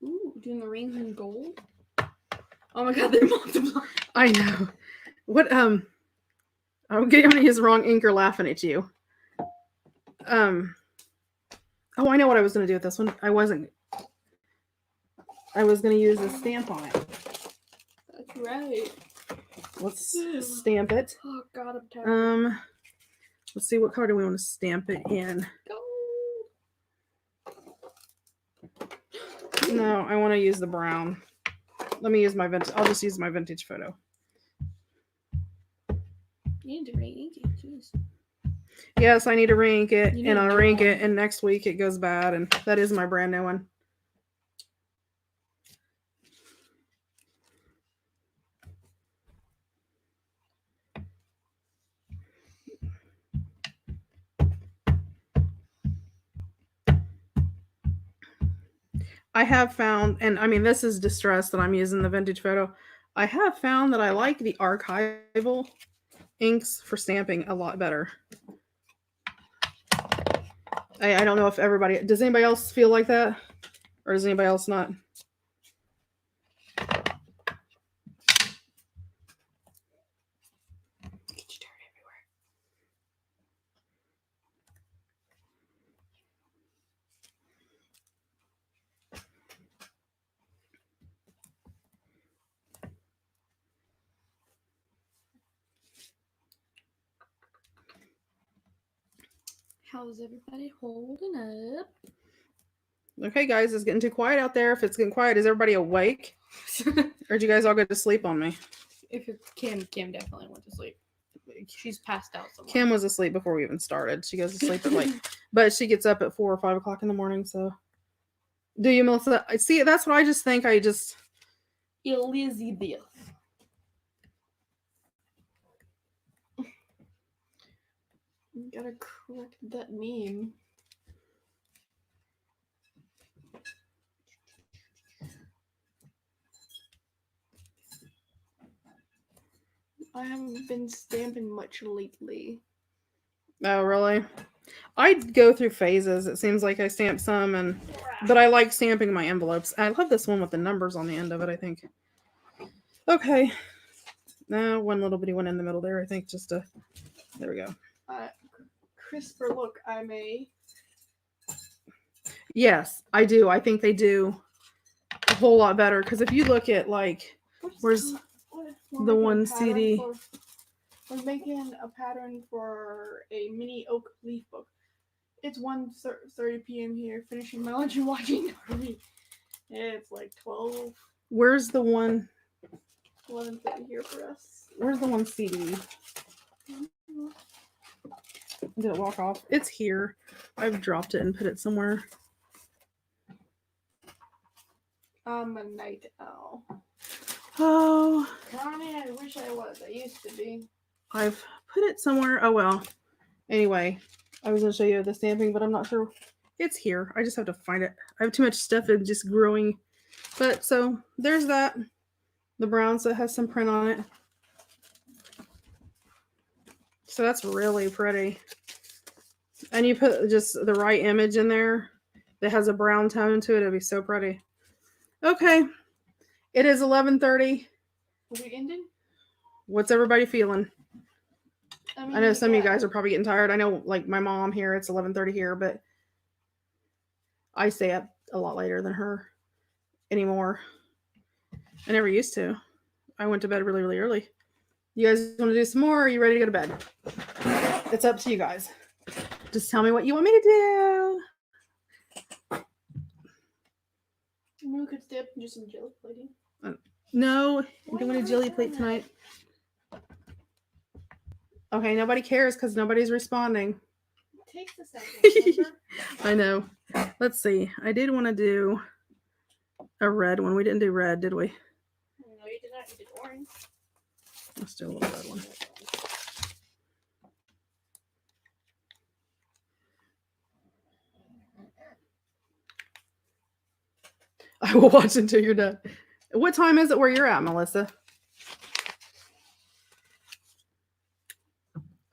S2: Ooh, doing the rings in gold. Oh my god, they're multiplying.
S1: I know. What I'm gonna use the wrong ink or laughing at you. Oh, I know what I was gonna do with this one. I was gonna use a stamp on it.
S2: That's right.
S1: Let's stamp it.
S2: Oh god, I'm tired.
S1: Let's see, what color do we want to stamp it in?
S2: Gold.
S1: No, I want to use the brown. Let me use my vintage. I'll just use my vintage photo.
S2: You need to re-ink it, jeez.
S1: Yes, I need to re-ink it, and I'll re-ink it, and next week it goes bad, and that is my brand new one. I have found, and I mean, this is distress that I'm using the vintage photo. I have found that I like the archival inks for stamping a lot better. I don't know if everybody, does anybody else feel like that? Or does anybody else not?
S2: Get your dirt everywhere. How's everybody holding up?
S1: Okay, guys, it's getting too quiet out there. If it's getting quiet, is everybody awake? Or did you guys all go to sleep on me?
S2: If it's Kim definitely went to sleep. She's passed out somewhere.
S1: Kim was asleep before we even started. She goes to sleep at but she gets up at 4 or 5 o'clock in the morning. So, do you, Melissa? I see. That's what I just think.
S2: Elizabeth. Gotta correct that meme. I haven't been stamping much lately.
S1: Oh, really? I go through phases. It seems like I stamp some, but I like stamping my envelopes. I love this one with the numbers on the end of it, I think. Okay. Now, one little bitty one in the middle there, I think, there we go.
S2: Crisper look, I may.
S1: Yes, I do. I think they do a whole lot better, because if you look at, like, where's the one CD?
S2: We're making a pattern for a mini oak leaf book. It's 1:30 p.m. here, finishing my lunch and watching TV. It's like 12.
S1: Where's the one?
S2: 11:30 here for us.
S1: Where's the one CD? Did it walk off? It's here. I've dropped it and put it somewhere.
S2: I'm a night owl.
S1: Oh,
S2: Connie, I wish I was. I used to be.
S1: I've put it somewhere. Oh well. Anyway, I was going to show you the stamping, but I'm not sure. It's here. I just have to find it. I have too much stuff and just growing. But so there's that. The brown, so it has some print on it. So that's really pretty. And you put just the right image in there that has a brown tone to it. It'd be so pretty. Okay. It is 11:30.
S2: Are we ending?
S1: What's everybody feeling?
S2: I mean,
S1: I know some of you guys are probably getting tired. I know, like my mom here, it's 11:30 here, but I stay up a lot later than her anymore. I never used to. I went to bed really, really early. You guys want to do some more? Or are you ready to go to bed? It's up to you guys. Just tell me what you want me to do.
S2: We could stay up and do some jelly plating.
S1: No, I'm doing a jelly plate tonight. Okay, nobody cares because nobody's responding.
S2: It takes a second.
S1: I know. Let's see. I did want to do a red one. We didn't do red, did we?
S2: No, you did not. You did orange.
S1: Let's do a little red one. I will watch until you're done. What time is it where you're at, Melissa?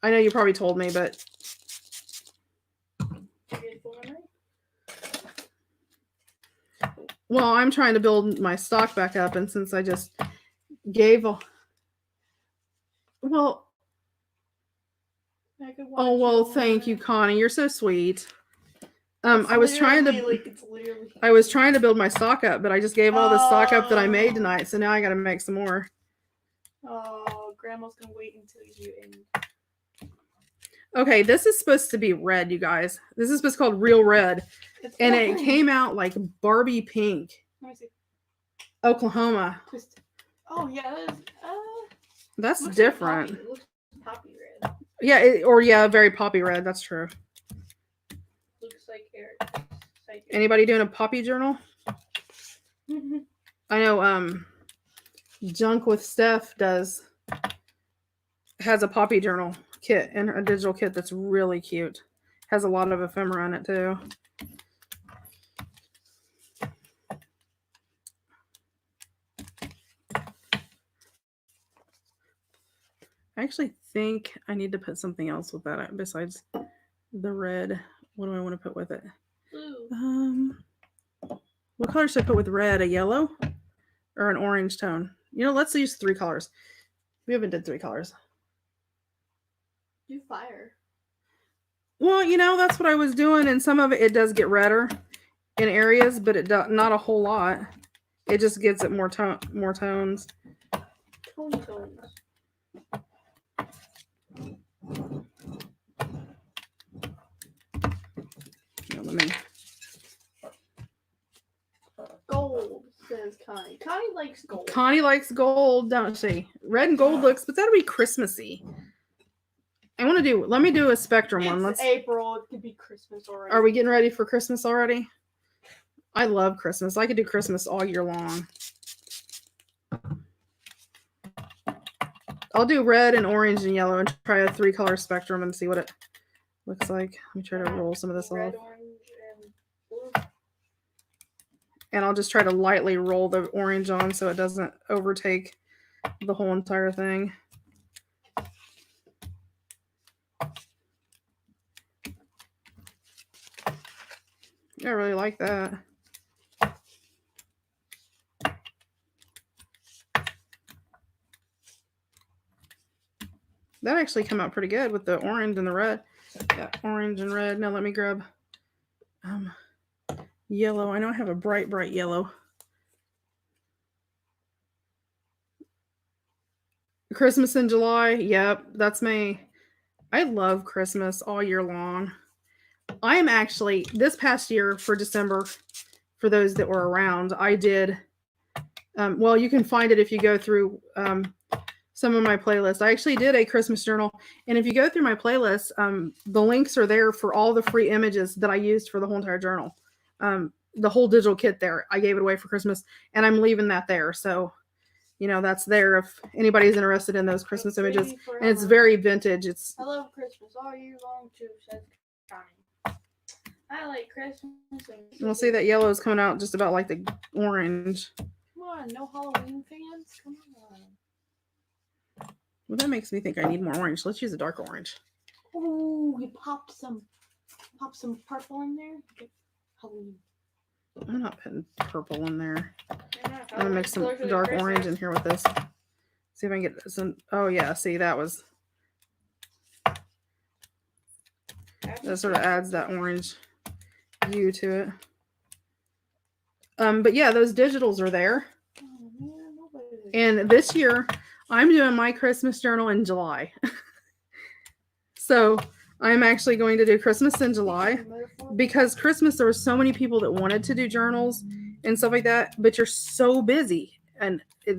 S1: I know you probably told me, but well, I'm trying to build my stock back up, and since I just gave a well, oh well, thank you, Connie. You're so sweet. I was trying to build my stock up, but I just gave all the stock up that I made tonight, so now I got to make some more.
S2: Oh, Grandma's gonna wait until you end.
S1: Okay, this is supposed to be red, you guys. This is supposed to be called Real Red, and it came out like Barbie pink.
S2: Let me see.
S1: Oklahoma.
S2: Oh yeah,
S1: that's different.
S2: Like it looks poppy red.
S1: Yeah, very poppy red. That's true.
S2: Looks like Eric.
S1: Anybody doing a poppy journal? I know Junk with Steph has a poppy journal kit and a digital kit that's really cute. Has a lot of ephemera in it too. I actually think I need to put something else with that besides the red. What do I want to put with it?
S2: Blue.
S1: What color should I put with red? A yellow or an orange tone? You know, let's use 3 colors. We haven't did 3 colors.
S2: Do fire.
S1: Well, you know, that's what I was doing, and some of it does get redder in areas, but it not a whole lot. It just gives it more tones.
S2: Tones.
S1: Here, let me.
S2: Gold, says Connie. Connie likes gold.
S1: Connie likes gold, don't she? Red and gold looks, but that'll be Christmassy. Let me do a spectrum one.
S2: It's April. It could be Christmas already.
S1: Are we getting ready for Christmas already? I love Christmas. I could do Christmas all year long. I'll do red and orange and yellow and try a 3-color spectrum and see what it looks like. Let me try to roll some of this
S2: red,
S1: off.
S2: orange, and blue.
S1: And I'll just try to lightly roll the orange on so it doesn't overtake the whole entire thing. I really like that. That actually came out pretty good with the orange and the red. Yeah, orange and red. Now let me grab yellow. I know I have a bright yellow. Christmas in July. Yep, that's me. I love Christmas all year long. I am actually, this past year for December, for those that were around, I did Well, you can find it if you go through some of my playlists. I actually did a Christmas journal, and if you go through my playlist, the links are there for all the free images that I used for the whole entire journal. The whole digital kit there, I gave it away for Christmas, and I'm leaving that there. So, that's there if anybody's interested in those Christmas images. And it's very vintage.
S2: I love Christmas all year long too, says Connie. I like Christmas.
S1: We'll see that yellow is coming out just about like the orange.
S2: Come on, no Halloween fans? Come on.
S1: Well, that makes me think I need more orange. Let's use a dark orange.
S2: Ooh, you pop some purple in there. Halloween.
S1: I'm not putting purple in there.
S2: I'm
S1: gonna mix some dark orange in here with this. See if I can get some. Oh yeah, see that was. That sort of adds that orange hue to it. But yeah, those digitals are there.
S2: Oh, man,
S1: and this year, I'm doing my Christmas journal in July. So I'm actually going to do Christmas in July because Christmas, there were so many people that wanted to do journals and stuff like that, but you're so busy, and it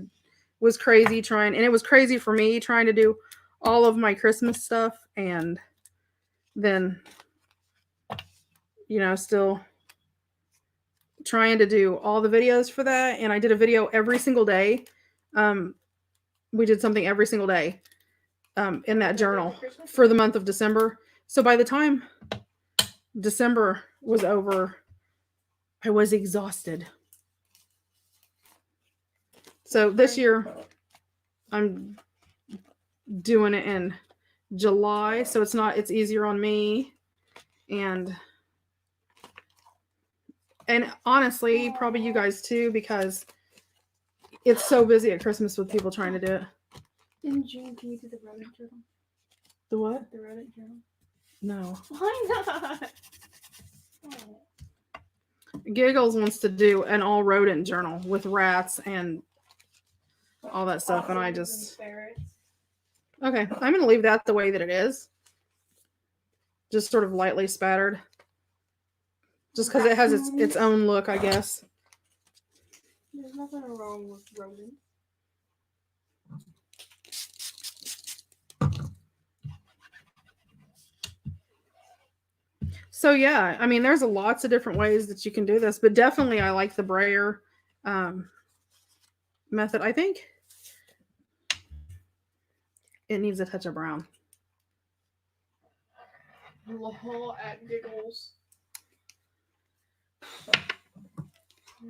S1: was crazy and it was crazy for me trying to do all of my Christmas stuff, and then, still trying to do all the videos for that. And I did a video every single day. We did something every single day in that journal for the month of December. So by the time December was over, I was exhausted. So this year, I'm doing it in July, so it's easier on me. And honestly, probably you guys too, because it's so busy at Christmas with people trying to do it.
S2: In June, can you do the Reddit journal?
S1: The what?
S2: The Reddit journal.
S1: No.
S2: Why not? Oh.
S1: Giggles wants to do an all rodent journal with rats and all that stuff, and I just... Okay, I'm going to leave that the way that it is. Just sort of lightly spattered. Just because it has its own look, I guess.
S2: There's nothing wrong with rodents.
S1: So yeah, I mean, there's lots of different ways that you can do this, but definitely I like the brayer method. I think it needs a touch of brown.
S2: Lol at Giggles.
S1: I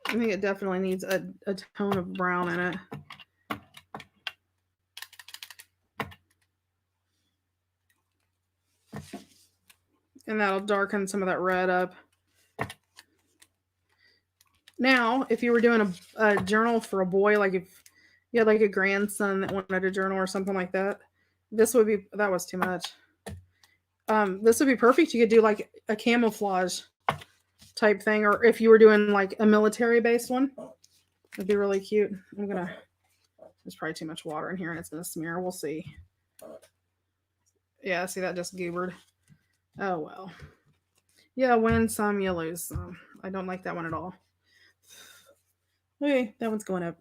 S1: think it definitely needs a tone of brown in it. And that'll darken some of that red up. Now, if you were doing a journal for a boy, like if you had like a grandson that wanted a journal or something like that, that was too much. This would be perfect. You could do like a camouflage type thing, or if you were doing like a military-based one, it'd be really cute. There's probably too much water in here and it's gonna smear. We'll see. Yeah, see, that just goobered. Oh well. Yeah, win some, you lose some. I don't like that one at all. Okay, that one's going up.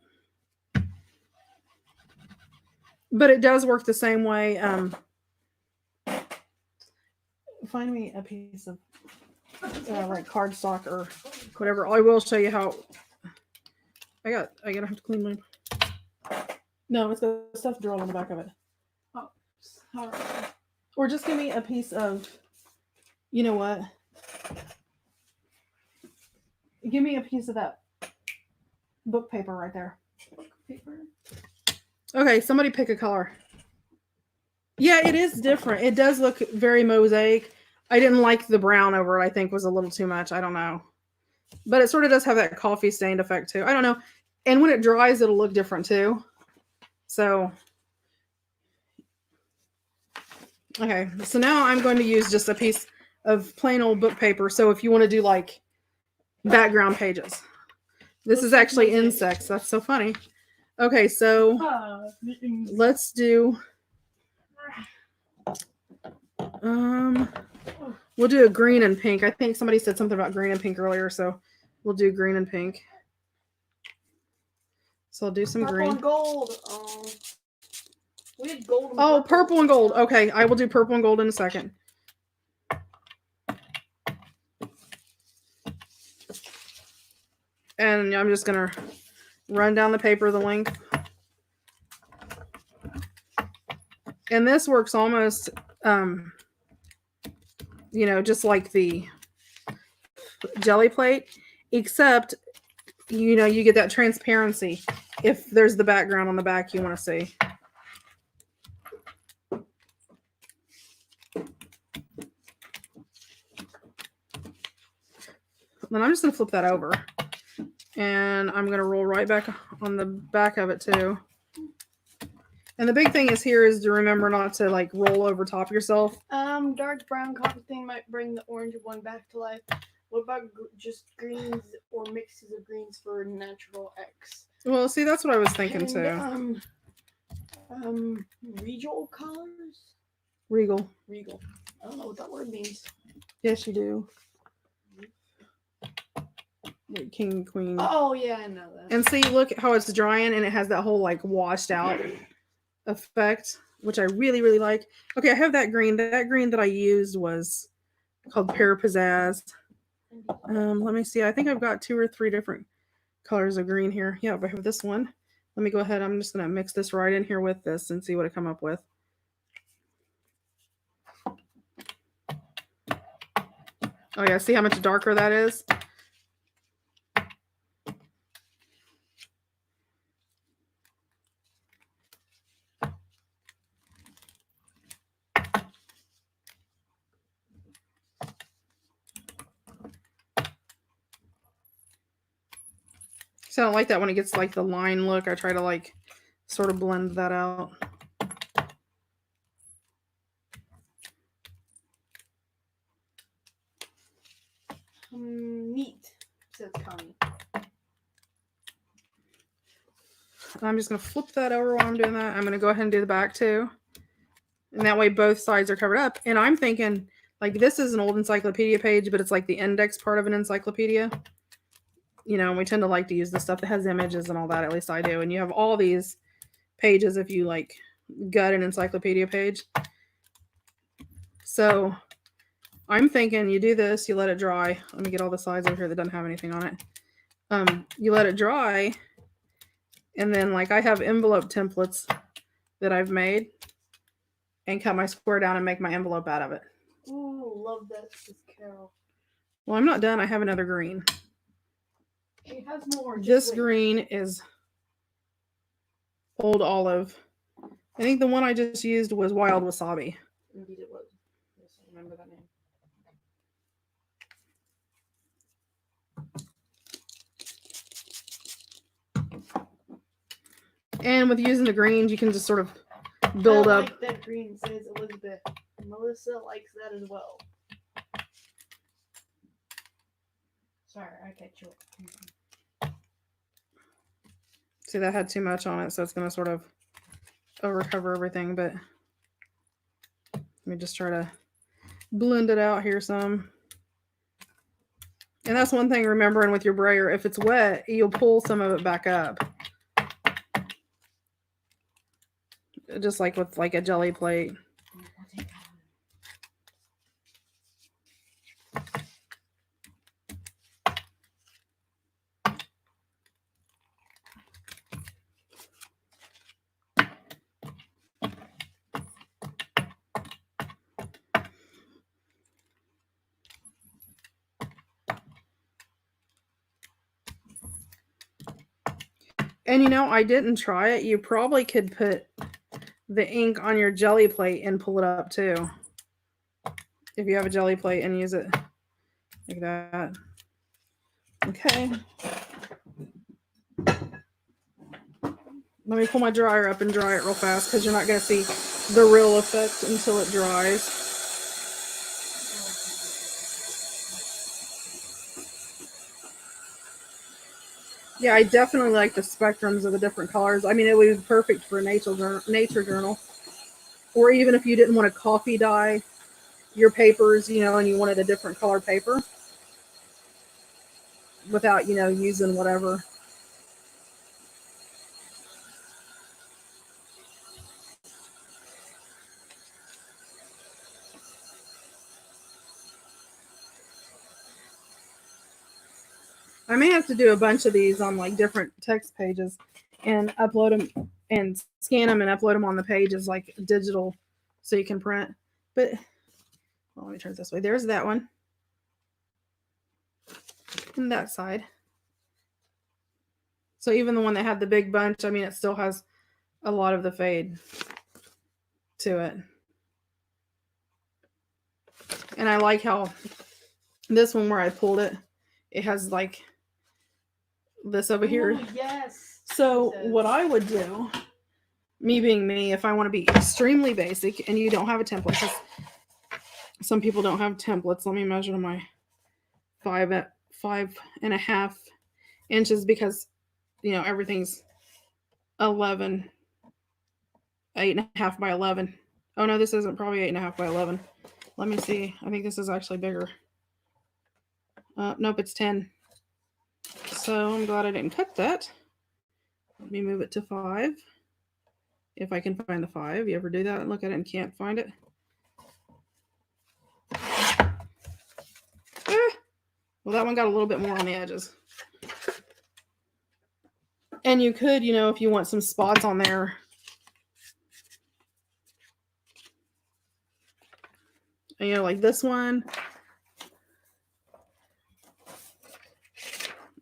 S1: But it does work the same way. Find me a piece of like cardstock or whatever. I will show you how. I gotta have to clean my. No, it's got stuff drawn on the back of it.
S2: Oh, sorry.
S1: Or just give me a piece of. You know what? Give me a piece of that book paper right there.
S2: Book paper.
S1: Okay, somebody pick a color. Yeah, it is different. It does look very mosaic. I didn't like the brown over it. I think was a little too much. I don't know. But it sort of does have that coffee stained effect too. I don't know. And when it dries, it'll look different too. So, okay. So now I'm going to use just a piece of plain old book paper. So if you want to do like background pages. This is actually insects. That's so funny. Okay, so let's do We'll do a green and pink. I think somebody said something about green and pink earlier, so we'll do green and pink. So I'll do some
S2: Purple
S1: green.
S2: and gold. We had gold. And
S1: Oh, purple and gold. Okay, I will do purple and gold in a second. And I'm just going to run down the paper the length. And this works almost, just like the jelly plate, except, you get that transparency if there's the background on the back you want to see. Then I'm just going to flip that over. And I'm going to roll right back on the back of it too. And the big thing is to remember not to like roll over top yourself.
S2: Dark brown copper thing might bring the orange one back to life. What about just greens or mixes of greens for natural X?
S1: Well, see, that's what I was thinking too.
S2: Regal colors?
S1: Regal.
S2: I don't know what that word means.
S1: Yes, you do. Like king and queen.
S2: Oh, yeah, I know that.
S1: And see, look how it's drying and it has that whole like washed out effect, which I really, really like. Okay, I have that green. That green that I used was called Pear Pizzazz. Let me see. I think I've got 2 or 3 different colors of green here. Yeah, I have this one. Let me go ahead. I'm just going to mix this right in here with this and see what I come up with. Oh yeah, see how much darker that is? So I don't like that when it gets like the line look. I try to like sort of blend that out.
S2: Neat, says Connie.
S1: I'm just going to flip that over while I'm doing that. I'm going to go ahead and do the back too. And that way both sides are covered up. And I'm thinking, like, this is an old encyclopedia page, but it's like the index part of an encyclopedia. We tend to like to use the stuff that has images and all that. At least I do. And you have all these pages if you like gut an encyclopedia page. So I'm thinking you do this, you let it dry. Let me get all the sides over here that doesn't have anything on it. You let it dry. And then like I have envelope templates that I've made and cut my square down and make my envelope out of it.
S2: Ooh, love that, says Carol.
S1: Well, I'm not done. I have another green.
S2: It has more.
S1: This green is Old Olive. I think the one I just used was Wild Wasabi.
S2: Indeed it was. Yes, I remember that name.
S1: And with using the greens, you can just sort of build
S2: I
S1: up.
S2: like that green, says Elizabeth. Melissa likes that as well. Sorry, I cut you up.
S1: See, that had too much on it, so it's going to sort of overcover everything, but let me just try to blend it out here some. And that's one thing remembering with your brayer, if it's wet, you'll pull some of it back up. Just like with like a jelly plate. And I didn't try it. You probably could put the ink on your jelly plate and pull it up too. If you have a jelly plate and use it like that. Okay. Let me pull my dryer up and dry it real fast because you're not going to see the real effect until it dries. Yeah, I definitely like the spectrums of the different colors. I mean, it would be perfect for a nature journal. Or even if you didn't want a coffee dye, your papers, you know, and you wanted a different color paper without, you know, using whatever. I may have to do a bunch of these on like different text pages and upload them and scan them and upload them on the pages like digital so you can print. But well, let me turn it this way. There's that one. And that side. So even the one that had the big bunch, I mean, it still has a lot of the fade to it. And I like how this one where I pulled it, it has like this over here.
S2: Ooh, yes.
S1: So what I would do, me being me, if I want to be extremely basic and you don't have a template, because some people don't have templates. Let me measure my 5.5 inches because, you know, everything's 11, 8.5 by 11. Oh no, this isn't probably 8.5 by 11. Let me see. I think this is actually bigger. Nope, it's 10. So I'm glad I didn't cut that. Let me move it to 5. If I can find the 5. You ever do that and look at it and can't find it? Well, that one got a little bit more on the edges. And you could, you know, if you want some spots on there, you know, like this one.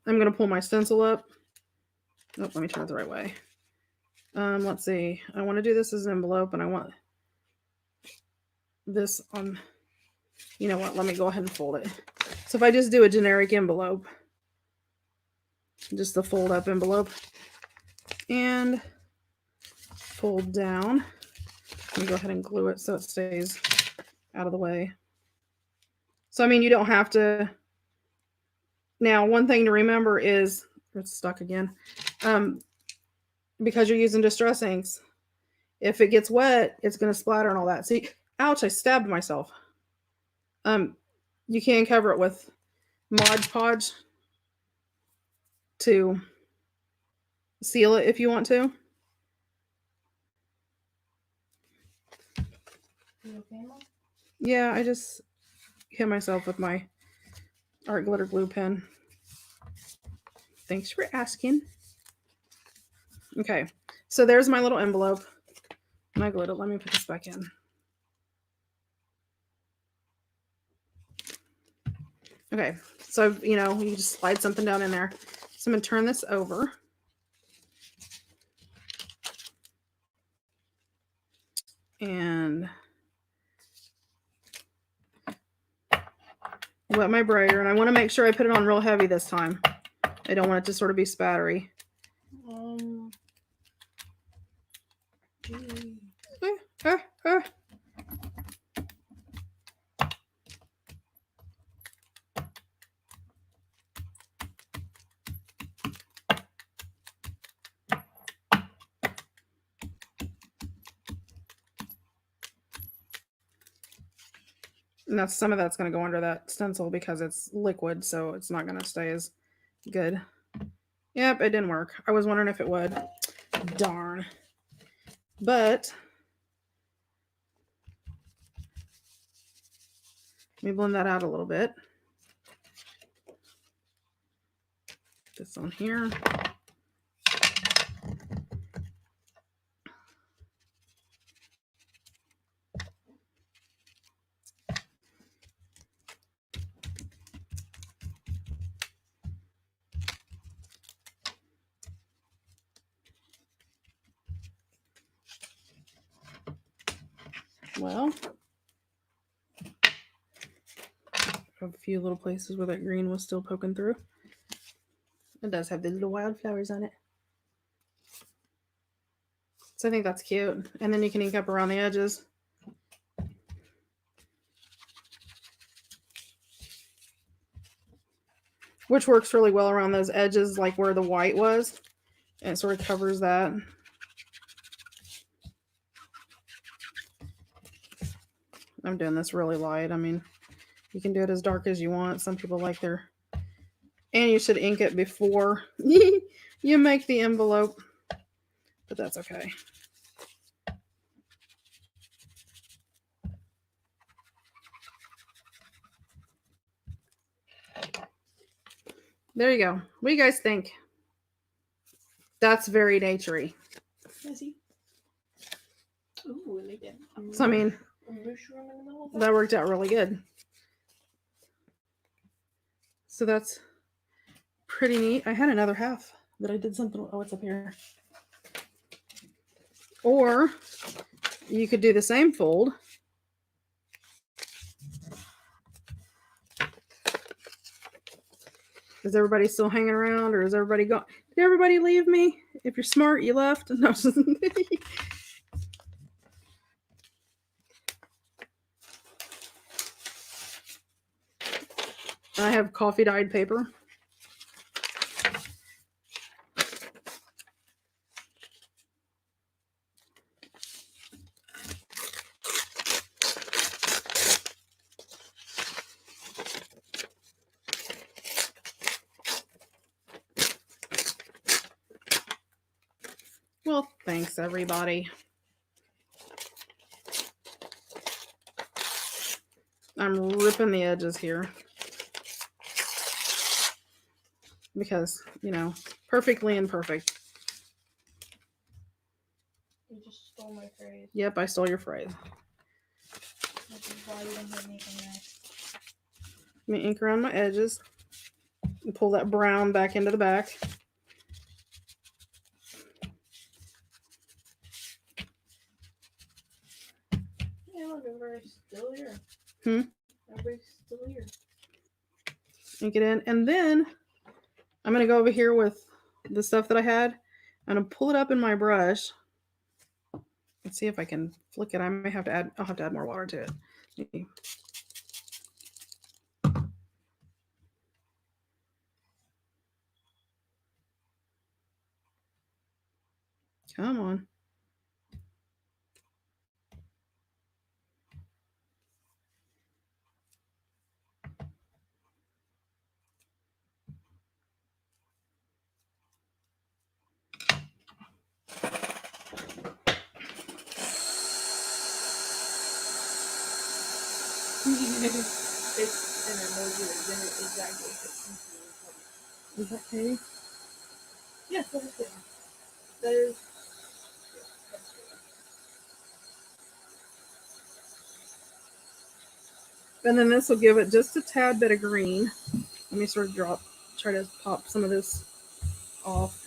S1: I'm going to pull my stencil up. Oh, let me turn it the right way. Let's see. I want to do this as an envelope, and I want this on, you know what, let me go ahead and fold it. So if I just do a generic envelope, just the fold up envelope, and fold down, let me go ahead and glue it so it stays out of the way. So, I mean, you don't have to. Now, one thing to remember is, it's stuck again, because you're using distress inks, if it gets wet, it's going to splatter and all that. See, ouch, I stabbed myself. You can cover it with Mod Podge to seal it if you want to.
S2: You okay, Mom?
S1: Yeah, I just hit myself with my art glitter glue pen. Thanks for asking. Okay, so there's my little envelope. And I glued it. Let me put this back in. Okay, so, you know, you just slide something down in there. So I'm going to turn this over. And wet my brayer. And I want to make sure I put it on real heavy this time. I don't want it to sort of be spattery. And that's, some of that's going to go under that stencil because it's liquid, so it's not going to stay as good. Yep, it didn't work. I was wondering if it would. Darn. But let me blend that out a little bit. This on here. Well, a few little places where that green was still poking through. It does have the little wildflowers on it. So I think that's cute. And then you can ink up around the edges. Which works really well around those edges, like where the white was. And it sort of covers that. I'm doing this really light. I mean, you can do it as dark as you want. Some people like their... And you should ink it before you make the envelope. But that's okay. There you go. What do you guys think? That's very naturey.
S2: Ooh, I like that.
S1: So, I mean,
S2: A mushroom in the middle of that.
S1: that worked out really good. So that's pretty neat. I had another half that I did something. Oh, it's up here. Or you could do the same fold. Is everybody still hanging around, or is everybody gone? Did everybody leave me? If you're smart, you left. No. I have coffee dyed paper. Well, thanks everybody. I'm ripping the edges here. Because, you know, perfectly imperfect.
S2: You just stole my phrase.
S1: Yep, I stole your phrase.
S2: Which is why you don't have anything there.
S1: Let me ink around my edges. And pull that brown back into the back.
S2: Yeah, look, everybody's still here.
S1: Hmm?
S2: Everybody's still here.
S1: Ink it in. And then I'm going to go over here with the stuff that I had. I'm going to pull it up in my brush. Let's see if I can flick it. I may have to add, I'll have to add more water to it. Maybe. Come on.
S2: It's an emoji that did exactly fits into the
S1: Is that Katie?
S2: Yeah, that's good. That is. Yeah, that's good.
S1: And then this will give it just a tad bit of green. Let me sort of try to pop some of this off.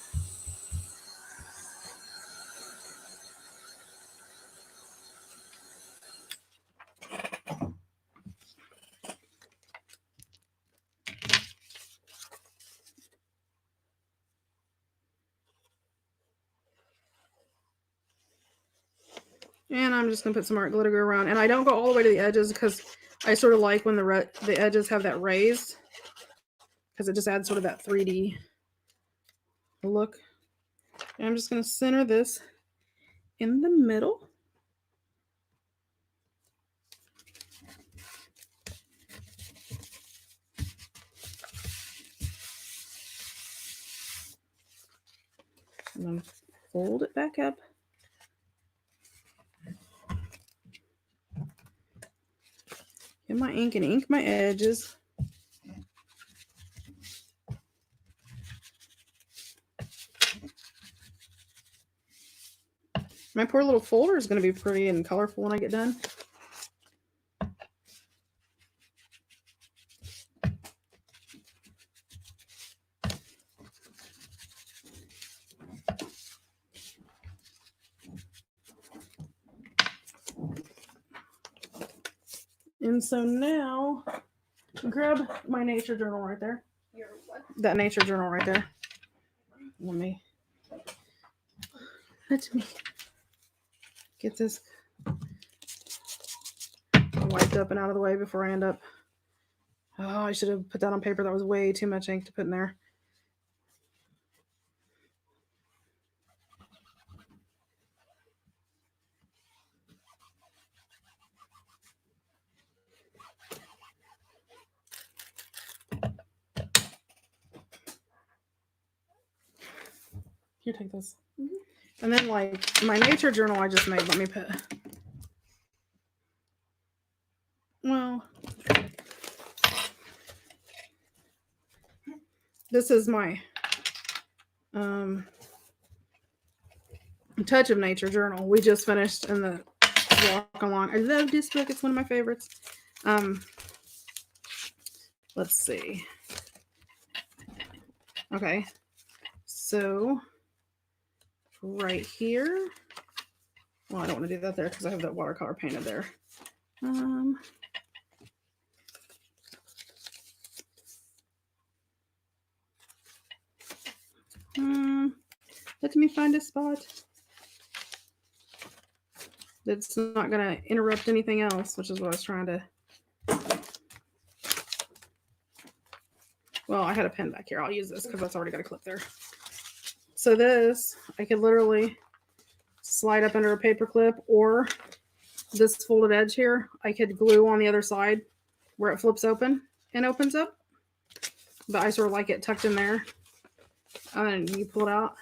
S1: And I'm just going to put some art glitter around. And I don't go all the way to the edges because I sort of like when the edges have that raised. Because it just adds sort of that 3D look. And I'm just going to center this in the middle. And then fold it back up. Get my ink and ink my edges. My poor little folder is going to be pretty and colorful when I get done. And so now, grab my nature journal right there.
S2: Your what?
S1: That nature journal right there. Let me get this wiped up and out of the way before I end up. Oh, I should have put that on paper. That was way too much ink to put in there. Here, take this.
S2: Mhm.
S1: And then, like, my nature journal I just made. Let me put. Well, this is my Touch of Nature journal. We just finished in the walk along. I love this book. It's one of my favorites. Let's see. Okay. So right here. Well, I don't want to do that there because I have that watercolor painted there. Let me find a spot that's not going to interrupt anything else, which is what I was trying to. Well, I had a pen back here. I'll use this because that's already got a clip there. So this, I could literally slide up under a paper clip, or this folded edge here, I could glue on the other side where it flips open and opens up. But I sort of like it tucked in there. And then you pull it out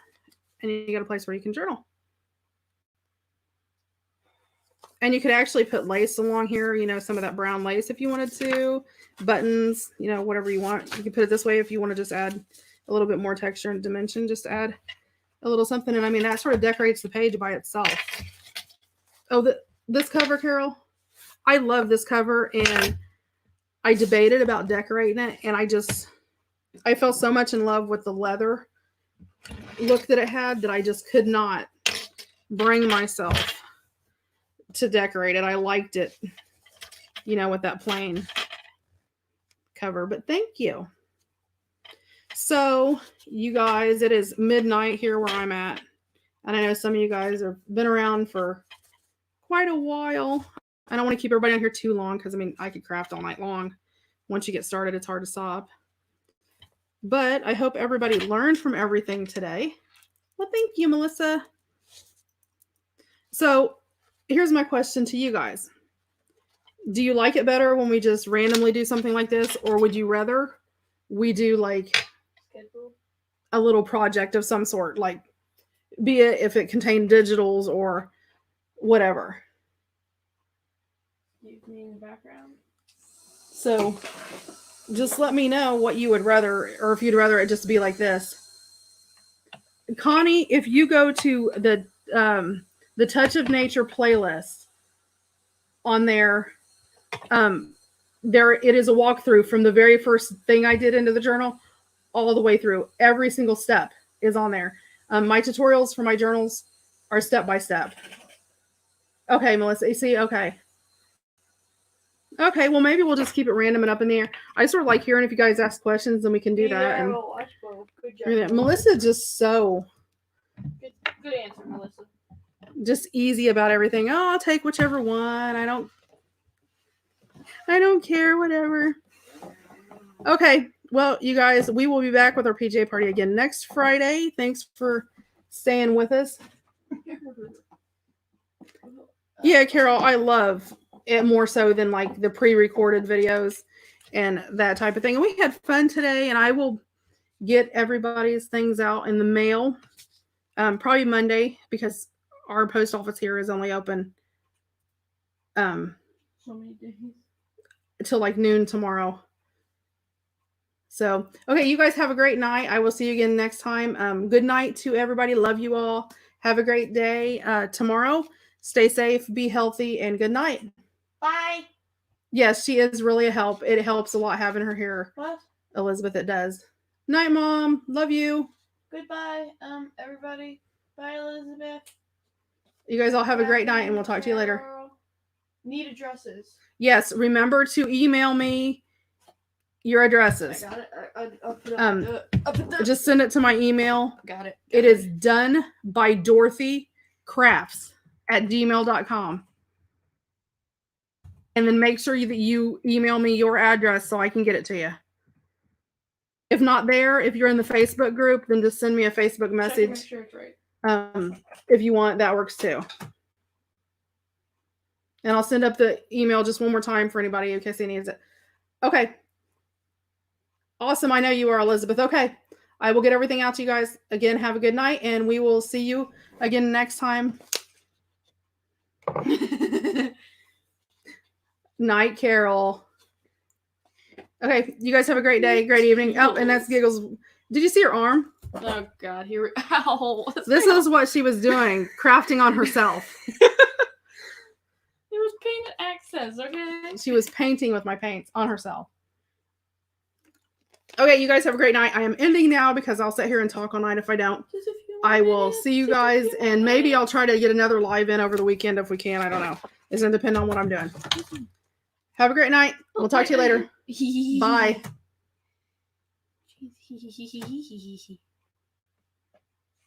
S1: and you got a place where you can journal. And you could actually put lace along here, you know, some of that brown lace if you wanted to, buttons, you know, whatever you want. You can put it this way if you want to just add a little bit more texture and dimension, just add a little something. And I mean, that sort of decorates the page by itself. Oh, this cover, Carol, I love this cover, and I debated about decorating it, and I fell so much in love with the leather look that it had that I just could not bring myself to decorate it. I liked it, you know, with that plain cover, but thank you. So you guys, it is midnight here where I'm at, and I know some of you guys have been around for quite a while. I don't want to keep everybody on here too long because I mean I could craft all night long. Once you get started, it's hard to stop. But I hope everybody learned from everything today. Well, thank you, Melissa. So here's my question to you guys. Do you like it better when we just randomly do something like this, or would you rather we do like a little project of some sort, like be it if it contained digitals or whatever?
S2: You mean the background?
S1: So just let me know what you would rather, or if you'd rather it just be like this. Connie, if you go to the Touch of Nature playlist on there, there it is a walkthrough from the very first thing I did into the journal all the way through. Every single step is on there. My tutorials for my journals are step by step. Okay, Melissa, you see? Okay. Okay, well, maybe we'll just keep it random and up in the air. I sort of like hearing if you guys ask questions, and we can do that. And
S2: good job.
S1: Melissa just so
S2: good answer, Melissa.
S1: Just easy about everything. Oh, I'll take whichever one. I don't care, whatever. Okay, well, you guys, we will be back with our PJ party again next Friday. Thanks for staying with us. Yeah, Carol, I love it more so than like the pre-recorded videos and that type of thing. And we had fun today, and I will get everybody's things out in the mail probably Monday, because our post office here is only open
S2: so many days
S1: till like noon tomorrow. So, okay, you guys have a great night. I will see you again next time. Good night to everybody. Love you all. Have a great day tomorrow. Stay safe, be healthy, and good night.
S2: Bye.
S1: Yes, she is really a help. It helps a lot having her here.
S2: What?
S1: Elizabeth, it does. Night, Mom. Love you.
S2: Goodbye, everybody. Bye, Elizabeth.
S1: You guys all have a great night, and we'll talk to you later.
S2: Need addresses.
S1: Yes, remember to email me your addresses.
S2: I got it. I'll put it
S1: Just send it to my email.
S2: Got it.
S1: It is done by Dorothy Crafts at gmail.com. And then make sure that you email me your address so I can get it to you. If not there, if you're in the Facebook group, then just send me a Facebook message.
S2: Make sure it's right.
S1: If you want, that works too. And I'll send up the email just one more time for anybody in case he needs it. Okay. Awesome. I know you are, Elizabeth. Okay. I will get everything out to you guys. Again, have a good night, and we will see you again next time. Night, Carol. Okay, you guys have a great day, great evening. Oh, and that's Giggles. Did you see her arm?
S2: Oh God, here we ow.
S1: This is what she was doing, crafting on herself.
S2: It was paint accents, okay?
S1: She was painting with my paints on herself. Okay, you guys have a great night. I am ending now because I'll sit here and talk all night if I don't. I will see you guys, and maybe I'll try to get another live in over the weekend if we can. I don't know. It's going to depend on what I'm doing. Have a great night. We'll talk to you later. Bye.